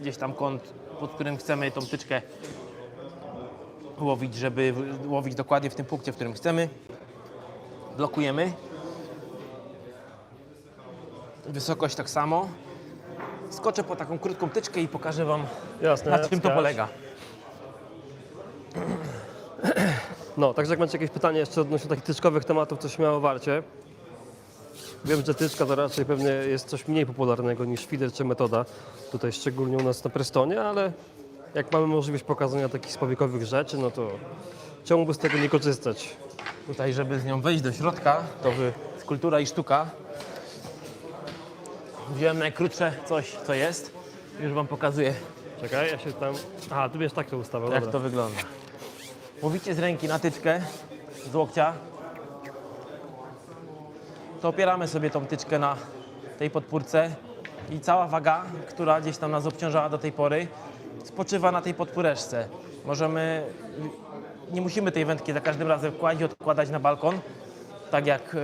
gdzieś tam kąt, pod którym chcemy tą tyczkę łowić, żeby łowić dokładnie w tym punkcie, w którym chcemy. Blokujemy. Wysokość tak samo. Skoczę po taką krótką tyczkę i pokażę Wam, Jasne, na czym to skacz. polega. No, także jak macie jakieś pytanie jeszcze odnośnie takich tyczkowych tematów, to śmiało warcie. Wiem, że tyczka to raczej pewnie jest coś mniej popularnego niż feeder czy metoda. Tutaj szczególnie u nas na Prestonie, ale jak mamy możliwość pokazania takich spławikowych rzeczy, no to czemu by z tego nie korzystać? Tutaj, żeby z nią wejść do środka, to jest kultura i sztuka. Wziąłem najkrótsze coś, co jest. Już Wam pokazuję, Czekaj, ja się tam... Aha, ty wiesz tak to ustawiał, jak dobra. to wygląda. Mówicie z ręki na tyczkę, z łokcia. To opieramy sobie tą tyczkę na tej podpórce i cała waga, która gdzieś tam nas obciążała do tej pory, spoczywa na tej podpóreczce. Nie musimy tej wędki za każdym razem kłaść i odkładać na balkon, tak jak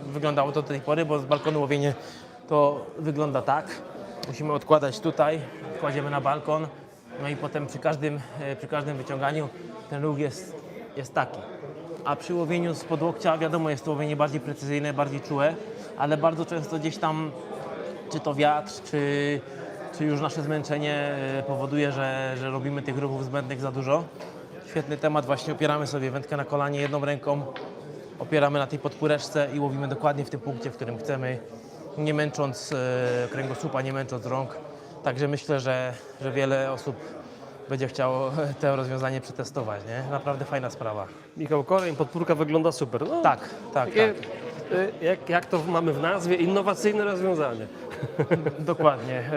wyglądało to do tej pory, bo z balkonu łowienie to wygląda tak. Musimy odkładać tutaj, kładziemy na balkon, no i potem przy każdym wyciąganiu ten ruch jest taki. A przy łowieniu spod łokcia, wiadomo, jest to łowienie bardziej precyzyjne, bardziej czułe, ale bardzo często gdzieś tam, czy to wiatr, czy już nasze zmęczenie powoduje, że robimy tych ruchów zbędnych za dużo. Świetny temat, właśnie opieramy sobie wędkę na kolanie jedną ręką, opieramy na tej podpóreczce i łowimy dokładnie w tym punkcie, w którym chcemy, nie męcząc kręgosłupa, nie męcząc rąk. Także myślę, że wiele osób będzie chciało to rozwiązanie przetestować, nie? Naprawdę fajna sprawa. Michał, koreń, podpórka wygląda super. No, Tak. takie, jak to mamy w nazwie, innowacyjne rozwiązanie. Dokładnie.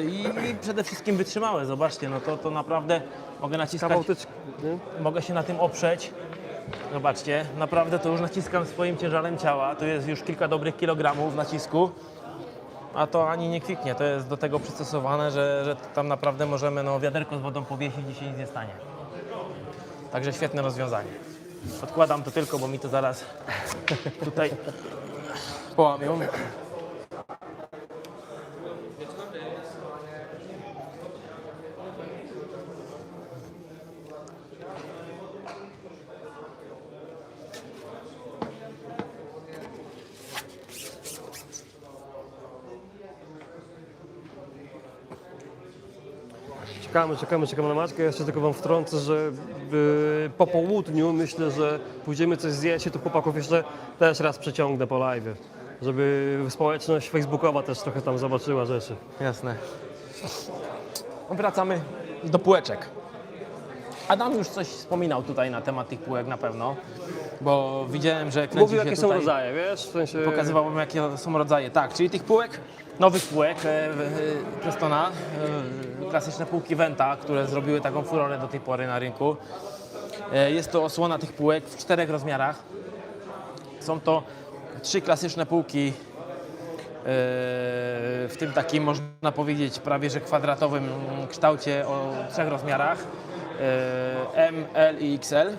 I przede wszystkim wytrzymałe, zobaczcie, no to naprawdę mogę naciskać, Kawał tyczki, nie? mogę się na tym oprzeć. Zobaczcie, naprawdę to już naciskam swoim ciężarem ciała, tu jest już kilka dobrych kilogramów nacisku, a to ani nie kwiknie, to jest do tego przystosowane, że tam naprawdę możemy wiaderko z wodą powiesić i się nic nie stanie. Także świetne rozwiązanie. Odkładam to tylko, bo mi to zaraz tutaj połamią. Czekamy na Maćkę. Jeszcze tylko Wam wtrącę, że po południu myślę, że pójdziemy coś zjeść i tu chłopaków jeszcze też raz przeciągnę po live, żeby społeczność facebookowa też trochę tam zobaczyła rzeczy. Jasne. Wracamy do półeczek. Adam już coś wspominał tutaj na temat tych półek na pewno, bo widziałem, że kręci Mówił, się jakie tutaj, są rodzaje, wiesz? W sensie... pokazywał wam, jakie są rodzaje. Tak, czyli tych półek, nowych półek Prestona, klasyczne półki Venta, które zrobiły taką furorę do tej pory na rynku. Jest to osłona tych półek w 4 rozmiarach. Są to 3 klasyczne półki, w tym takim, można powiedzieć, prawie że kwadratowym kształcie o 3 rozmiarach, M, L i XL.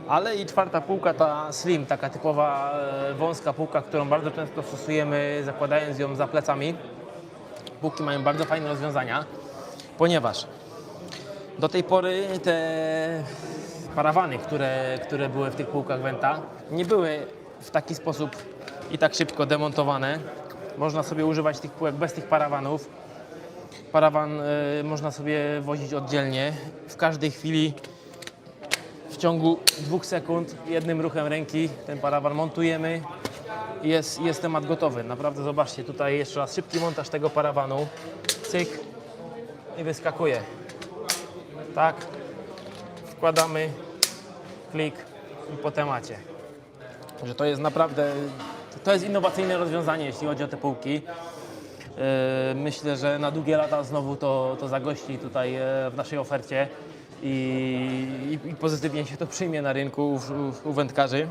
Ale i 4. półka, ta slim, taka typowa wąska półka, którą bardzo często stosujemy, zakładając ją za plecami. Półki mają bardzo fajne rozwiązania, ponieważ do tej pory te parawany, które były w tych półkach Venta, nie były w taki sposób i tak szybko demontowane. Można sobie używać tych półek bez tych parawanów. Parawan można sobie wozić oddzielnie. W każdej chwili, w ciągu 2 sekund, jednym ruchem ręki ten parawan montujemy i jest temat gotowy. Naprawdę zobaczcie, tutaj jeszcze raz szybki montaż tego parawanu. Cyk i wyskakuje. Tak, wkładamy, klik i po temacie. Że to jest naprawdę, to jest innowacyjne rozwiązanie, jeśli chodzi o te półki. Myślę, że na długie lata znowu to zagości tutaj w naszej ofercie i pozytywnie się to przyjmie na rynku u wędkarzy.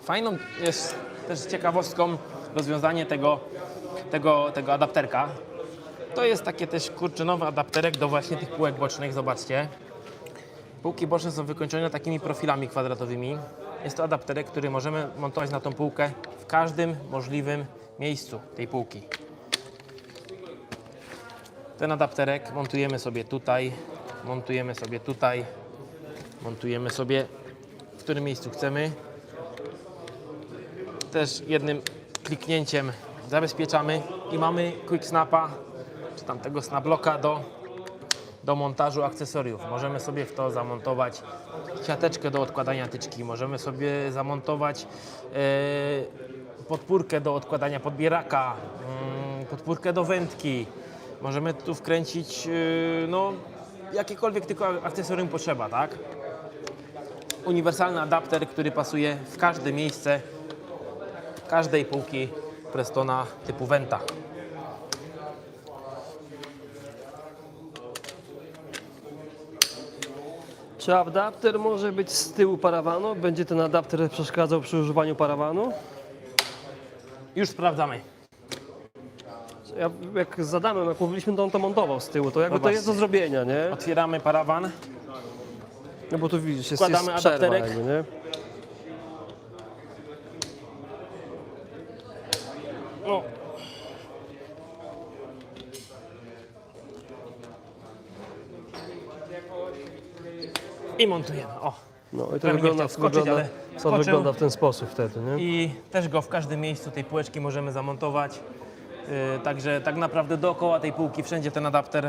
Fajną jest też ciekawostką rozwiązanie tego adapterka. To jest takie też kurczynowy adapterek do właśnie tych półek bocznych, zobaczcie. Półki boczne są wykończone takimi profilami kwadratowymi. Jest to adapterek, który możemy montować na tą półkę w każdym możliwym miejscu tej półki. Ten adapterek montujemy sobie tutaj, montujemy sobie tutaj, montujemy sobie w którym miejscu chcemy. Też jednym kliknięciem zabezpieczamy i mamy quick snapa, czy tam tego snaplocka do montażu akcesoriów. Możemy sobie w to zamontować siateczkę do odkładania tyczki, możemy sobie zamontować podpórkę do odkładania podbieraka, podpórkę do wędki. Możemy tu wkręcić jakiekolwiek tylko akcesorium potrzeba, tak? Uniwersalny adapter, który pasuje w każde miejsce każdej półki Prestona typu Venta. Czy adapter może być z tyłu parawanu? Będzie ten adapter przeszkadzał przy używaniu parawanu? Już sprawdzamy. Ja, jak z Adamem, jak mówiliśmy, to on to montował z tyłu, to jakby to Zobaczcie. jest do zrobienia, nie? Otwieramy parawan. No bo tu widzisz, jest Wkładamy przerwa adapterek. jakby, nie? O. I montujemy. O. No i to Prawie nie wygląda, chciał wskoczyć, ale to wskoczył. wygląda w ten sposób wtedy, nie? I też go w każdym miejscu tej półeczki możemy zamontować. Także tak naprawdę dookoła tej półki wszędzie ten adapter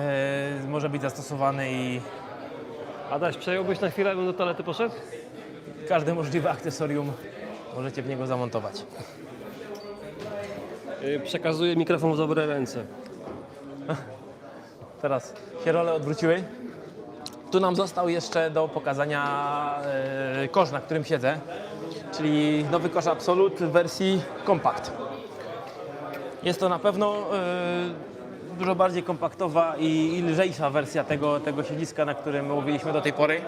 może być zastosowany i Adaś, przejąłbyś na chwilę, bym do toalety poszedł? każde możliwe akcesorium możecie w niego zamontować. Przekazuję mikrofon w dobre ręce. Teraz się role odwróciły. Tu nam został jeszcze do pokazania kosz, na którym siedzę, czyli nowy kosz Absolute w wersji Compact. Jest to na pewno dużo bardziej kompaktowa i lżejsza wersja tego siedziska, na którym łowiliśmy do tej pory.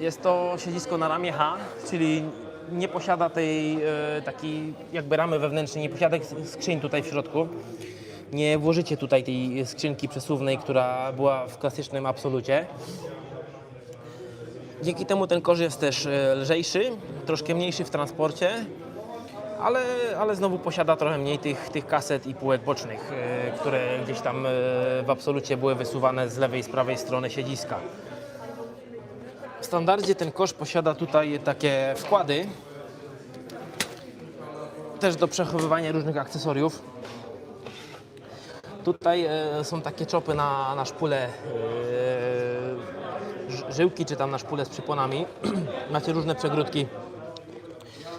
Jest to siedzisko na ramię H, czyli nie posiada tej takiej jakby ramy wewnętrznej, nie posiada skrzyń tutaj w środku. Nie włożycie tutaj tej skrzynki przesuwnej, która była w klasycznym Absolucie. Dzięki temu ten kosz jest też lżejszy, troszkę mniejszy w transporcie, ale znowu posiada trochę mniej tych kaset i półek bocznych, które gdzieś tam w Absolucie były wysuwane z lewej i z prawej strony siedziska. W standardzie ten kosz posiada tutaj takie wkłady, też do przechowywania różnych akcesoriów. Tutaj są takie czopy na szpulę, żyłki czy tam na szpulę z przyponami. Macie różne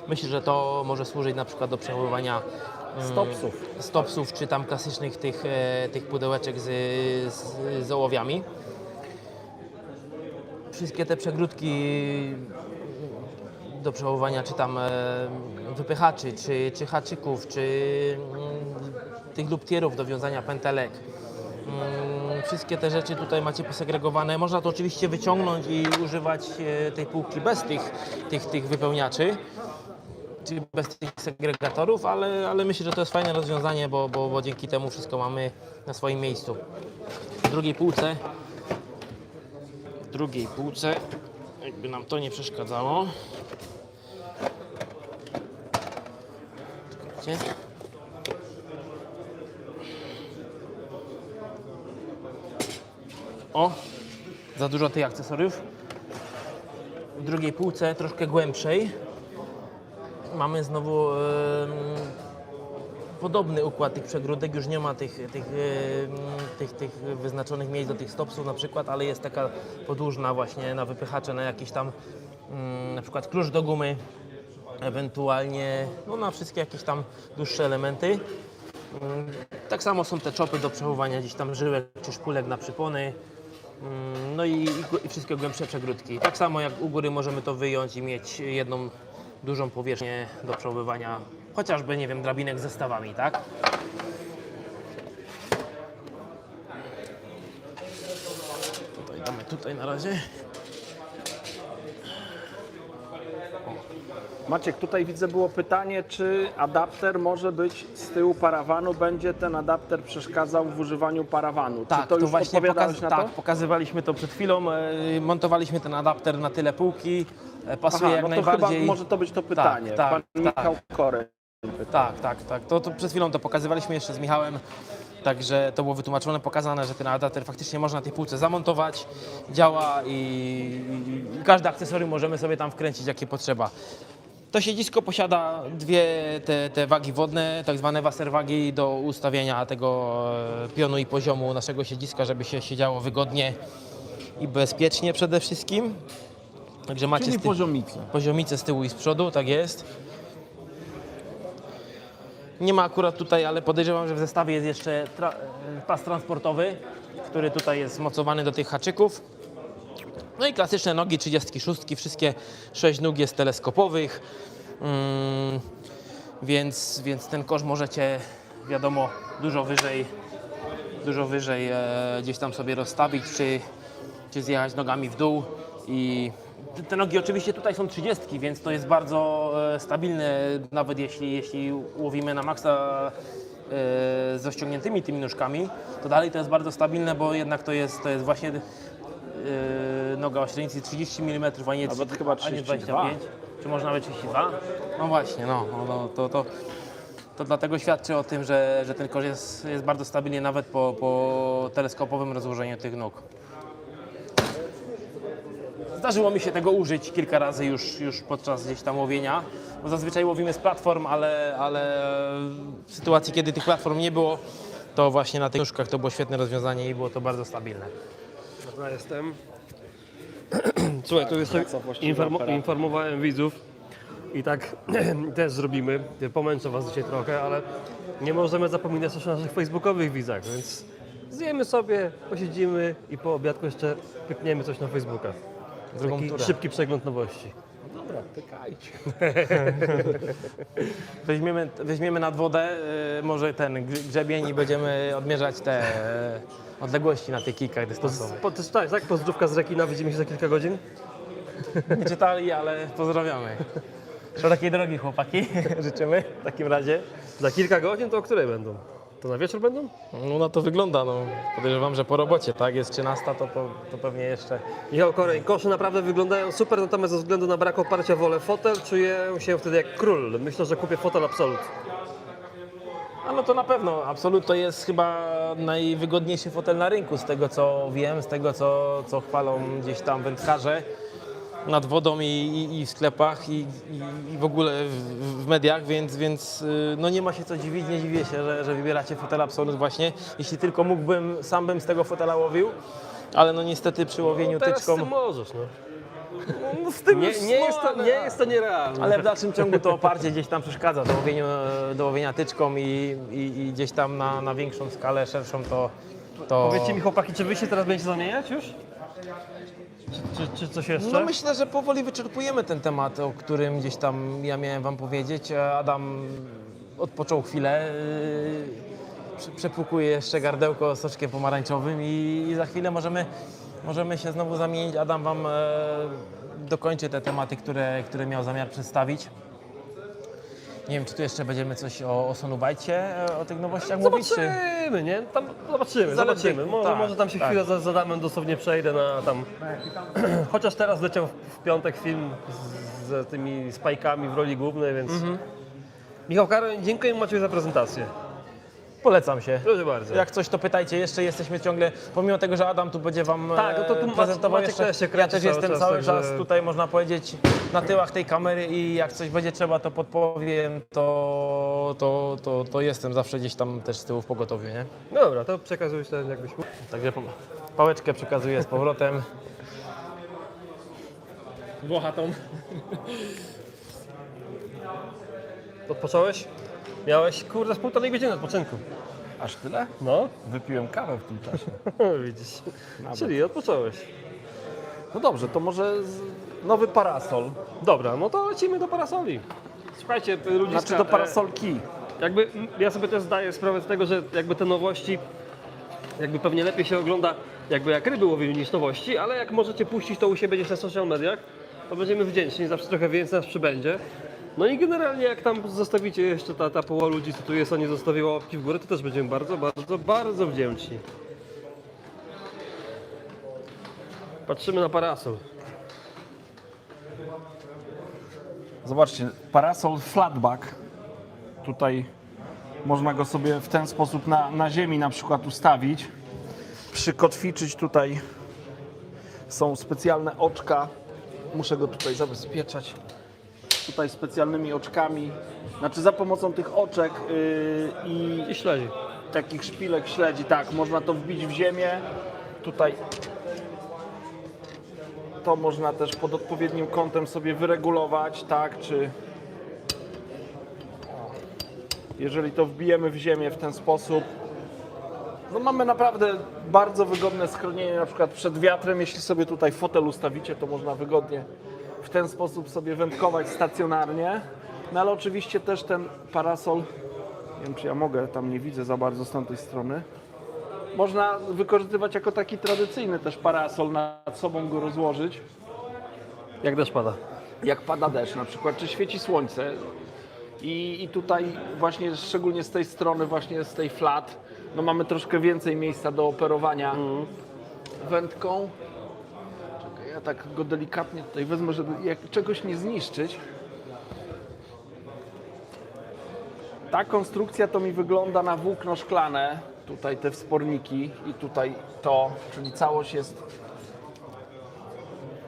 Myślę, że to może służyć na przykład do przechowywania stopsów czy tam klasycznych tych pudełeczek z ołowiami. Wszystkie te przegródki do przechowywania czy tam wypychaczy, czy haczyków, czy tych lubtierów do wiązania pętelek. Wszystkie te rzeczy tutaj macie posegregowane. Można to oczywiście wyciągnąć i używać tej półki bez tych wypełniaczy, czyli bez tych segregatorów, ale myślę, że to jest fajne rozwiązanie, bo dzięki temu wszystko mamy na swoim miejscu. W drugiej półce, jakby nam to nie przeszkadzało. Czekajcie. O, za dużo tych akcesoriów. W drugiej półce, troszkę głębszej, mamy znowu podobny układ tych przegródek. Już nie ma tych wyznaczonych miejsc do tych stopsów na przykład, ale jest taka podłużna właśnie na wypychacze, na jakiś tam na przykład klucz do gumy, ewentualnie no, na wszystkie jakieś tam dłuższe elementy. Tak samo są te czopy do przechowywania gdzieś tam żyłek czy szpulek na przypony. No i wszystkie głębsze przegródki. Tak samo jak u góry możemy to wyjąć i mieć jedną dużą powierzchnię do przechowywania chociażby, nie wiem, drabinek z zestawami, tak? Damy tutaj na razie. Maciek, tutaj widzę było pytanie, czy adapter może być z tyłu parawanu, będzie ten adapter przeszkadzał w używaniu parawanu. Tak, czy to już właśnie odpowiadałeś na to? tak, pokazywaliśmy to przed chwilą, montowaliśmy ten adapter na tyle półki, pasuje jak no to najbardziej. chyba może to być to pytanie. tak, Pan tak. Michał Koreń. Tak. To przed chwilą to pokazywaliśmy jeszcze z Michałem, także to było wytłumaczone, pokazane, że ten adapter faktycznie można na tej półce zamontować, działa i każde akcesorium możemy sobie tam wkręcić, jakie potrzeba. To siedzisko posiada dwie te wagi wodne, tak zwane wasserwagi do ustawienia tego pionu i poziomu naszego siedziska, żeby się siedziało wygodnie i bezpiecznie przede wszystkim. Także macie Czyli poziomice z tyłu i z przodu, tak jest. Nie ma akurat tutaj, ale podejrzewam, że w zestawie jest jeszcze pas transportowy, który tutaj jest mocowany do tych haczyków. No i klasyczne nogi 36, wszystkie 6 nóg jest teleskopowych. więc ten kosz możecie, wiadomo, dużo wyżej gdzieś tam sobie rozstawić, czy zjechać nogami w dół. I te nogi oczywiście tutaj są 30, więc to jest bardzo stabilne, nawet jeśli łowimy na maksa z rozciągniętymi tymi nóżkami, to dalej to jest bardzo stabilne, bo jednak to jest właśnie noga o średnicy 30 mm, a nie, Nawet chyba a nie 32. 25, czy może nawet 32? No właśnie, to dlatego świadczy o tym, że ten kosz jest bardzo stabilny nawet po teleskopowym rozłożeniu tych nóg. Zdarzyło mi się tego użyć kilka razy już podczas gdzieś tam łowienia, bo zazwyczaj łowimy z platform, ale w sytuacji, kiedy tych platform nie było, to właśnie na tych nóżkach to było świetne rozwiązanie i było to bardzo stabilne. Dobra, jestem. Słuchaj, tu jeszcze informowałem widzów i tak też zrobimy. Pomęczę was dzisiaj trochę, ale nie możemy zapominać też o naszych facebookowych widzach, więc zjemy sobie, posiedzimy i po obiadku jeszcze pykniemy coś na Facebooka. Taki szybki przegląd nowości. Dobra, pykajcie. Weźmiemy nad wodę może ten grzebień i będziemy odmierzać te odległości na tych kijkach dystansowych. To czytałeś, tak? Pozdrówka z rekina, widzimy się za kilka godzin. Nie czytali, ale pozdrawiamy. Szerokiej drogi, chłopaki, życzymy w takim razie. Za kilka godzin to o której będą? To na wieczór będą? No na to wygląda, no. Podejrzewam, że po robocie, tak? Jest 13, to pewnie jeszcze. Michał Koreń, kosze naprawdę wyglądają super, natomiast ze względu na brak oparcia wolę fotel, czuję się wtedy jak król. Myślę, że kupię fotel Absolut. A no to na pewno, Absolut to jest chyba najwygodniejszy fotel na rynku, z tego co wiem, z tego co chwalą gdzieś tam wędkarze nad wodą i w sklepach i w ogóle w mediach, więc no nie ma się co dziwić, nie dziwię się, że wybieracie fotel Absolut właśnie. Jeśli tylko mógłbym, sam bym z tego fotela łowił, ale no niestety przy łowieniu Teraz tyczką... z tym możesz, no. No z tym Nie, już nie, jest to nierealne. ale w dalszym ciągu to oparcie gdzieś tam przeszkadza do łowienia tyczką i gdzieś tam na większą skalę, szerszą to... Powiedzcie mi chłopaki, czy wy się teraz będziecie zamieniać już? Czy coś jeszcze? No myślę, że powoli wyczerpujemy ten temat, o którym gdzieś tam ja miałem wam powiedzieć. Adam odpoczął chwilę, przepłukuje jeszcze gardełko soczkiem pomarańczowym i za chwilę możemy się znowu zamienić. Adam wam dokończy te tematy, które miał zamiar przedstawić. Nie wiem, czy tu jeszcze będziemy coś o Sonubajcie, o tych nowościach mówić, czy... Zobaczymy, nie? Tam zobaczymy. Zaledwie- Może tam się tak. chwilę z Adamem dosłownie przejdę na tam... Chociaż teraz leciał w piątek film z tymi spajkami w roli głównej, więc... Michał Karoń, dziękuję Maciej za prezentację. Polecam się. Proszę bardzo. Jak coś, to pytajcie. Jeszcze jesteśmy ciągle, pomimo tego, że Adam tu będzie wam Tak, no to tu prezentował Maciek jeszcze, też się ja kręci też cały jestem czas, cały także- czas tutaj, można powiedzieć, na tyłach tej kamery i jak coś będzie trzeba, to podpowiem, to jestem zawsze gdzieś tam też z tyłu w pogotowiu, nie? No dobra, to przekazuj ten jakbyś mógł. Także pałeczkę przekazuję z powrotem. Włochatą. Odpocząłeś? Miałeś, kurde, z 1,5 godziny odpoczynku. Aż tyle? No, Wypiłem kawę w tym czasie. widzisz. Czyli odpocząłeś. No dobrze, to może nowy parasol. Dobra, no to lecimy do parasoli. Słuchajcie, ludziska, Znaczy do parasolki. jakby ja sobie też zdaję sprawę z tego, że jakby te nowości jakby pewnie lepiej się ogląda jakby jak ryby łowią niż nowości, ale jak możecie puścić to u siebie gdzieś na social mediach, to będziemy wdzięczni, zawsze trochę więcej nas przybędzie. No i generalnie jak tam zostawicie jeszcze ta połowa ludzi, co tu jest, oni zostawiło łapki w górę, to też będziemy bardzo, bardzo, bardzo wdzięczni. Patrzymy na parasol. Zobaczcie, parasol flatback. Tutaj można go sobie w ten sposób na ziemi na przykład ustawić. Przykotwiczyć tutaj są specjalne oczka. Muszę go tutaj zabezpieczać. Tutaj specjalnymi oczkami. Znaczy za pomocą tych oczek I śledzi. takich szpilek śledzi, tak, można to wbić w ziemię. Tutaj to można też pod odpowiednim kątem sobie wyregulować, tak, czy jeżeli to wbijemy w ziemię w ten sposób, no mamy naprawdę bardzo wygodne schronienie, na przykład przed wiatrem, jeśli sobie tutaj fotel ustawicie, to można wygodnie w ten sposób sobie wędkować stacjonarnie. No ale oczywiście też ten parasol, nie wiem czy ja mogę, tam nie widzę za bardzo z tamtej strony, można wykorzystywać jako taki tradycyjny też parasol, nad sobą go rozłożyć. Jak deszcz pada. Jak pada deszcz na przykład, czy świeci słońce. I tutaj właśnie szczególnie z tej strony, właśnie z tej flat, no mamy troszkę więcej miejsca do operowania wędką. Czekaj, ja tak go delikatnie tutaj wezmę, żeby jak czegoś nie zniszczyć. Ta konstrukcja to mi wygląda na włókno szklane. Tutaj te wsporniki i tutaj to, czyli całość jest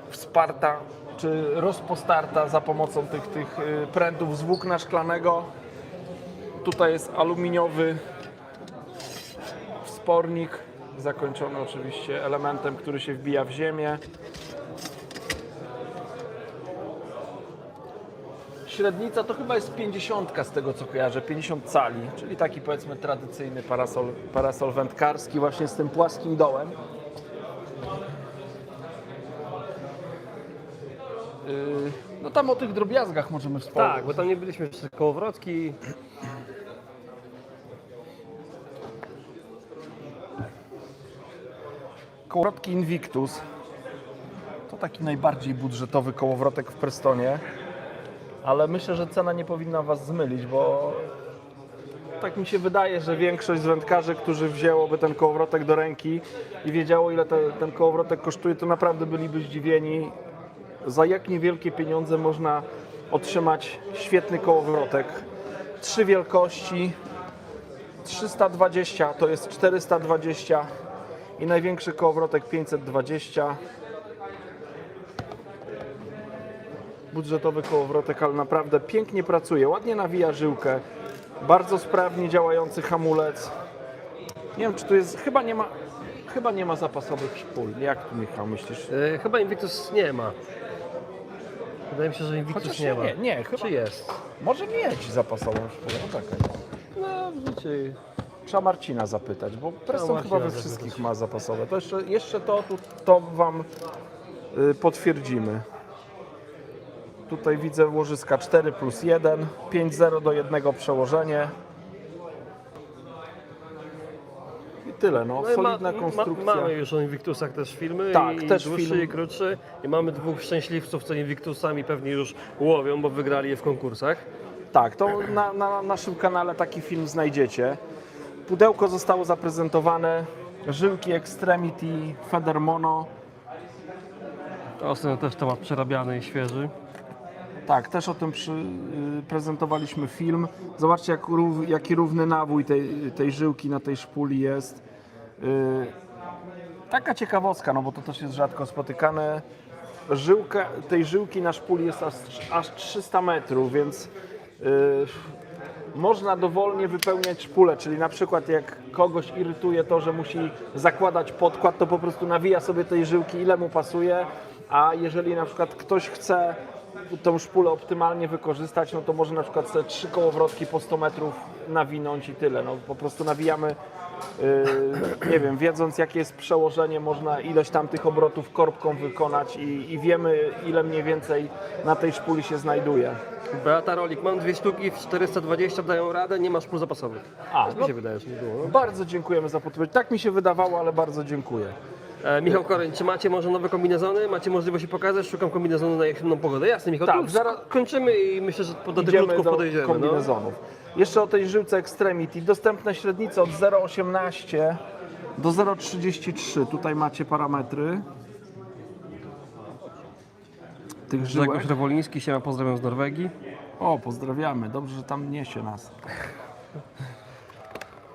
wsparta czy rozpostarta za pomocą tych prętów z włókna szklanego. Tutaj jest aluminiowy wspornik, zakończony oczywiście elementem, który się wbija w ziemię. Średnica to chyba jest 50 z tego co kojarzę, 50 cali, czyli taki powiedzmy tradycyjny parasol wędkarski właśnie z tym płaskim dołem. No tam o tych drobiazgach możemy wspomnieć. Tak, bo tam nie byliśmy jeszcze kołowrotki. Kołowrotki Invictus. To taki najbardziej budżetowy kołowrotek w Prestonie. Ale myślę, że cena nie powinna Was zmylić, bo tak mi się wydaje, że większość z wędkarzy, którzy wzięłoby ten kołowrotek do ręki i wiedziało, ile ten kołowrotek kosztuje, to naprawdę byliby zdziwieni, za jak niewielkie pieniądze można otrzymać świetny kołowrotek. 3 wielkości, 320 to jest 420 i największy kołowrotek 520. Budżetowy kołowrotek, ale naprawdę pięknie pracuje, ładnie nawija żyłkę, bardzo sprawnie działający hamulec. Nie wiem, czy tu jest, chyba nie ma zapasowych szpul. Jak tu, Michał, myślisz? Chyba Invictus nie ma. Wydaje mi się, że Invictus Chociaż nie ma. nie, chyba Czy jest? może mieć zapasową szpulę. No czekaj. No, widzicie. Trzeba Marcina zapytać, bo Preston Marcina chyba we zapytać. wszystkich ma zapasowe. To jeszcze to Wam potwierdzimy. Tutaj widzę łożyska 4+1, 5-0 do 1 przełożenie. I tyle, no, i solidna konstrukcja. Mamy już o Invictusach też filmy, Tak, i też dłuższy film. i krótszy. I mamy 2 szczęśliwców, co Invictusami pewnie już łowią, bo wygrali je w konkursach. Tak, to na naszym kanale taki film znajdziecie. Pudełko zostało zaprezentowane, żyłki Extremity Feather Mono. Ostatnio też temat przerabiany i świeży. Tak, też o tym prezentowaliśmy film. Zobaczcie, jaki równy nawój tej żyłki na tej szpuli jest. Taka ciekawostka, no bo to też jest rzadko spotykane. Żyłka tej żyłki na szpuli jest aż 300 metrów, więc można dowolnie wypełniać szpulę, czyli na przykład jak kogoś irytuje to, że musi zakładać podkład, to po prostu nawija sobie tej żyłki, ile mu pasuje, a jeżeli na przykład ktoś chce tą szpulę optymalnie wykorzystać, no to może na przykład sobie 3 kołowrotki po 100 metrów nawinąć i tyle. No, po prostu nawijamy, nie wiem, wiedząc jakie jest przełożenie, można ileś tam tych obrotów korbką wykonać i wiemy, ile mniej więcej na tej szpuli się znajduje. Beata Rolik, mam 2 sztuki, w 420 dają radę, nie ma szpul zapasowych. A, Mi się wydaje, że nie było. No. Bardzo dziękujemy za podpowiedź. Tak mi się wydawało, ale bardzo dziękuję. Michał Koryń, czy macie może nowe kombinezony? Macie możliwość je pokazać? Szukam kombinezonu na jesienną pogodę. Jasne, Michał, Tak, tu zaraz kończymy i myślę, że do tych Idziemy krótków do podejdziemy. No. kombinezonów. Jeszcze o tej żyłce Extremity. Dostępne średnice od 0,18 do 0,33. Tutaj macie parametry tych żyłek. Grzegorz Rewoliński, siema, pozdrawiam z Norwegii. O, pozdrawiamy. Dobrze, że tam niesie nas.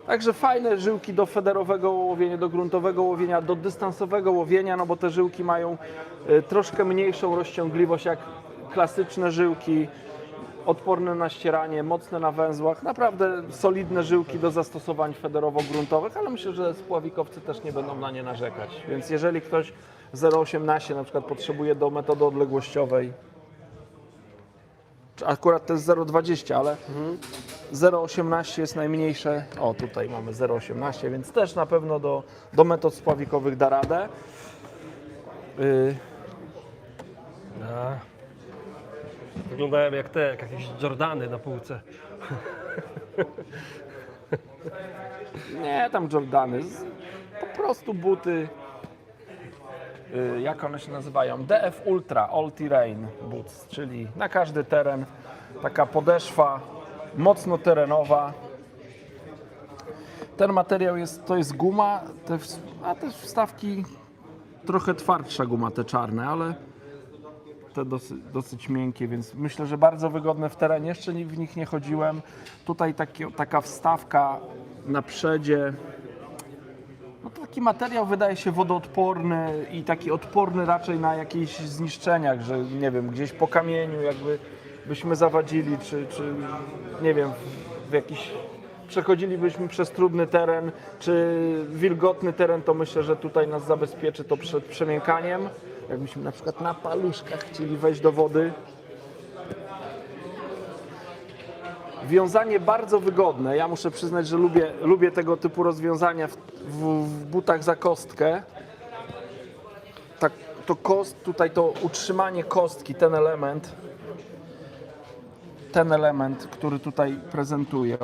Także fajne żyłki do federowego łowienia, do gruntowego łowienia, do dystansowego łowienia, no bo te żyłki mają troszkę mniejszą rozciągliwość jak klasyczne żyłki, odporne na ścieranie, mocne na węzłach. Naprawdę solidne żyłki do zastosowań federowo-gruntowych, ale myślę, że spławikowcy też nie będą na nie narzekać. Więc jeżeli ktoś 0,18 na przykład potrzebuje do metody odległościowej, akurat to jest 0,20, ale 0,18 jest najmniejsze. O, tutaj mamy 0,18, więc też na pewno do metod spławikowych da radę. Wyglądają jak jakieś Jordany na półce. Nie, tam Jordany. Po prostu buty. Jak one się nazywają? DF Ultra All Terrain Boots, czyli na każdy teren. Taka podeszwa mocno terenowa. Ten materiał to jest guma, a te wstawki trochę twardsza guma, te czarne, ale te dosyć miękkie, więc myślę, że bardzo wygodne w terenie. Jeszcze w nich nie chodziłem. Tutaj taka wstawka na przedzie. No to taki materiał wydaje się wodoodporny i taki odporny raczej na jakieś zniszczeniach, że nie wiem, gdzieś po kamieniu jakby byśmy zawadzili, czy nie wiem, w jakiś przechodzilibyśmy przez trudny teren, czy wilgotny teren, to myślę, że tutaj nas zabezpieczy to przed przemiękaniem. Jakbyśmy na przykład na paluszkach chcieli wejść do wody. Wiązanie bardzo wygodne. Ja muszę przyznać, że lubię tego typu rozwiązania w butach za kostkę. Tak, tutaj to utrzymanie kostki, ten element, który tutaj prezentuję,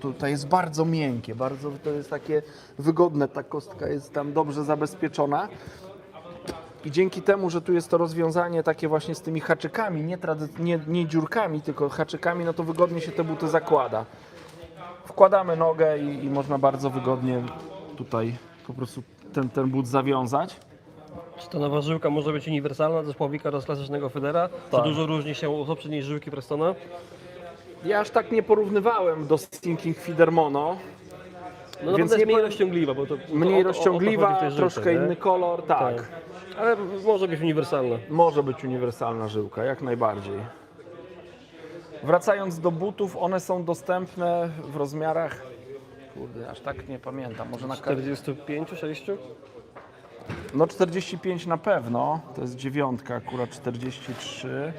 tutaj jest bardzo miękkie, to jest takie wygodne, ta kostka jest tam dobrze zabezpieczona. I dzięki temu, że tu jest to rozwiązanie takie właśnie z tymi haczykami, nie dziurkami, tylko haczykami, no to wygodnie się te buty zakłada. Wkładamy nogę i można bardzo wygodnie tutaj po prostu ten but zawiązać. Czy ta nowa żyłka może być uniwersalna do spławika oraz klasycznego Federa? Tak. Czy dużo różni się od poprzedniej żyłki Prestona? Ja aż tak nie porównywałem do Sinking Feeder Mono. No więc Więc jest nie mniej powiem- rozciągliwa, bo to Mniej o to rozciągliwa, chodzi w tej żyłce, troszkę nie? inny kolor, tak. Ale może być uniwersalna. Może być uniwersalna żyłka, jak najbardziej. Wracając do butów, one są dostępne w rozmiarach, kurde, aż tak nie pamiętam, może na 45, 6? no 45 na pewno, to jest 9, akurat 43.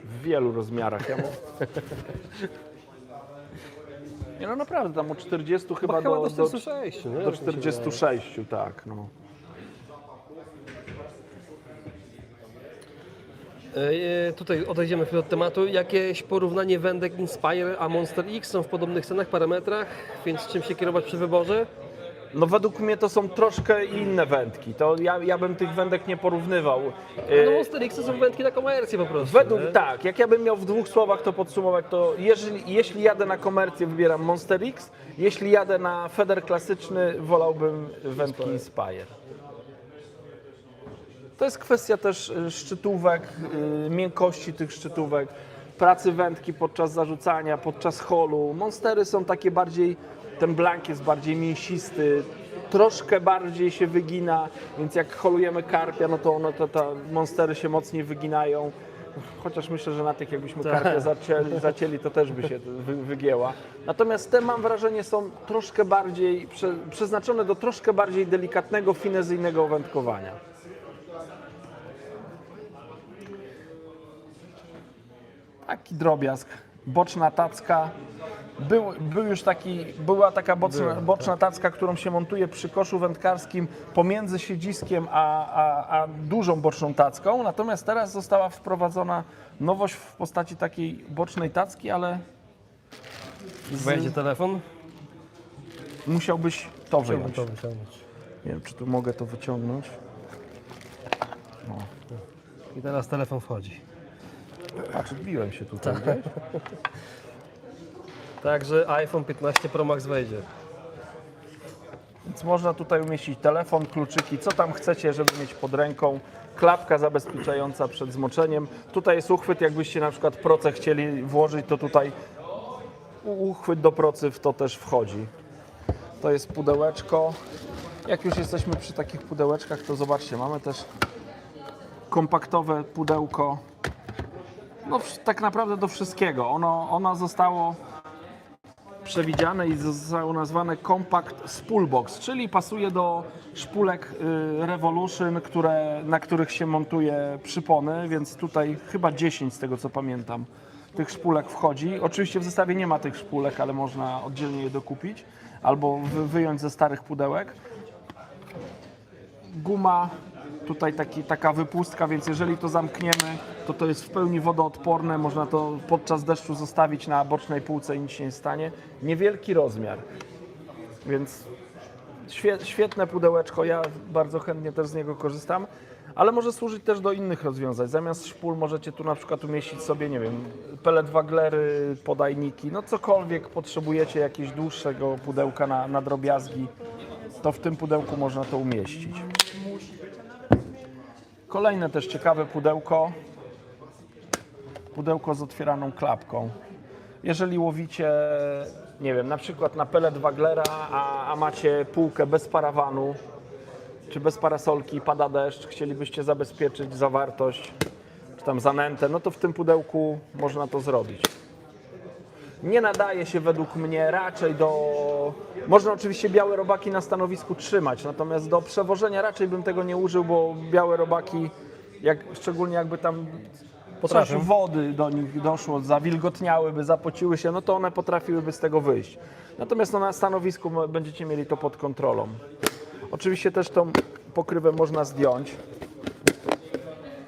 W wielu rozmiarach. Nie no naprawdę, tam od 40 chyba Chyba do do 46, nie? do 46, tak. No. Tutaj odejdziemy chwilę od tematu. Jakieś porównanie wędek Inspire a Monster X są w podobnych cenach, parametrach, więc czym się kierować przy wyborze? No według mnie to są troszkę inne wędki. To ja bym tych wędek nie porównywał. No Monster X to są wędki na komercję po prostu. Według nie? tak, jak ja bym miał w dwóch słowach to podsumować, to jeśli jadę na komercję, wybieram Monster X. Jeśli jadę na feder klasyczny, wolałbym wędki Inspire. To jest kwestia też szczytówek, miękkości tych szczytówek, pracy wędki podczas zarzucania, podczas holu. Monstery są takie bardziej, ten blank jest bardziej mięsisty, troszkę bardziej się wygina, więc jak holujemy karpia, no to te monstery się mocniej wyginają. Chociaż myślę, że na tych jakbyśmy karpia zacięli, to też by się wygięła. Natomiast te, mam wrażenie, są troszkę bardziej przeznaczone do troszkę bardziej delikatnego, finezyjnego wędkowania. Taki drobiazg, boczna tacka. Była taka boczna tacka, którą się montuje przy koszu wędkarskim pomiędzy siedziskiem a dużą boczną tacką. Natomiast teraz została wprowadzona nowość w postaci takiej bocznej tacki, ale Wejdzie telefon? musiałbyś to wyjąć. To wyciągnąć. Nie wiem, czy tu mogę to wyciągnąć. I teraz telefon wchodzi. Patrz, odbiłem się tutaj. Także iPhone 15 Pro Max wejdzie. Więc można tutaj umieścić telefon, kluczyki, co tam chcecie, żeby mieć pod ręką. Klapka zabezpieczająca przed zmoczeniem. Tutaj jest uchwyt, jakbyście na przykład procę chcieli włożyć, to tutaj uchwyt do procy w to też wchodzi. To jest pudełeczko. Jak już jesteśmy przy takich pudełeczkach, to zobaczcie, mamy też kompaktowe pudełko. No tak naprawdę do wszystkiego. Ono zostało przewidziane i zostało nazwane Compact Spoolbox, czyli pasuje do szpulek Revolution, na których się montuje przypony, więc tutaj chyba 10 z tego co pamiętam tych szpulek wchodzi. Oczywiście w zestawie nie ma tych szpulek, ale można oddzielnie je dokupić albo wyjąć ze starych pudełek. Guma Tutaj taka wypustka, więc jeżeli to zamkniemy, to jest w pełni wodoodporne. Można to podczas deszczu zostawić na bocznej półce i nic się nie stanie. Niewielki rozmiar, więc świetne pudełeczko. Ja bardzo chętnie też z niego korzystam, ale może służyć też do innych rozwiązań. Zamiast szpul możecie tu na przykład umieścić sobie, nie wiem, pelet waglery, podajniki, no cokolwiek potrzebujecie, jakieś dłuższego pudełka na drobiazgi, to w tym pudełku można to umieścić. Kolejne też ciekawe pudełko z otwieraną klapką. Jeżeli łowicie, nie wiem, na przykład na pelet waglera, a macie półkę bez parawanu, czy bez parasolki, pada deszcz, chcielibyście zabezpieczyć zawartość, czy tam zanętę, no to w tym pudełku można to zrobić. Nie nadaje się według mnie raczej Można oczywiście białe robaki na stanowisku trzymać, natomiast do przewożenia raczej bym tego nie użył, bo białe robaki, szczególnie jakby tam coś wody do nich doszło, zawilgotniałyby, zapociły się, no to one potrafiłyby z tego wyjść. Natomiast na stanowisku będziecie mieli to pod kontrolą. Oczywiście też tą pokrywę można zdjąć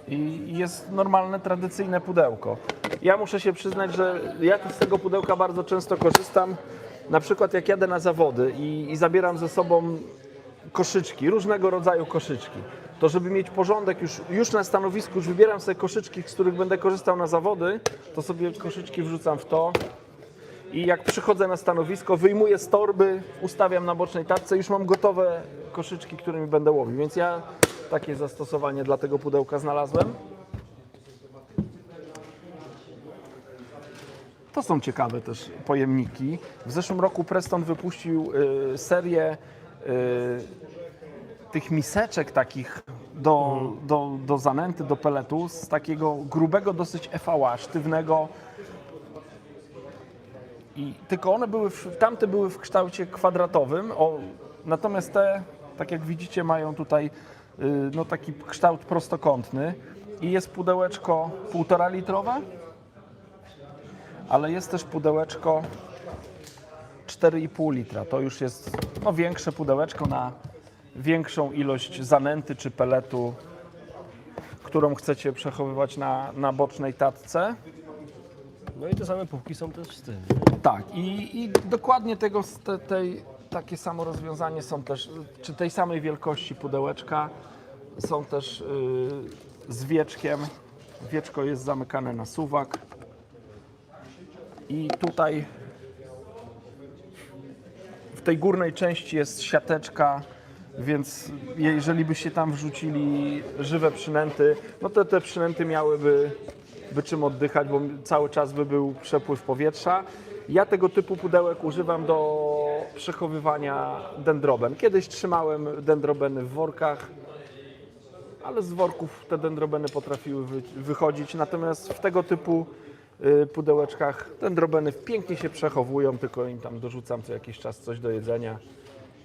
i jest normalne, tradycyjne pudełko. Ja muszę się przyznać, że ja z tego pudełka bardzo często korzystam. Na przykład jak jadę na zawody i zabieram ze sobą koszyczki, różnego rodzaju koszyczki, to żeby mieć porządek już na stanowisku, już wybieram sobie koszyczki, z których będę korzystał na zawody, to sobie koszyczki wrzucam w to i jak przychodzę na stanowisko, wyjmuję z torby, ustawiam na bocznej tacce, już mam gotowe koszyczki, którymi będę łowił, więc ja takie zastosowanie dla tego pudełka znalazłem. To są ciekawe też pojemniki. W zeszłym roku Preston wypuścił serię tych miseczek takich do zanęty, do peletu z takiego grubego dosyć FVA, sztywnego. Tylko one tamte były w kształcie kwadratowym, natomiast te, tak jak widzicie, mają tutaj no, taki kształt prostokątny i jest pudełeczko 1,5 litrowe, ale jest też pudełeczko 4,5 litra. To już jest no, większe pudełeczko na większą ilość zanęty czy peletu, którą chcecie przechowywać na bocznej tacce. No i te same półki są też z tym. Tak, i dokładnie takie samo rozwiązanie są też, czy tej samej wielkości pudełeczka, są też z wieczkiem. Wieczko jest zamykane na suwak. I tutaj w tej górnej części jest siateczka, więc jeżeli byście tam wrzucili żywe przynęty, no to te przynęty miałyby czym oddychać, bo cały czas by był przepływ powietrza. Ja tego typu pudełek używam do przechowywania dendroben. Kiedyś trzymałem dendrobeny w workach, ale z worków te dendrobeny potrafiły wychodzić, natomiast w tego typu pudełeczkach dendrobeny pięknie się przechowują, tylko im tam dorzucam co jakiś czas coś do jedzenia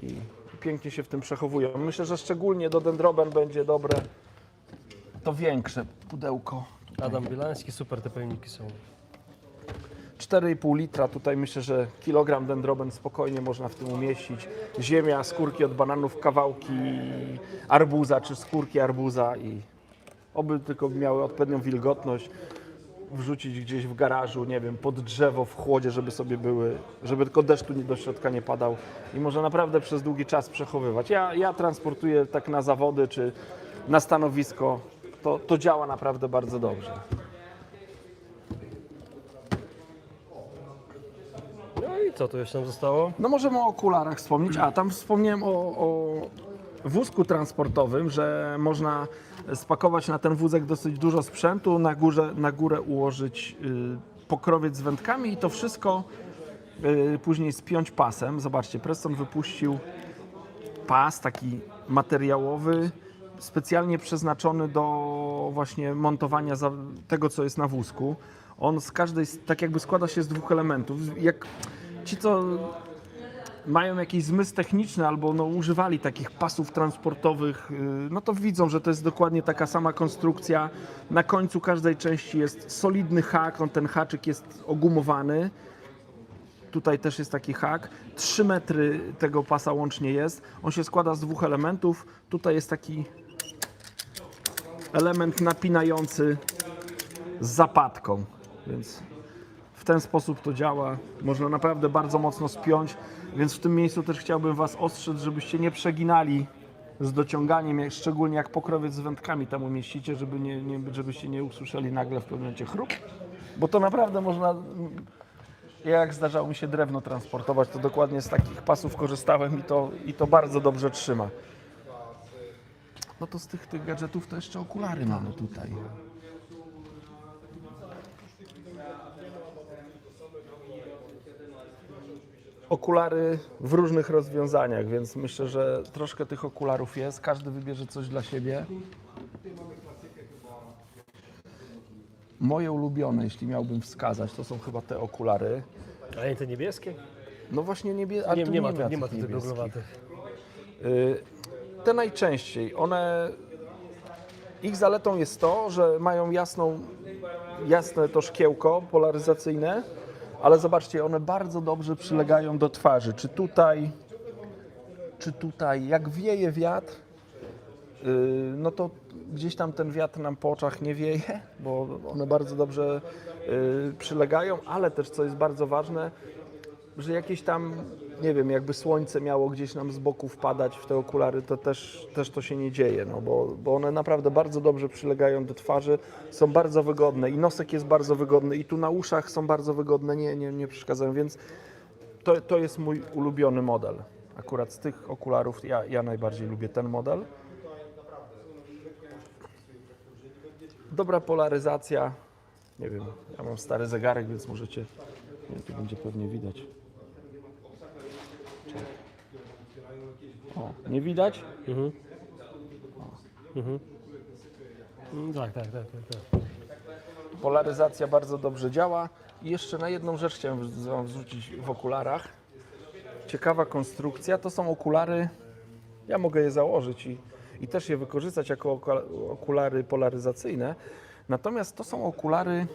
i pięknie się w tym przechowują. Myślę, że szczególnie do dendroben będzie dobre to większe pudełko. Adam Bielański, super te pojemniki są. 4,5 litra, tutaj myślę, że kilogram dendroben spokojnie można w tym umieścić. Ziemia, skórki od bananów, kawałki arbuza czy skórki arbuza i oby tylko miały odpowiednią wilgotność. Wrzucić gdzieś w garażu, nie wiem, pod drzewo, w chłodzie, żeby sobie były, żeby tylko deszcz do środka nie padał i można naprawdę przez długi czas przechowywać. Ja transportuję tak na zawody czy na stanowisko, to działa naprawdę bardzo dobrze. No i co tu jeszcze nam zostało? No możemy o okularach wspomnieć. Tam wspomniałem o wózku transportowym, że można spakować na ten wózek dosyć dużo sprzętu, na górę ułożyć pokrowiec z wędkami i to wszystko później spiąć pasem. Zobaczcie, Preston wypuścił pas taki materiałowy, specjalnie przeznaczony do właśnie montowania tego, co jest na wózku. On z każdej, tak jakby składa się z 2 elementów. Jak ci, co mają jakiś zmysł techniczny albo no, używali takich pasów transportowych, no to widzą, że to jest dokładnie taka sama konstrukcja. Na końcu każdej części jest solidny hak, ten haczyk jest ogumowany. Tutaj też jest taki hak. 3 metry tego pasa łącznie jest. On się składa z 2 elementów. Tutaj jest taki element napinający z zapadką, więc w ten sposób to działa. Można naprawdę bardzo mocno spiąć, więc w tym miejscu też chciałbym Was ostrzec, żebyście nie przeginali z dociąganiem, szczególnie jak pokrowiec z wędkami tam umieścicie, żebyście nie usłyszeli nagle w pewnym momencie chrup, bo to naprawdę można, jak zdarzało mi się drewno transportować, to dokładnie z takich pasów korzystałem i to bardzo dobrze trzyma. No to z tych gadżetów to jeszcze okulary mamy tutaj. Okulary w różnych rozwiązaniach, więc myślę, że troszkę tych okularów jest. Każdy wybierze coś dla siebie. Moje ulubione, jeśli miałbym wskazać, to są chyba te okulary. A nie te niebieskie? No właśnie Nie ma tych tych niebieskich. goglowatych. Te najczęściej, ich zaletą jest to, że mają jasne to szkiełko polaryzacyjne, ale zobaczcie, one bardzo dobrze przylegają do twarzy. Czy tutaj, jak wieje wiatr, no to gdzieś tam ten wiatr nam po oczach nie wieje, bo one bardzo dobrze przylegają, ale też, co jest bardzo ważne, że jakieś tam, nie wiem, jakby słońce miało gdzieś nam z boku wpadać w te okulary, to też to się nie dzieje, no bo one naprawdę bardzo dobrze przylegają do twarzy, są bardzo wygodne i nosek jest bardzo wygodny i tu na uszach są bardzo wygodne, nie przeszkadzają, więc to jest mój ulubiony model. Akurat z tych okularów ja najbardziej lubię ten model. Dobra polaryzacja, nie wiem, ja mam stary zegarek, więc możecie, tu będzie pewnie widać. O, nie widać? Tak. Polaryzacja bardzo dobrze działa. I jeszcze na jedną rzecz chciałem Wam zwrócić w okularach. Ciekawa konstrukcja. To są okulary, ja mogę je założyć i też je wykorzystać jako okulary polaryzacyjne. Natomiast to są okulary...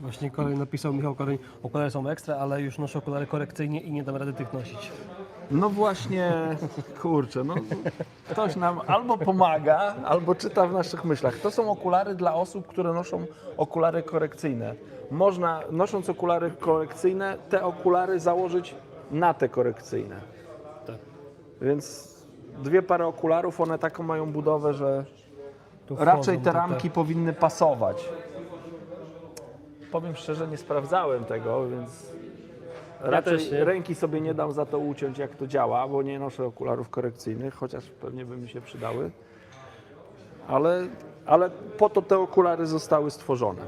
Właśnie napisał Michał Koryń, okulary są ekstra, ale już noszę okulary korekcyjnie i nie dam rady tych nosić. No właśnie, kurczę, no ktoś nam albo pomaga, albo czyta w naszych myślach. To są okulary dla osób, które noszą okulary korekcyjne. Można, nosząc okulary korekcyjne, te okulary założyć na te korekcyjne. Tak. Więc dwie pary okularów, one taką mają budowę, że Tu raczej wchodzą te ramki powinny pasować. Powiem szczerze, nie sprawdzałem tego, więc raczej też nie. ręki sobie nie dam za to uciąć, jak to działa, bo nie noszę okularów korekcyjnych, chociaż pewnie by mi się przydały. Ale po to te okulary zostały stworzone.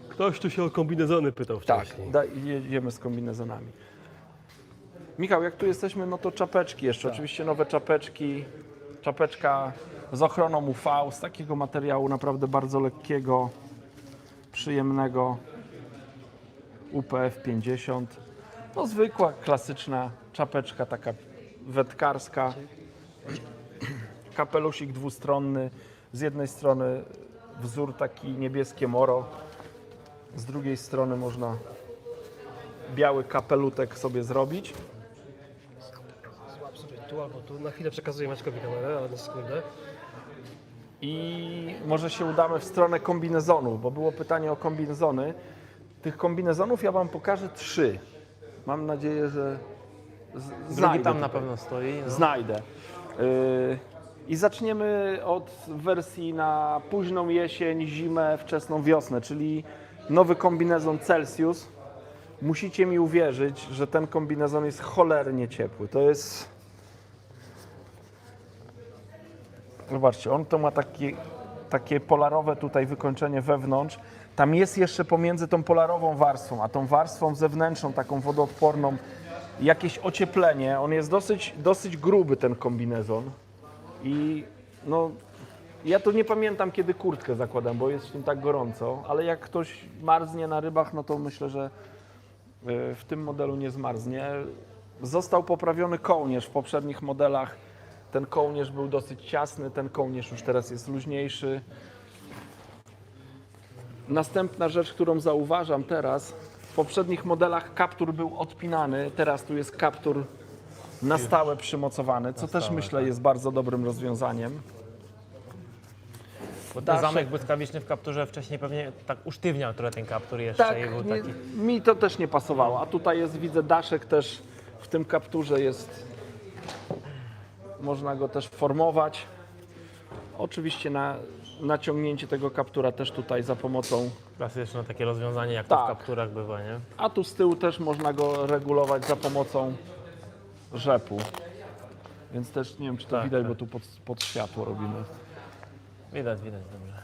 Ktoś tu się o kombinezony pytał Tak, wcześniej. jedziemy z kombinezonami. Michał, jak tu jesteśmy, no to czapeczki jeszcze. Oczywiście nowe czapeczki. Czapeczka z ochroną UV, z takiego materiału naprawdę bardzo lekkiego, przyjemnego. UPF 50. No zwykła, klasyczna czapeczka taka wędkarska. Kapelusik dwustronny. Z jednej strony wzór taki niebieskie moro. Z drugiej strony można biały kapelutek sobie zrobić. Złap sobie tu albo tu. Na chwilę przekazuję Maćkowi kamerę, ale na sekundę. I może się udamy w stronę kombinezonów, bo było pytanie o kombinezony. Tych kombinezonów ja Wam pokażę 3. Mam nadzieję, że Drugi znajdę tam na tutaj. pewno stoi. No. Znajdę. I zaczniemy od wersji na późną jesień, zimę, wczesną wiosnę, czyli nowy kombinezon Celsius. Musicie mi uwierzyć, że ten kombinezon jest cholernie ciepły. To jest... Zobaczcie, on to ma takie polarowe tutaj wykończenie wewnątrz. Tam jest jeszcze pomiędzy tą polarową warstwą, a tą warstwą zewnętrzną, taką wodoodporną, jakieś ocieplenie. On jest dosyć gruby, ten kombinezon. I no, ja tu nie pamiętam, kiedy kurtkę zakładam, bo jest w tym tak gorąco, ale jak ktoś marznie na rybach, no to myślę, że w tym modelu nie zmarznie. Został poprawiony kołnierz w poprzednich modelach. Ten kołnierz był dosyć ciasny, ten kołnierz już teraz jest luźniejszy. Następna rzecz, którą zauważam teraz, w poprzednich modelach kaptur był odpinany, teraz tu jest kaptur na stałe przymocowany, co też myślę jest bardzo dobrym rozwiązaniem. Bo ten daszek. zamek błyskawiczny w kapturze wcześniej pewnie tak usztywniał trochę ten kaptur jeszcze Tak, i był nie, taki... mi to też nie pasowało, a tutaj jest, widzę, daszek też w tym kapturze jest, można go też formować. Oczywiście na naciągnięcie tego kaptura też tutaj za pomocą, Klasyczne takie rozwiązanie, jak to Tak. w kapturach bywa, nie? a tu z tyłu też można go regulować za pomocą rzepu. Więc też nie wiem, czy to Tak, widać, tak. bo tu pod światło robimy. Widać dobrze.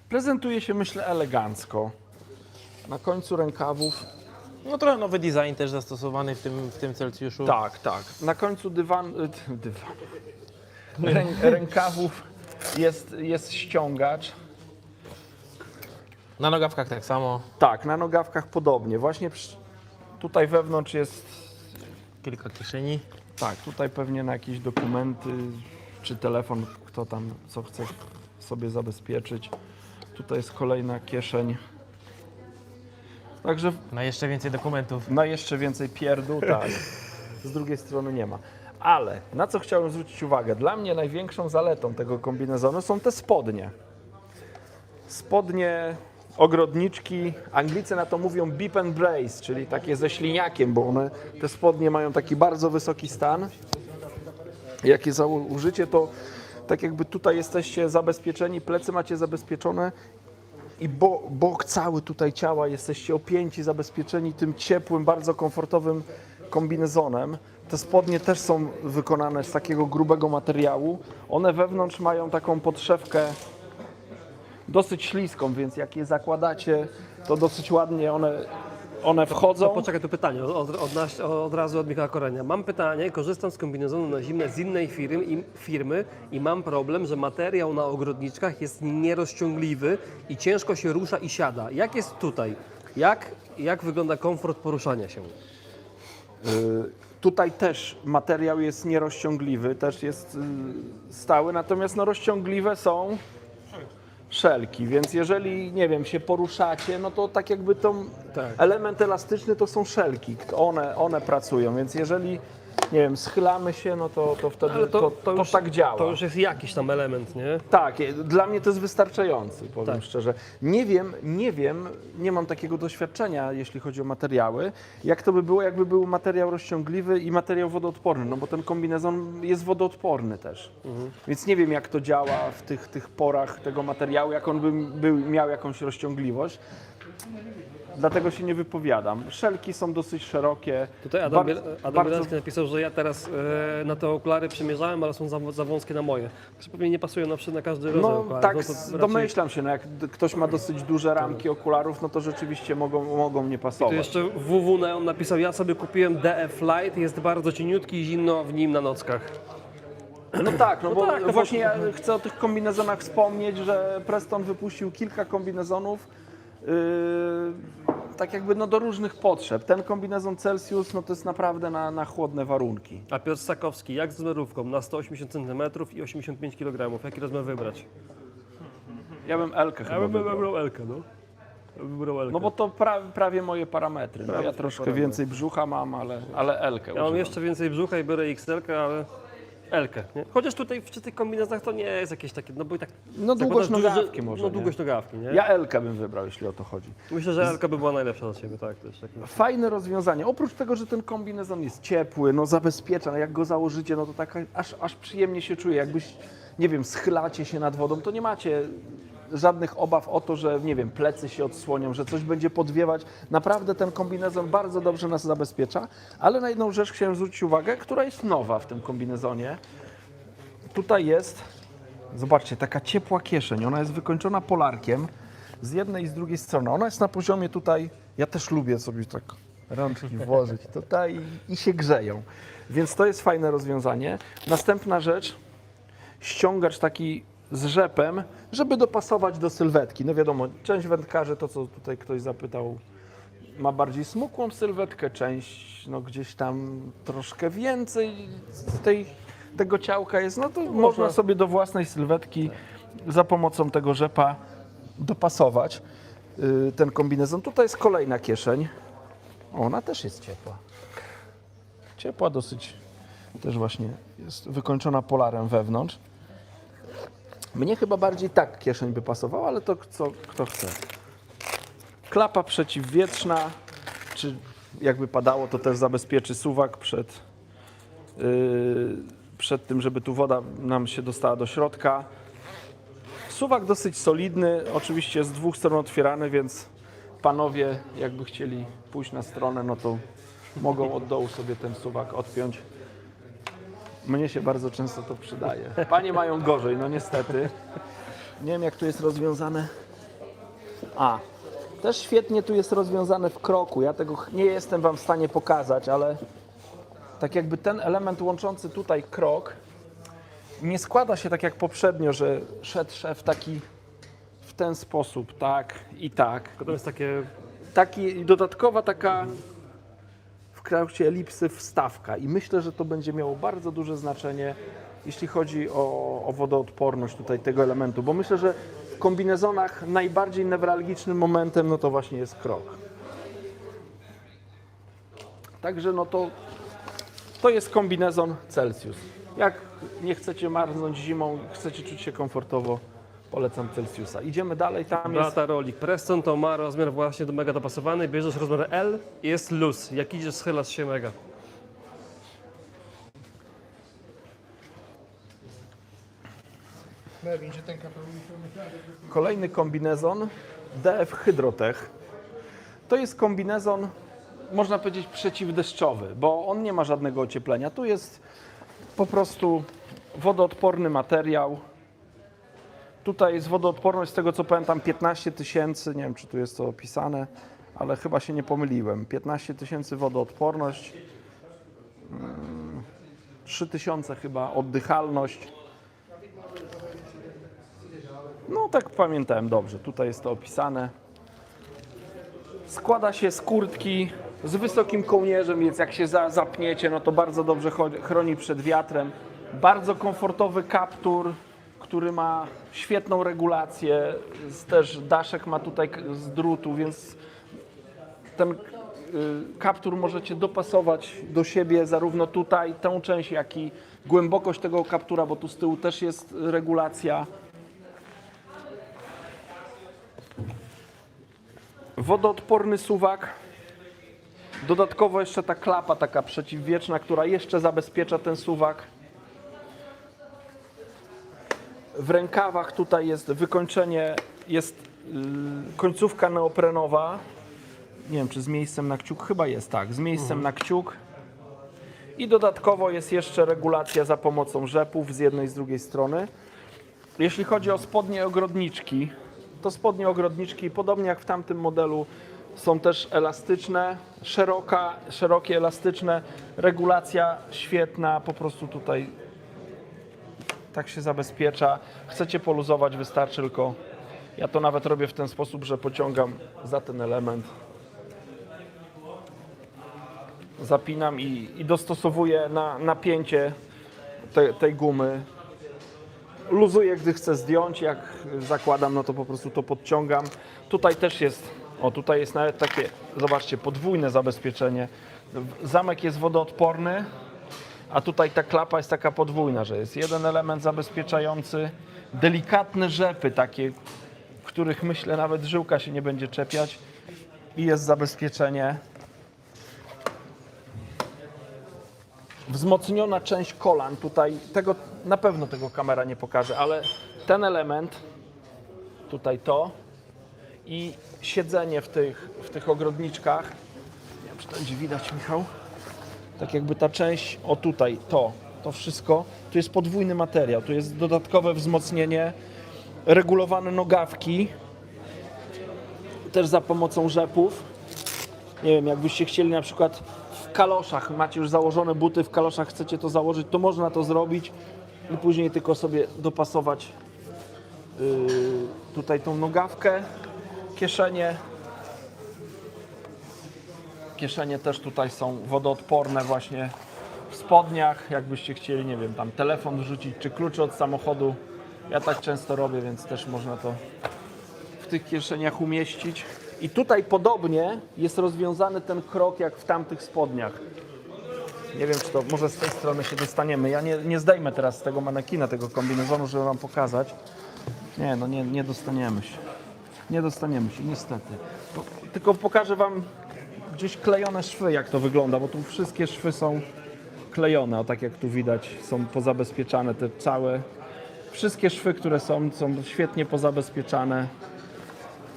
Prezentuje się, myślę, elegancko. Na końcu rękawów, No trochę nowy design też zastosowany w tym Celsjuszu. tak. Na końcu rękawów jest ściągacz. Na nogawkach tak samo, Tak, na nogawkach podobnie. Właśnie tutaj wewnątrz jest, kilka kieszeni. tak, tutaj pewnie na jakieś dokumenty czy telefon, kto tam co chce sobie zabezpieczyć. Tutaj jest kolejna kieszeń. Także Na jeszcze więcej dokumentów. na jeszcze więcej pierdół, tak. Z drugiej strony nie ma. Ale na co chciałem zwrócić uwagę? Dla mnie największą zaletą tego kombinezonu są te spodnie. Spodnie, ogrodniczki, Anglicy na to mówią bip and brace, czyli takie ze śliniakiem, bo one, te spodnie mają taki bardzo wysoki stan. Jak je założycie, to tak jakby tutaj jesteście zabezpieczeni, plecy macie zabezpieczone i bok cały tutaj ciała jesteście opięci, zabezpieczeni tym ciepłym, bardzo komfortowym kombinezonem. Te spodnie też są wykonane z takiego grubego materiału. One wewnątrz mają taką podszewkę dosyć śliską, więc jak je zakładacie, to dosyć ładnie one wchodzą. No poczekaj, tu pytanie od razu od Michała Korenia. Mam pytanie, korzystam z kombinezonu na zimę z innej firmy i mam problem, że materiał na ogrodniczkach jest nierozciągliwy i ciężko się rusza i siada. Jak jest tutaj? Jak wygląda komfort poruszania się? Tutaj też materiał jest nierozciągliwy, też jest stały, natomiast no, rozciągliwe są szelki, więc jeżeli, nie wiem, się poruszacie, no to tak jakby to Tak. element elastyczny to są szelki, one pracują, więc jeżeli, nie wiem, schylamy się, no to wtedy Ale to już, tak działa. To już jest jakiś tam element, nie? Tak, dla mnie to jest wystarczający, powiem Tak. szczerze. Nie wiem, nie mam takiego doświadczenia, jeśli chodzi o materiały, jak to by było, jakby był materiał rozciągliwy i materiał wodoodporny, no bo ten kombinezon jest wodoodporny też. Więc nie wiem, jak to działa w tych porach tego materiału, jak on by miał jakąś rozciągliwość. Dlatego się nie wypowiadam. Szelki są dosyć szerokie. Tutaj Adam bardzo- Bielacki napisał, że ja teraz na te okulary przymierzałem, ale są za wąskie na moje. Także pewnie nie pasują na każdy rodzaj No okularów. tak, No to raczej- domyślam się, no jak ktoś ma dosyć duże ramki okularów, no to rzeczywiście mogą nie Tu pasować. jeszcze WW Neon napisał, ja sobie kupiłem DF Light, jest bardzo cieniutki i zimno w nim na nockach. No tak, no bo tak, no właśnie ja chcę o tych kombinezonach wspomnieć, że Preston wypuścił kilka kombinezonów, tak jakby no do różnych potrzeb. Ten kombinezon Celsius, no to jest naprawdę na chłodne warunki. A Piotr Sakowski, jak z zmerówką na 180 cm i 85 kg? Jaki rozmiar wybrać? Ja bym Elkę chyba wybrał. wybrał Elkę, no. Ja bym wybrał Elkę. No bo to prawie moje parametry. No, ja troszkę parametry. więcej brzucha mam, ale Elkę Ja mam używam. jeszcze więcej brzucha i biorę XL, ale Elkę, nie? Chociaż tutaj przy tych kombinezonach to nie jest jakieś takie, no bo i tak... No długość zakładasz, nogawki może, No nie? długość nogawki, nie? Ja Elkę bym wybrał, jeśli o to chodzi. Myślę, że Elka by była najlepsza dla Ciebie, tak? Też taki... Fajne rozwiązanie. Oprócz tego, że ten kombinezon jest ciepły, no zabezpiecza, no jak go założycie, no to tak aż przyjemnie się czuje. Jakbyś, nie wiem, schylacie się nad wodą, to nie macie żadnych obaw o to, że, nie wiem, plecy się odsłonią, że coś będzie podwiewać. Naprawdę ten kombinezon bardzo dobrze nas zabezpiecza, ale na jedną rzecz chciałem zwrócić uwagę, która jest nowa w tym kombinezonie. Tutaj jest, zobaczcie, taka ciepła kieszeń. Ona jest wykończona polarkiem z jednej i z drugiej strony. Ona jest na poziomie tutaj, ja też lubię sobie tak rączki włożyć tutaj i się grzeją. Więc to jest fajne rozwiązanie. Następna rzecz, ściągacz taki z rzepem, żeby dopasować do sylwetki. No wiadomo, część wędkarzy, to co tutaj ktoś zapytał, ma bardziej smukłą sylwetkę, część no gdzieś tam troszkę więcej z tego ciałka jest, no to można sobie do własnej sylwetki za pomocą tego rzepa dopasować ten kombinezon. Tutaj jest kolejna kieszeń. Ona też jest ciepła. Ciepła dosyć, też właśnie jest wykończona polarem wewnątrz. Mnie chyba bardziej tak kieszeń by pasowała, ale to kto chce. Klapa przeciwwietrzna, czy jakby padało, to też zabezpieczy suwak przed tym, żeby tu woda nam się dostała do środka. Suwak dosyć solidny, oczywiście z dwóch stron otwierany, więc panowie jakby chcieli pójść na stronę, no to mogą od dołu sobie ten suwak odpiąć. Mnie się bardzo często to przydaje. Panie mają gorzej, no niestety. Nie wiem, jak tu jest rozwiązane. Też świetnie tu jest rozwiązane w kroku. Ja tego nie jestem wam w stanie pokazać, ale tak jakby ten element łączący tutaj krok nie składa się tak jak poprzednio, że szedł szef taki w ten sposób, tak i tak. Tylko to jest takie... Dodatkowa taka w kształcie elipsy wstawka i myślę, że to będzie miało bardzo duże znaczenie, jeśli chodzi o wodoodporność tutaj tego elementu, bo myślę, że w kombinezonach najbardziej newralgicznym momentem no to właśnie jest krok. Także no to jest kombinezon Celsius. Jak nie chcecie marznąć zimą, chcecie czuć się komfortowo, polecam Celsiusa. Idziemy dalej, tam jest... Beata Rolik. Preston to ma rozmiar właśnie do mega dopasowany. Bierzesz rozmiar L i jest luz. Jak idziesz, schylasz się mega. Kolejny kombinezon DF Hydrotech. To jest kombinezon, można powiedzieć, przeciwdeszczowy, bo on nie ma żadnego ocieplenia. Tu jest po prostu wodoodporny materiał. Tutaj jest wodoodporność, z tego co pamiętam, 15 000, nie wiem czy tu jest to opisane, ale chyba się nie pomyliłem. 15 000 wodoodporność, 3000 chyba oddychalność. No tak pamiętałem dobrze, tutaj jest to opisane. Składa się z kurtki z wysokim kołnierzem, więc jak się zapniecie, no to bardzo dobrze chroni przed wiatrem. Bardzo komfortowy kaptur, który ma świetną regulację. Też daszek ma tutaj z drutu, więc ten kaptur możecie dopasować do siebie, zarówno tutaj tę część, jak i głębokość tego kaptura, bo tu z tyłu też jest regulacja. Wodoodporny suwak. Dodatkowo jeszcze ta klapa taka przeciwwietrzna, która jeszcze zabezpiecza ten suwak. W rękawach tutaj jest wykończenie, jest końcówka neoprenowa. Nie wiem, czy z miejscem na kciuk, chyba jest tak, z miejscem na kciuk. I dodatkowo jest jeszcze regulacja za pomocą rzepów z jednej i z drugiej strony. Jeśli chodzi o spodnie ogrodniczki, to spodnie ogrodniczki, podobnie jak w tamtym modelu, są też elastyczne, szerokie, elastyczne, regulacja świetna, po prostu tutaj tak się zabezpiecza. Chcecie poluzować, wystarczy tylko, ja to nawet robię w ten sposób, że pociągam za ten element, zapinam i dostosowuję na napięcie tej gumy. Luzuję, gdy chcę zdjąć, jak zakładam, no to po prostu to podciągam. Tutaj też jest, tutaj jest nawet takie, zobaczcie, podwójne zabezpieczenie. Zamek jest wodoodporny, a tutaj ta klapa jest taka podwójna, że jest jeden element zabezpieczający, delikatne rzepy takie, w których myślę nawet żyłka się nie będzie czepiać i jest zabezpieczenie. Wzmocniona część kolan, tutaj tego na pewno tego kamera nie pokaże, ale ten element, tutaj to i siedzenie w tych ogrodniczkach, nie wiem, czy to będzie widać, Michał, tak jakby ta część, tutaj, to wszystko, tu jest podwójny materiał, tu jest dodatkowe wzmocnienie, regulowane nogawki, też za pomocą rzepów. Nie wiem, jakbyście chcieli na przykład w kaloszach, macie już założone buty, w kaloszach chcecie to założyć, to można to zrobić i później tylko sobie dopasować tutaj tą nogawkę, kieszenie też tutaj są wodoodporne właśnie w spodniach, jakbyście chcieli, nie wiem, tam telefon wrzucić czy klucze od samochodu, ja tak często robię, więc też można to w tych kieszeniach umieścić. I tutaj podobnie jest rozwiązany ten krok jak w tamtych spodniach. Nie wiem, czy to może z tej strony się dostaniemy. Ja nie zdejmę teraz z tego manekina, tego kombinezonu, żeby wam pokazać. Nie, no nie dostaniemy się. Nie dostaniemy się, niestety. Tylko pokażę wam gdzieś klejone szwy, jak to wygląda, bo tu wszystkie szwy są klejone, o tak jak tu widać, są pozabezpieczane te całe. Wszystkie szwy, które są świetnie pozabezpieczane,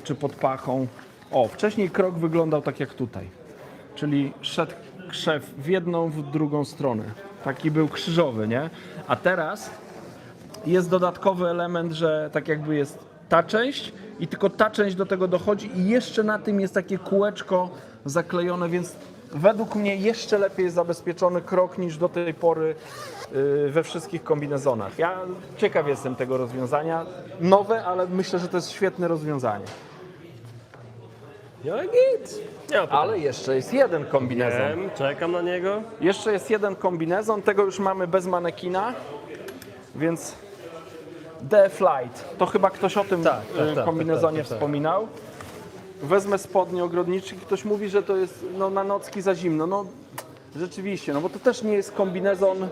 czy pod pachą. O, wcześniej krok wyglądał tak jak tutaj, czyli szedł krzew w jedną, w drugą stronę. Taki był krzyżowy, nie? A teraz jest dodatkowy element, że tak jakby jest ta część i tylko ta część do tego dochodzi i jeszcze na tym jest takie kółeczko zaklejone, więc według mnie jeszcze lepiej jest zabezpieczony krok niż do tej pory we wszystkich kombinezonach. Ja ciekaw jestem tego rozwiązania. Nowe, ale myślę, że to jest świetne rozwiązanie. Ja git. Ale jeszcze jest jeden kombinezon. Wiem, czekam na niego. Jeszcze jest jeden kombinezon, tego już mamy bez manekina, więc DF Light. To chyba ktoś o tym kombinezonie wspominał. Wezmę spodnie ogrodnicze i ktoś mówi, że to jest no, na nocki za zimno. No rzeczywiście, no bo to też nie jest kombinezon.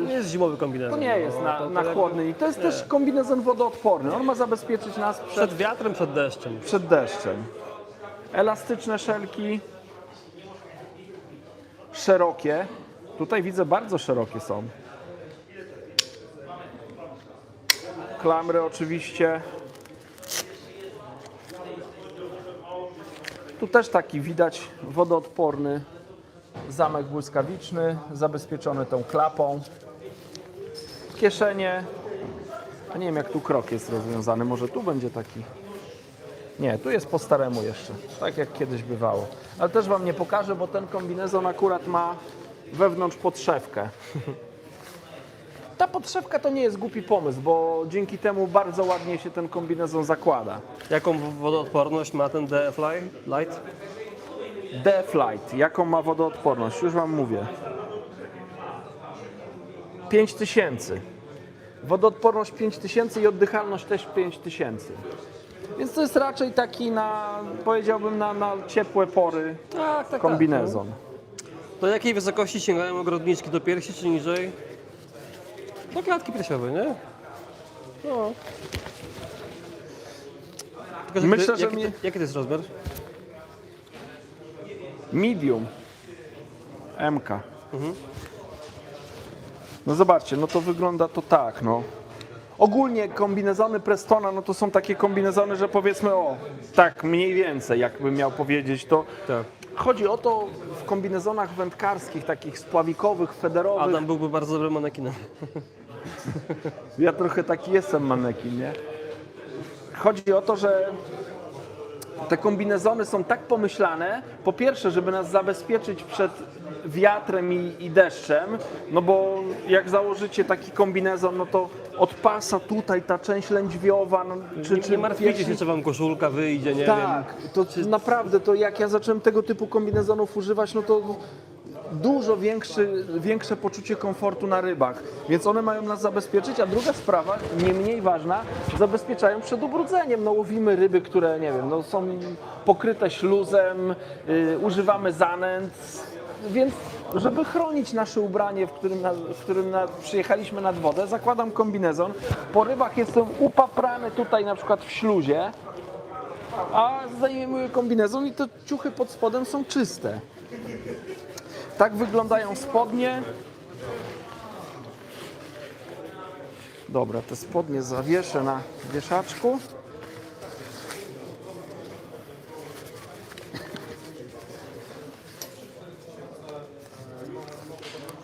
Nie jest zimowy kombinezon. To nie jest na chłodny. I to jest też kombinezon wodoodporny. On ma zabezpieczyć nas Przed wiatrem, przed deszczem. przed deszczem. Elastyczne szelki. Szerokie. Tutaj widzę, bardzo szerokie są. Klamry oczywiście. Tu też taki widać wodoodporny zamek błyskawiczny, zabezpieczony tą klapą. Kieszenie. A nie wiem, jak tu krok jest rozwiązany. Może tu będzie taki. Nie, tu jest po staremu jeszcze. Tak jak kiedyś bywało. Ale też wam nie pokażę, bo ten kombinezon akurat ma wewnątrz podszewkę. Ta podszewka to nie jest głupi pomysł, bo dzięki temu bardzo ładnie się ten kombinezon zakłada. Jaką wodoodporność ma ten DF Light? DF Light, jaką ma wodoodporność? Już wam mówię. 5000. Wodoodporność 5000 i oddychalność też 5000. Więc to jest raczej taki na, powiedziałbym, na ciepłe pory Tak. kombinezon. Do jakiej wysokości sięgają ogrodniczki? Do piersi czy niżej? Do klatki piersiowej, nie? No. Tylko, Myślę, że jaki to jest rozmiar? Medium. MK. No zobaczcie, no to wygląda to tak, no. Ogólnie kombinezony Prestona, no to są takie kombinezony, że powiedzmy, o, tak mniej więcej, jakbym miał powiedzieć, to Tak. chodzi o to w kombinezonach wędkarskich, takich spławikowych, federowych. Adam byłby bardzo dobrym manekinem. Ja trochę taki jestem manekin, nie? Chodzi o to, że te kombinezony są tak pomyślane, po pierwsze, żeby nas zabezpieczyć przed wiatrem i deszczem, no bo jak założycie taki kombinezon, no to od pasa tutaj ta część lędźwiowa, no, Nie martwicie się, czy wam koszulka wyjdzie, nie tak, wiem. to naprawdę, to jak ja zacząłem tego typu kombinezonów używać, no to dużo większe poczucie komfortu na rybach, więc one mają nas zabezpieczyć, a druga sprawa, nie mniej ważna, zabezpieczają przed ubrudzeniem. No łowimy ryby, które, nie wiem, no są pokryte śluzem, używamy zanęt, więc żeby chronić nasze ubranie, w którym przyjechaliśmy nad wodę, zakładam kombinezon. Po rybach jestem upaprany tutaj na przykład w śluzie, a zdejmuję kombinezon i te ciuchy pod spodem są czyste. Tak wyglądają spodnie. Dobra, te spodnie zawieszę na wieszaczku.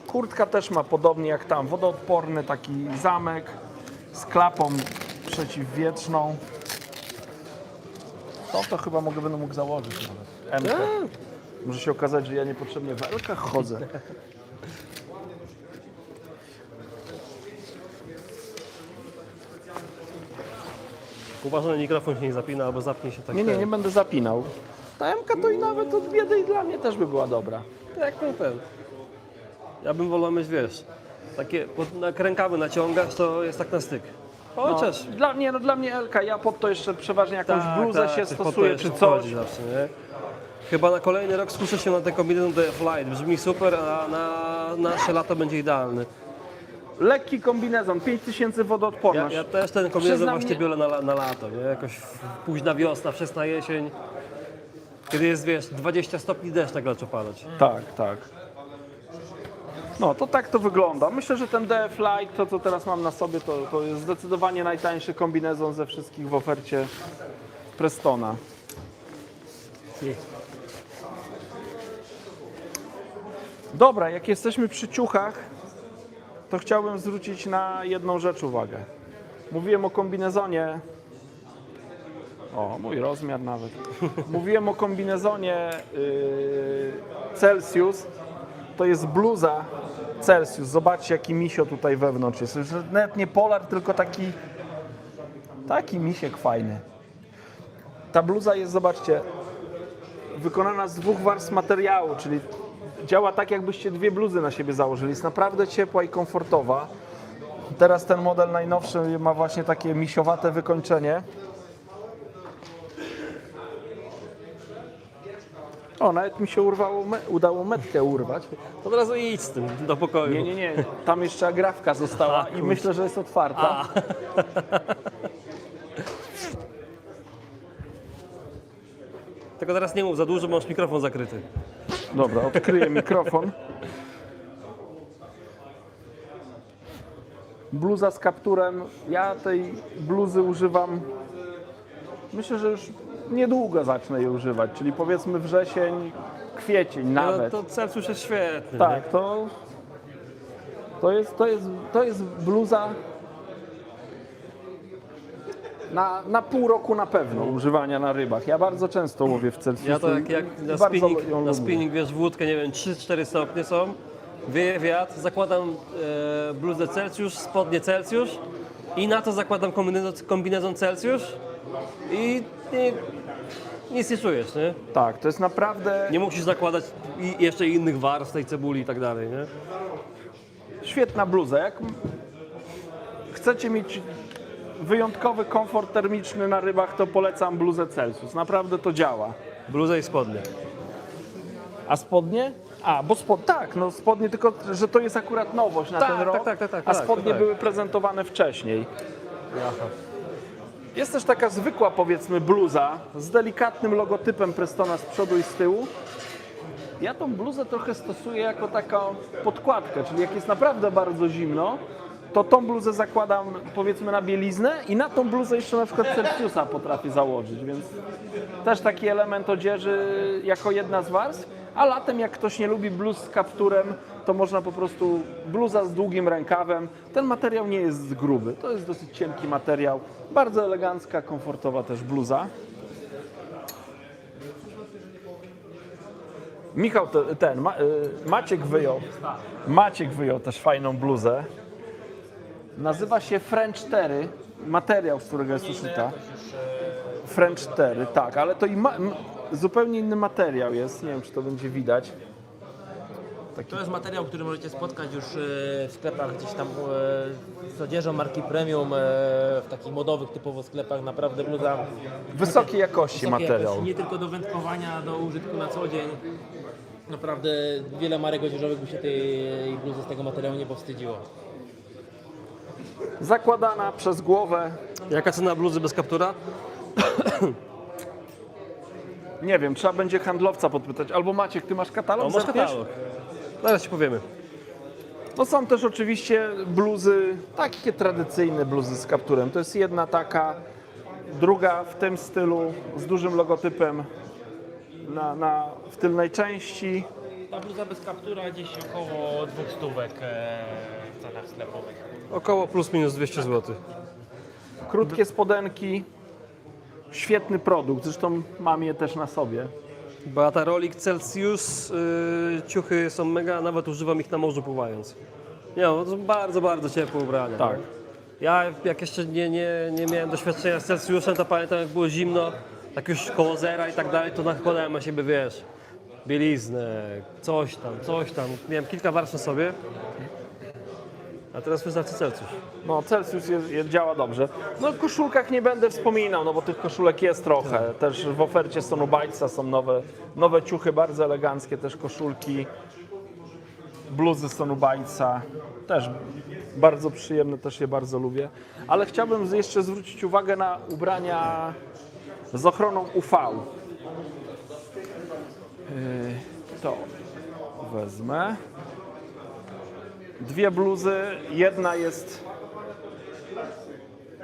Kurtka też ma podobnie jak tam, wodoodporny taki zamek z klapą przeciwwietrzną. To chyba będę mógł założyć nawet. M-kę. Może się okazać, że ja niepotrzebnie w elkach chodzę. Uważaj, mikrofon się nie zapina, albo zapnie się tak. Nie będę zapinał. Ta M-ka to i nawet od biedy i dla mnie też by była dobra. Tak, ten. Ja bym wolał mieć, wiesz, takie, jak rękawy naciągasz, to jest tak na styk. Chociaż. Dla mnie Elka, ja pod to jeszcze przeważnie jakąś bluzę się coś pod to stosuję jeszcze czy coś. wchodzi zawsze, nie? Chyba na kolejny rok skuszę się na ten kombinezon DF Light. Brzmi super, a na nasze lato będzie idealny. Lekki kombinezon, 5000 wodoodporność. Ja też ten kombinezon Przyznam, właśnie nie- biorę na lato, nie? Jakoś późna wiosna, wczesna jesień. Kiedy jest, wiesz, 20 stopni deszcz nagle zaczął padać. Tak, tak. No to tak to wygląda. Myślę, że ten DF Light, to co teraz mam na sobie, to jest zdecydowanie najtańszy kombinezon ze wszystkich w ofercie Prestona. Dobra, jak jesteśmy przy ciuchach, to chciałbym zwrócić na jedną rzecz uwagę. Mówiłem o kombinezonie. O, mój rozmiar nawet. Mówiłem o kombinezonie Celsius. To jest bluza Celsius. Zobaczcie, jaki misio tutaj wewnątrz jest. Już nawet nie polar, tylko taki misiek fajny. Ta bluza jest, zobaczcie, wykonana z 2 warstw materiału, czyli działa tak, jakbyście 2 bluzy na siebie założyli. Jest naprawdę ciepła i komfortowa. Teraz ten model najnowszy ma właśnie takie misiowate wykończenie. O, nawet mi się udało metkę urwać. To od razu idź z tym do pokoju. Nie. Tam jeszcze agrafka została i myślę, że jest otwarta. Tylko teraz nie mów za dużo, bo masz mikrofon zakryty. Dobra, odkryję mikrofon. Bluza z kapturem. Ja tej bluzy używam. Myślę, że już niedługo zacznę jej używać, czyli powiedzmy wrzesień, kwiecień nawet. No, to Celsius jest świetny. Tak, to jest bluza na pół roku na pewno używania na rybach. Ja bardzo często łowię w Celsiusu. Nie? Ja to jak i bardzo ją na lubię. spinning, wiesz, wódkę, nie wiem, 3-4 stopnie są, wieje wiatr, zakładam bluzę Celsius, spodnie Celsius i na to zakładam kombinezon Celsius i nic nie czujesz, nie? Tak, to jest naprawdę Nie musisz zakładać jeszcze innych warstw tej cebuli i tak dalej, nie? świetna bluza. Jak chcecie mieć wyjątkowy komfort termiczny na rybach, to polecam bluzę Celsius. Naprawdę to działa. Bluzę i spodnie. A spodnie? Tak, no spodnie, tylko że to jest akurat nowość na Tak, ten rok, tak, a spodnie tak. były prezentowane wcześniej. Jest też taka zwykła, powiedzmy, bluza z delikatnym logotypem Prestona z przodu i z tyłu. Ja tą bluzę trochę stosuję jako taką podkładkę, czyli jak jest naprawdę bardzo zimno, to tą bluzę zakładam, powiedzmy, na bieliznę i na tą bluzę jeszcze na przykład Celsiusa potrafię założyć, więc też taki element odzieży jako jedna z warstw, a latem jak ktoś nie lubi bluz z kapturem, to można po prostu bluza z długim rękawem. Ten materiał nie jest gruby, to jest dosyć cienki materiał, bardzo elegancka, komfortowa też bluza. Michał, Maciek wyjął też fajną bluzę. Nazywa się French Terry, materiał, z którego jest uszyta. French Terry, tak, ale to i zupełnie inny materiał jest, nie wiem, czy to będzie widać. To jest materiał, który możecie spotkać już w sklepach gdzieś tam z odzieżą marki premium, w takich modowych typowo sklepach. Naprawdę bluza Wysokiej jakości wysokiej materiał. jakości, nie tylko do wędkowania, do użytku na co dzień. Naprawdę wiele marek odzieżowych by się tej bluzy z tego materiału nie powstydziło. Zakładana przez głowę. Jaka cena bluzy bez kaptura? Nie wiem, trzeba będzie handlowca podpytać. Albo Maciek, ty masz katalog? O, masz Zerkniesz? katalog. Zaraz ci powiemy. To są też oczywiście bluzy, takie tradycyjne bluzy z kapturem. To jest jedna taka, druga w tym stylu z dużym logotypem w tylnej części. Ta bluza bez kaptura gdzieś około 200 w cenach sklepowych. Około plus minus 200 zł. Krótkie spodenki, świetny produkt, zresztą mam je też na sobie. Beata Rolik Celsius, ciuchy są mega, nawet używam ich na morzu pływając. Nie, no, to są bardzo, bardzo ciepłe ubrania. Tak. No. Ja jak jeszcze nie miałem doświadczenia z Celsiusem, to pamiętam jak było zimno, tak już koło zera i tak dalej, to nakładałem na siebie, wiesz, bieliznę, coś tam. Miałem kilka warstw na sobie. A teraz wystawcy Celsius. No, Celsius działa dobrze. No, o koszulkach nie będę wspominał, no bo tych koszulek jest trochę. Też w ofercie Sonobite'a są nowe ciuchy, bardzo eleganckie, też koszulki, bluzy Sonobite'a, też bardzo przyjemne, też je bardzo lubię. Ale chciałbym jeszcze zwrócić uwagę na ubrania z ochroną UV. To wezmę. Dwie bluzy, jedna jest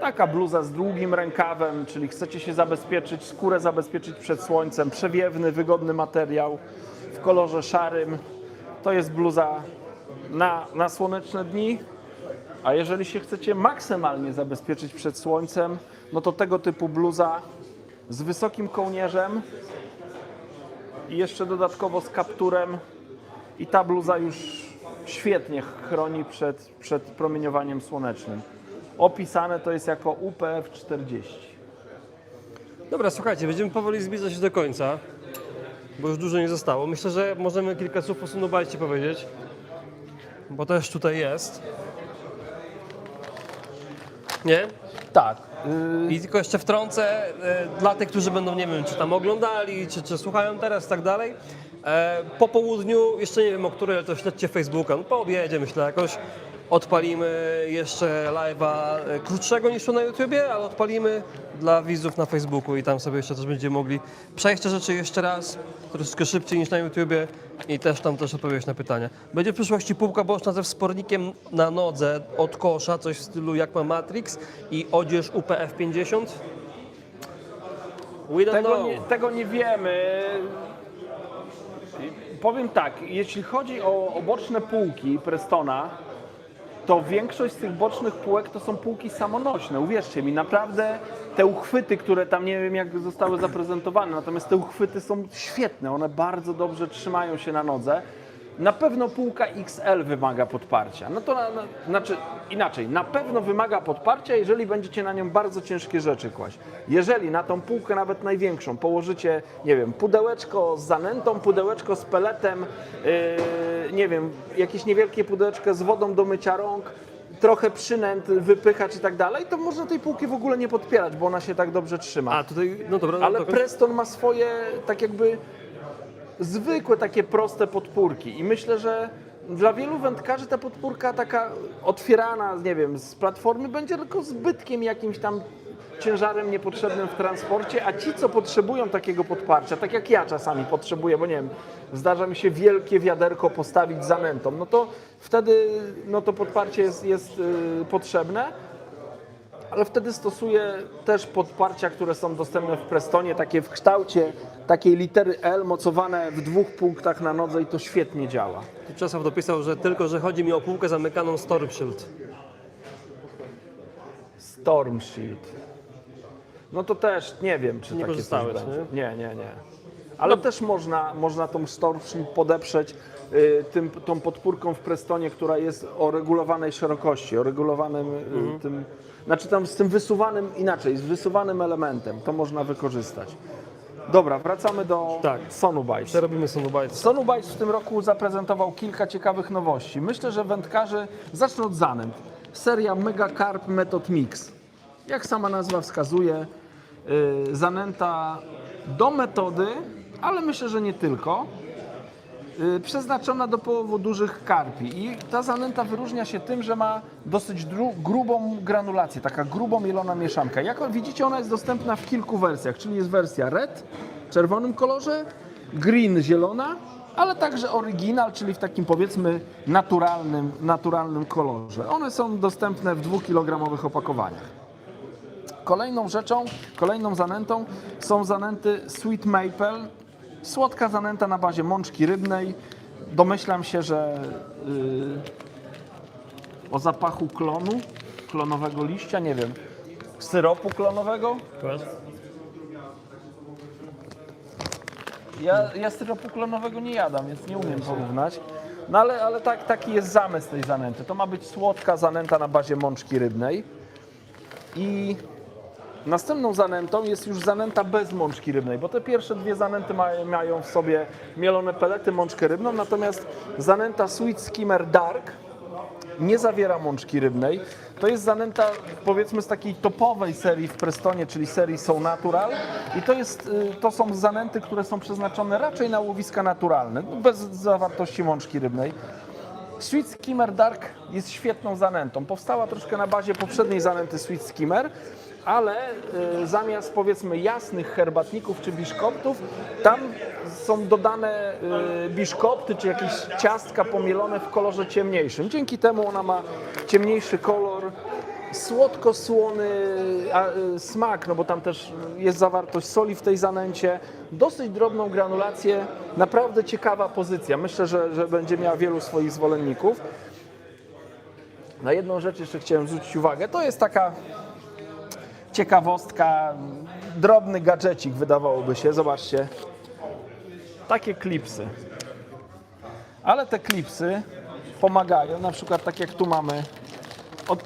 taka bluza z długim rękawem, czyli chcecie się zabezpieczyć, skórę zabezpieczyć przed słońcem, przewiewny, wygodny materiał w kolorze szarym. To jest bluza na słoneczne dni, a jeżeli się chcecie maksymalnie zabezpieczyć przed słońcem, no to tego typu bluza z wysokim kołnierzem i jeszcze dodatkowo z kapturem i ta bluza już świetnie chroni przed promieniowaniem słonecznym. Opisane to jest jako UPF 40. Dobra, słuchajcie, będziemy powoli zbliżać się do końca, bo już dużo nie zostało. Myślę, że możemy kilka słów o Sonobite powiedzieć, bo też tutaj jest. Nie? Tak. I tylko jeszcze wtrącę, dla tych, którzy będą, nie wiem, czy tam oglądali, czy słuchają teraz i tak dalej, po południu, jeszcze nie wiem o której, ale to śledźcie Facebooka, no po obiedzie myślę jakoś, odpalimy jeszcze live'a krótszego niż tu na YouTubie, ale odpalimy dla widzów na Facebooku i tam sobie jeszcze też będziemy mogli przejść te rzeczy jeszcze raz, troszeczkę szybciej niż na YouTubie i tam też odpowiedzieć na pytania. Będzie w przyszłości półka boczna ze wspornikiem na nodze od kosza, coś w stylu jak ma Matrix i odzież UPF 50. We don't know. Tego nie wiemy. Powiem tak, jeśli chodzi o boczne półki Prestona, to większość z tych bocznych półek to są półki samonośne. Uwierzcie mi, naprawdę te uchwyty, które tam nie wiem jak zostały zaprezentowane, natomiast te uchwyty są świetne, one bardzo dobrze trzymają się na nodze. Na pewno półka XL wymaga podparcia. No to znaczy inaczej, na pewno wymaga podparcia, jeżeli będziecie na nią bardzo ciężkie rzeczy kłaść. Jeżeli na tą półkę nawet największą położycie, nie wiem, pudełeczko z zanętą, pudełeczko z peletem, nie wiem, jakieś niewielkie pudełeczko z wodą do mycia rąk, trochę przynęt, wypychacz i tak dalej, to można tej półki w ogóle nie podpierać, bo ona się tak dobrze trzyma. A tutaj, no dobra. Ale dobra. Preston ma swoje, tak jakby zwykłe takie proste podpórki i myślę, że dla wielu wędkarzy ta podpórka taka otwierana, nie wiem, z platformy będzie tylko zbytkiem, jakimś tam ciężarem niepotrzebnym w transporcie, a ci, co potrzebują takiego podparcia, tak jak ja czasami potrzebuję, bo nie wiem, zdarza mi się wielkie wiaderko postawić zanętą, no to wtedy no to podparcie jest potrzebne. Ale wtedy stosuję też podparcia, które są dostępne w Prestonie, takie w kształcie takiej litery L, mocowane w 2 punktach na nodze i to świetnie działa. Czesław dopisał, że tylko, że chodzi mi o półkę zamykaną Storm Shield. Storm Shield. No to też nie wiem, czy Nie takie korzystałeś, coś będzie. Nie. Ale też można tą Storm Shield podeprzeć tą podpórką w Prestonie, która jest o regulowanej szerokości, o regulowanym tym... Znaczy tam z tym wysuwanym, inaczej, z wysuwanym elementem, to można wykorzystać. Dobra, wracamy do Sonobite. Przerobimy Sonobite. Sonobite w tym roku zaprezentował kilka ciekawych nowości. Myślę, że wędkarze, zacznę od zanęt. Seria Mega Carp Method Mix. Jak sama nazwa wskazuje, zanęta do metody, ale myślę, że nie tylko. Przeznaczona do połowu dużych karpi i ta zanęta wyróżnia się tym, że ma dosyć grubą granulację, taka grubo mielona mieszanka. Jak widzicie, ona jest dostępna w kilku wersjach, czyli jest wersja red w czerwonym kolorze, green zielona, ale także original, czyli w takim powiedzmy naturalnym kolorze. One są dostępne w 2-kilogramowych opakowaniach. Kolejną zanętą są zanęty Sweet Maple. Słodka zanęta na bazie mączki rybnej. Domyślam się, że o zapachu klonowego liścia, nie wiem, syropu klonowego. Ja syropu klonowego nie jadam, więc nie umiem porównać. No ale taki jest zamysł tej zanęty. To ma być słodka zanęta na bazie mączki rybnej. I następną zanętą jest już zanęta bez mączki rybnej, bo te pierwsze dwie zanęty mają w sobie mielone pelety, mączkę rybną, natomiast zanęta Sweet Skimmer Dark nie zawiera mączki rybnej. To jest zanęta, powiedzmy, z takiej topowej serii w Prestonie, czyli serii So Natural. I to są zanęty, które są przeznaczone raczej na łowiska naturalne, bez zawartości mączki rybnej. Sweet Skimmer Dark jest świetną zanętą. Powstała troszkę na bazie poprzedniej zanęty Sweet Skimmer, ale zamiast, powiedzmy, jasnych herbatników czy biszkoptów, tam są dodane biszkopty czy jakieś ciastka pomielone w kolorze ciemniejszym. Dzięki temu ona ma ciemniejszy kolor, słodko-słony smak, no bo tam też jest zawartość soli w tej zanęcie, dosyć drobną granulację, naprawdę ciekawa pozycja. Myślę, że będzie miała wielu swoich zwolenników. Na jedną rzecz jeszcze chciałem zwrócić uwagę, to jest taka ciekawostka, drobny gadżecik wydawałoby się, zobaczcie, takie klipsy. Ale te klipsy pomagają, na przykład tak jak tu mamy,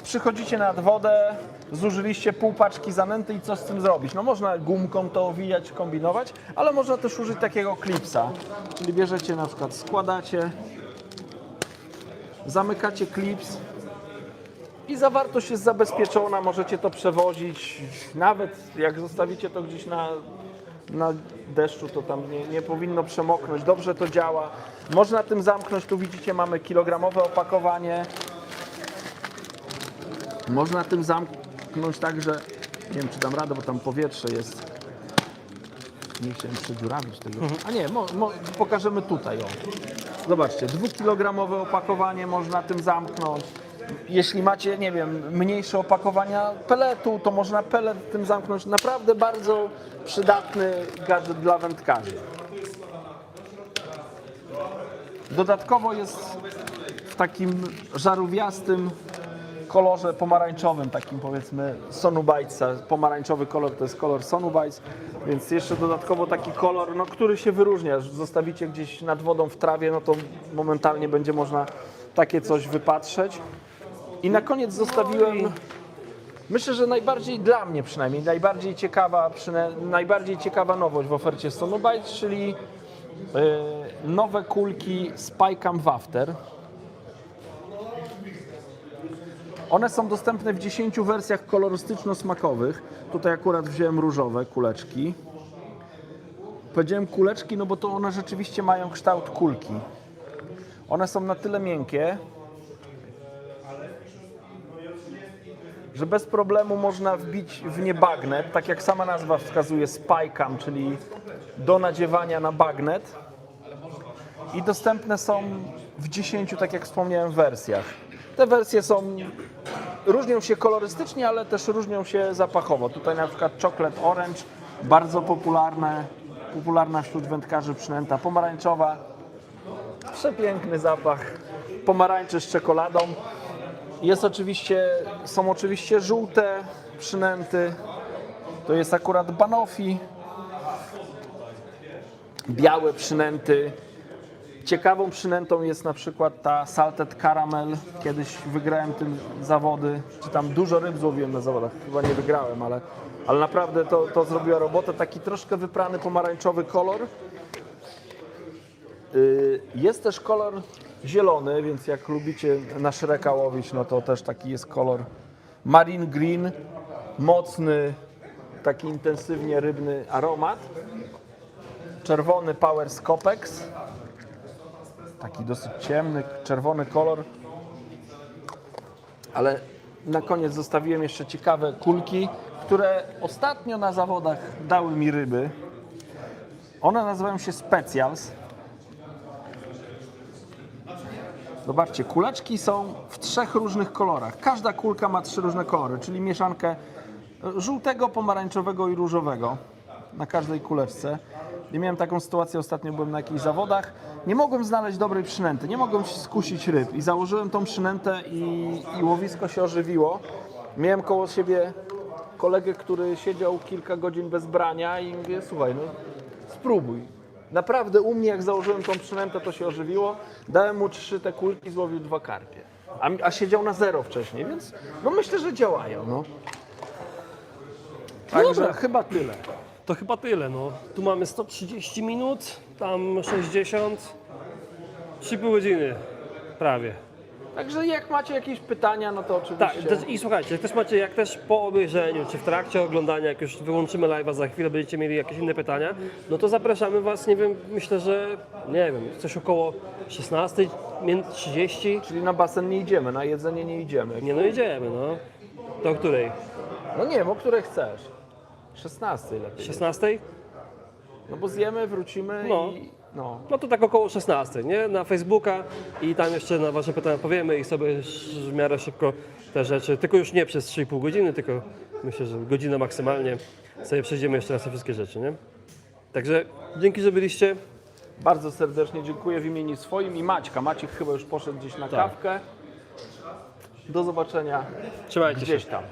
przychodzicie nad wodę, zużyliście pół paczki zanęty i co z tym zrobić? No można gumką to owijać, kombinować, ale można też użyć takiego klipsa, czyli bierzecie na przykład, składacie, zamykacie klips, i zawartość jest zabezpieczona, możecie to przewozić, nawet jak zostawicie to gdzieś na deszczu, to tam nie powinno przemoknąć, dobrze to działa. Można tym zamknąć, tu widzicie, mamy kilogramowe opakowanie. Można tym zamknąć tak, że, nie wiem czy dam radę, bo tam powietrze jest. Nie chciałem przedziurawić tego. A nie, pokażemy tutaj. O. Zobaczcie, 2-kilogramowe opakowanie można tym zamknąć. Jeśli macie, nie wiem, mniejsze opakowania peletu, to można pelet tym zamknąć. Naprawdę bardzo przydatny gadżet dla wędkarzy. Dodatkowo jest w takim żarówiastym kolorze pomarańczowym, takim, powiedzmy, Sonubite'sa. Pomarańczowy kolor to jest kolor Sonubites, więc jeszcze dodatkowo taki kolor, no, który się wyróżnia. Zostawicie gdzieś nad wodą w trawie, no to momentalnie będzie można takie coś wypatrzeć. I na koniec zostawiłem, myślę, że najbardziej dla mnie przynajmniej, najbardziej ciekawa nowość w ofercie Sonubite, czyli nowe kulki Spicam Wafter. One są dostępne w 10 wersjach kolorystyczno-smakowych. Tutaj akurat wziąłem różowe kuleczki. Powiedziałem kuleczki, no bo to one rzeczywiście mają kształt kulki. One są na tyle miękkie, że bez problemu można wbić w nie bagnet, tak jak sama nazwa wskazuje, Spicam, czyli do nadziewania na bagnet. I dostępne są w 10, tak jak wspomniałem, wersjach. Te wersje różnią się kolorystycznie, ale też różnią się zapachowo. Tutaj na przykład Chocolate Orange, bardzo popularna wśród wędkarzy przynęta pomarańczowa. Przepiękny zapach pomarańczy z czekoladą. Są oczywiście żółte przynęty. To jest akurat Banoffee. Białe przynęty. Ciekawą przynętą jest na przykład ta Salted Caramel. Kiedyś wygrałem tym zawody, czy tam dużo ryb złowiłem na zawodach. Chyba nie wygrałem, ale naprawdę to zrobiła robotę. Taki troszkę wyprany pomarańczowy kolor. Jest też kolor zielony, więc jak lubicie na szreka łowić, no to też taki jest kolor marine green, mocny, taki intensywnie rybny aromat. Czerwony Power Scopex, taki dosyć ciemny, czerwony kolor. Ale na koniec zostawiłem jeszcze ciekawe kulki, które ostatnio na zawodach dały mi ryby. One nazywają się Specials. Zobaczcie, kuleczki są w 3 różnych kolorach. Każda kulka ma 3 różne kolory, czyli mieszankę żółtego, pomarańczowego i różowego na każdej kuleczce. Ja miałem taką sytuację, ostatnio byłem na jakichś zawodach, nie mogłem znaleźć dobrej przynęty, nie mogłem skusić ryb i założyłem tą przynętę i łowisko się ożywiło. Miałem koło siebie kolegę, który siedział kilka godzin bez brania i mówię, słuchaj, no spróbuj. Naprawdę u mnie, jak założyłem tą przynętę, to się ożywiło. Dałem mu 3 te kulki, złowił 2 karpie. A siedział na 0 wcześniej, więc no myślę, że działają. No. Także dobra. chyba tyle. To chyba tyle, no. Tu mamy 130 minut, tam 60, 3,5 godziny prawie. Także jak macie jakieś pytania, no to oczywiście... Tak, i słuchajcie, jak też po obejrzeniu, czy w trakcie oglądania, jak już wyłączymy live'a za chwilę, będziecie mieli jakieś inne pytania, no to zapraszamy Was, nie wiem, myślę, że, nie wiem, coś około 16:30. Czyli na basen nie idziemy, na jedzenie nie idziemy. Nie no, idziemy, no. Do której? No nie wiem, o której chcesz. 16 lepiej. 16:00? No bo zjemy, wrócimy No. i... No. No to tak około 16:00, nie? Na Facebooka i tam jeszcze na Wasze pytania powiemy i sobie w miarę szybko te rzeczy, tylko już nie przez 3,5 godziny, tylko myślę, że godzinę maksymalnie sobie przejdziemy jeszcze raz te wszystkie rzeczy, nie? Także dzięki, że byliście. Bardzo serdecznie dziękuję w imieniu swoim i Maćka. Maciek chyba już poszedł gdzieś na kawkę. Do zobaczenia Trzymajcie się. gdzieś tam.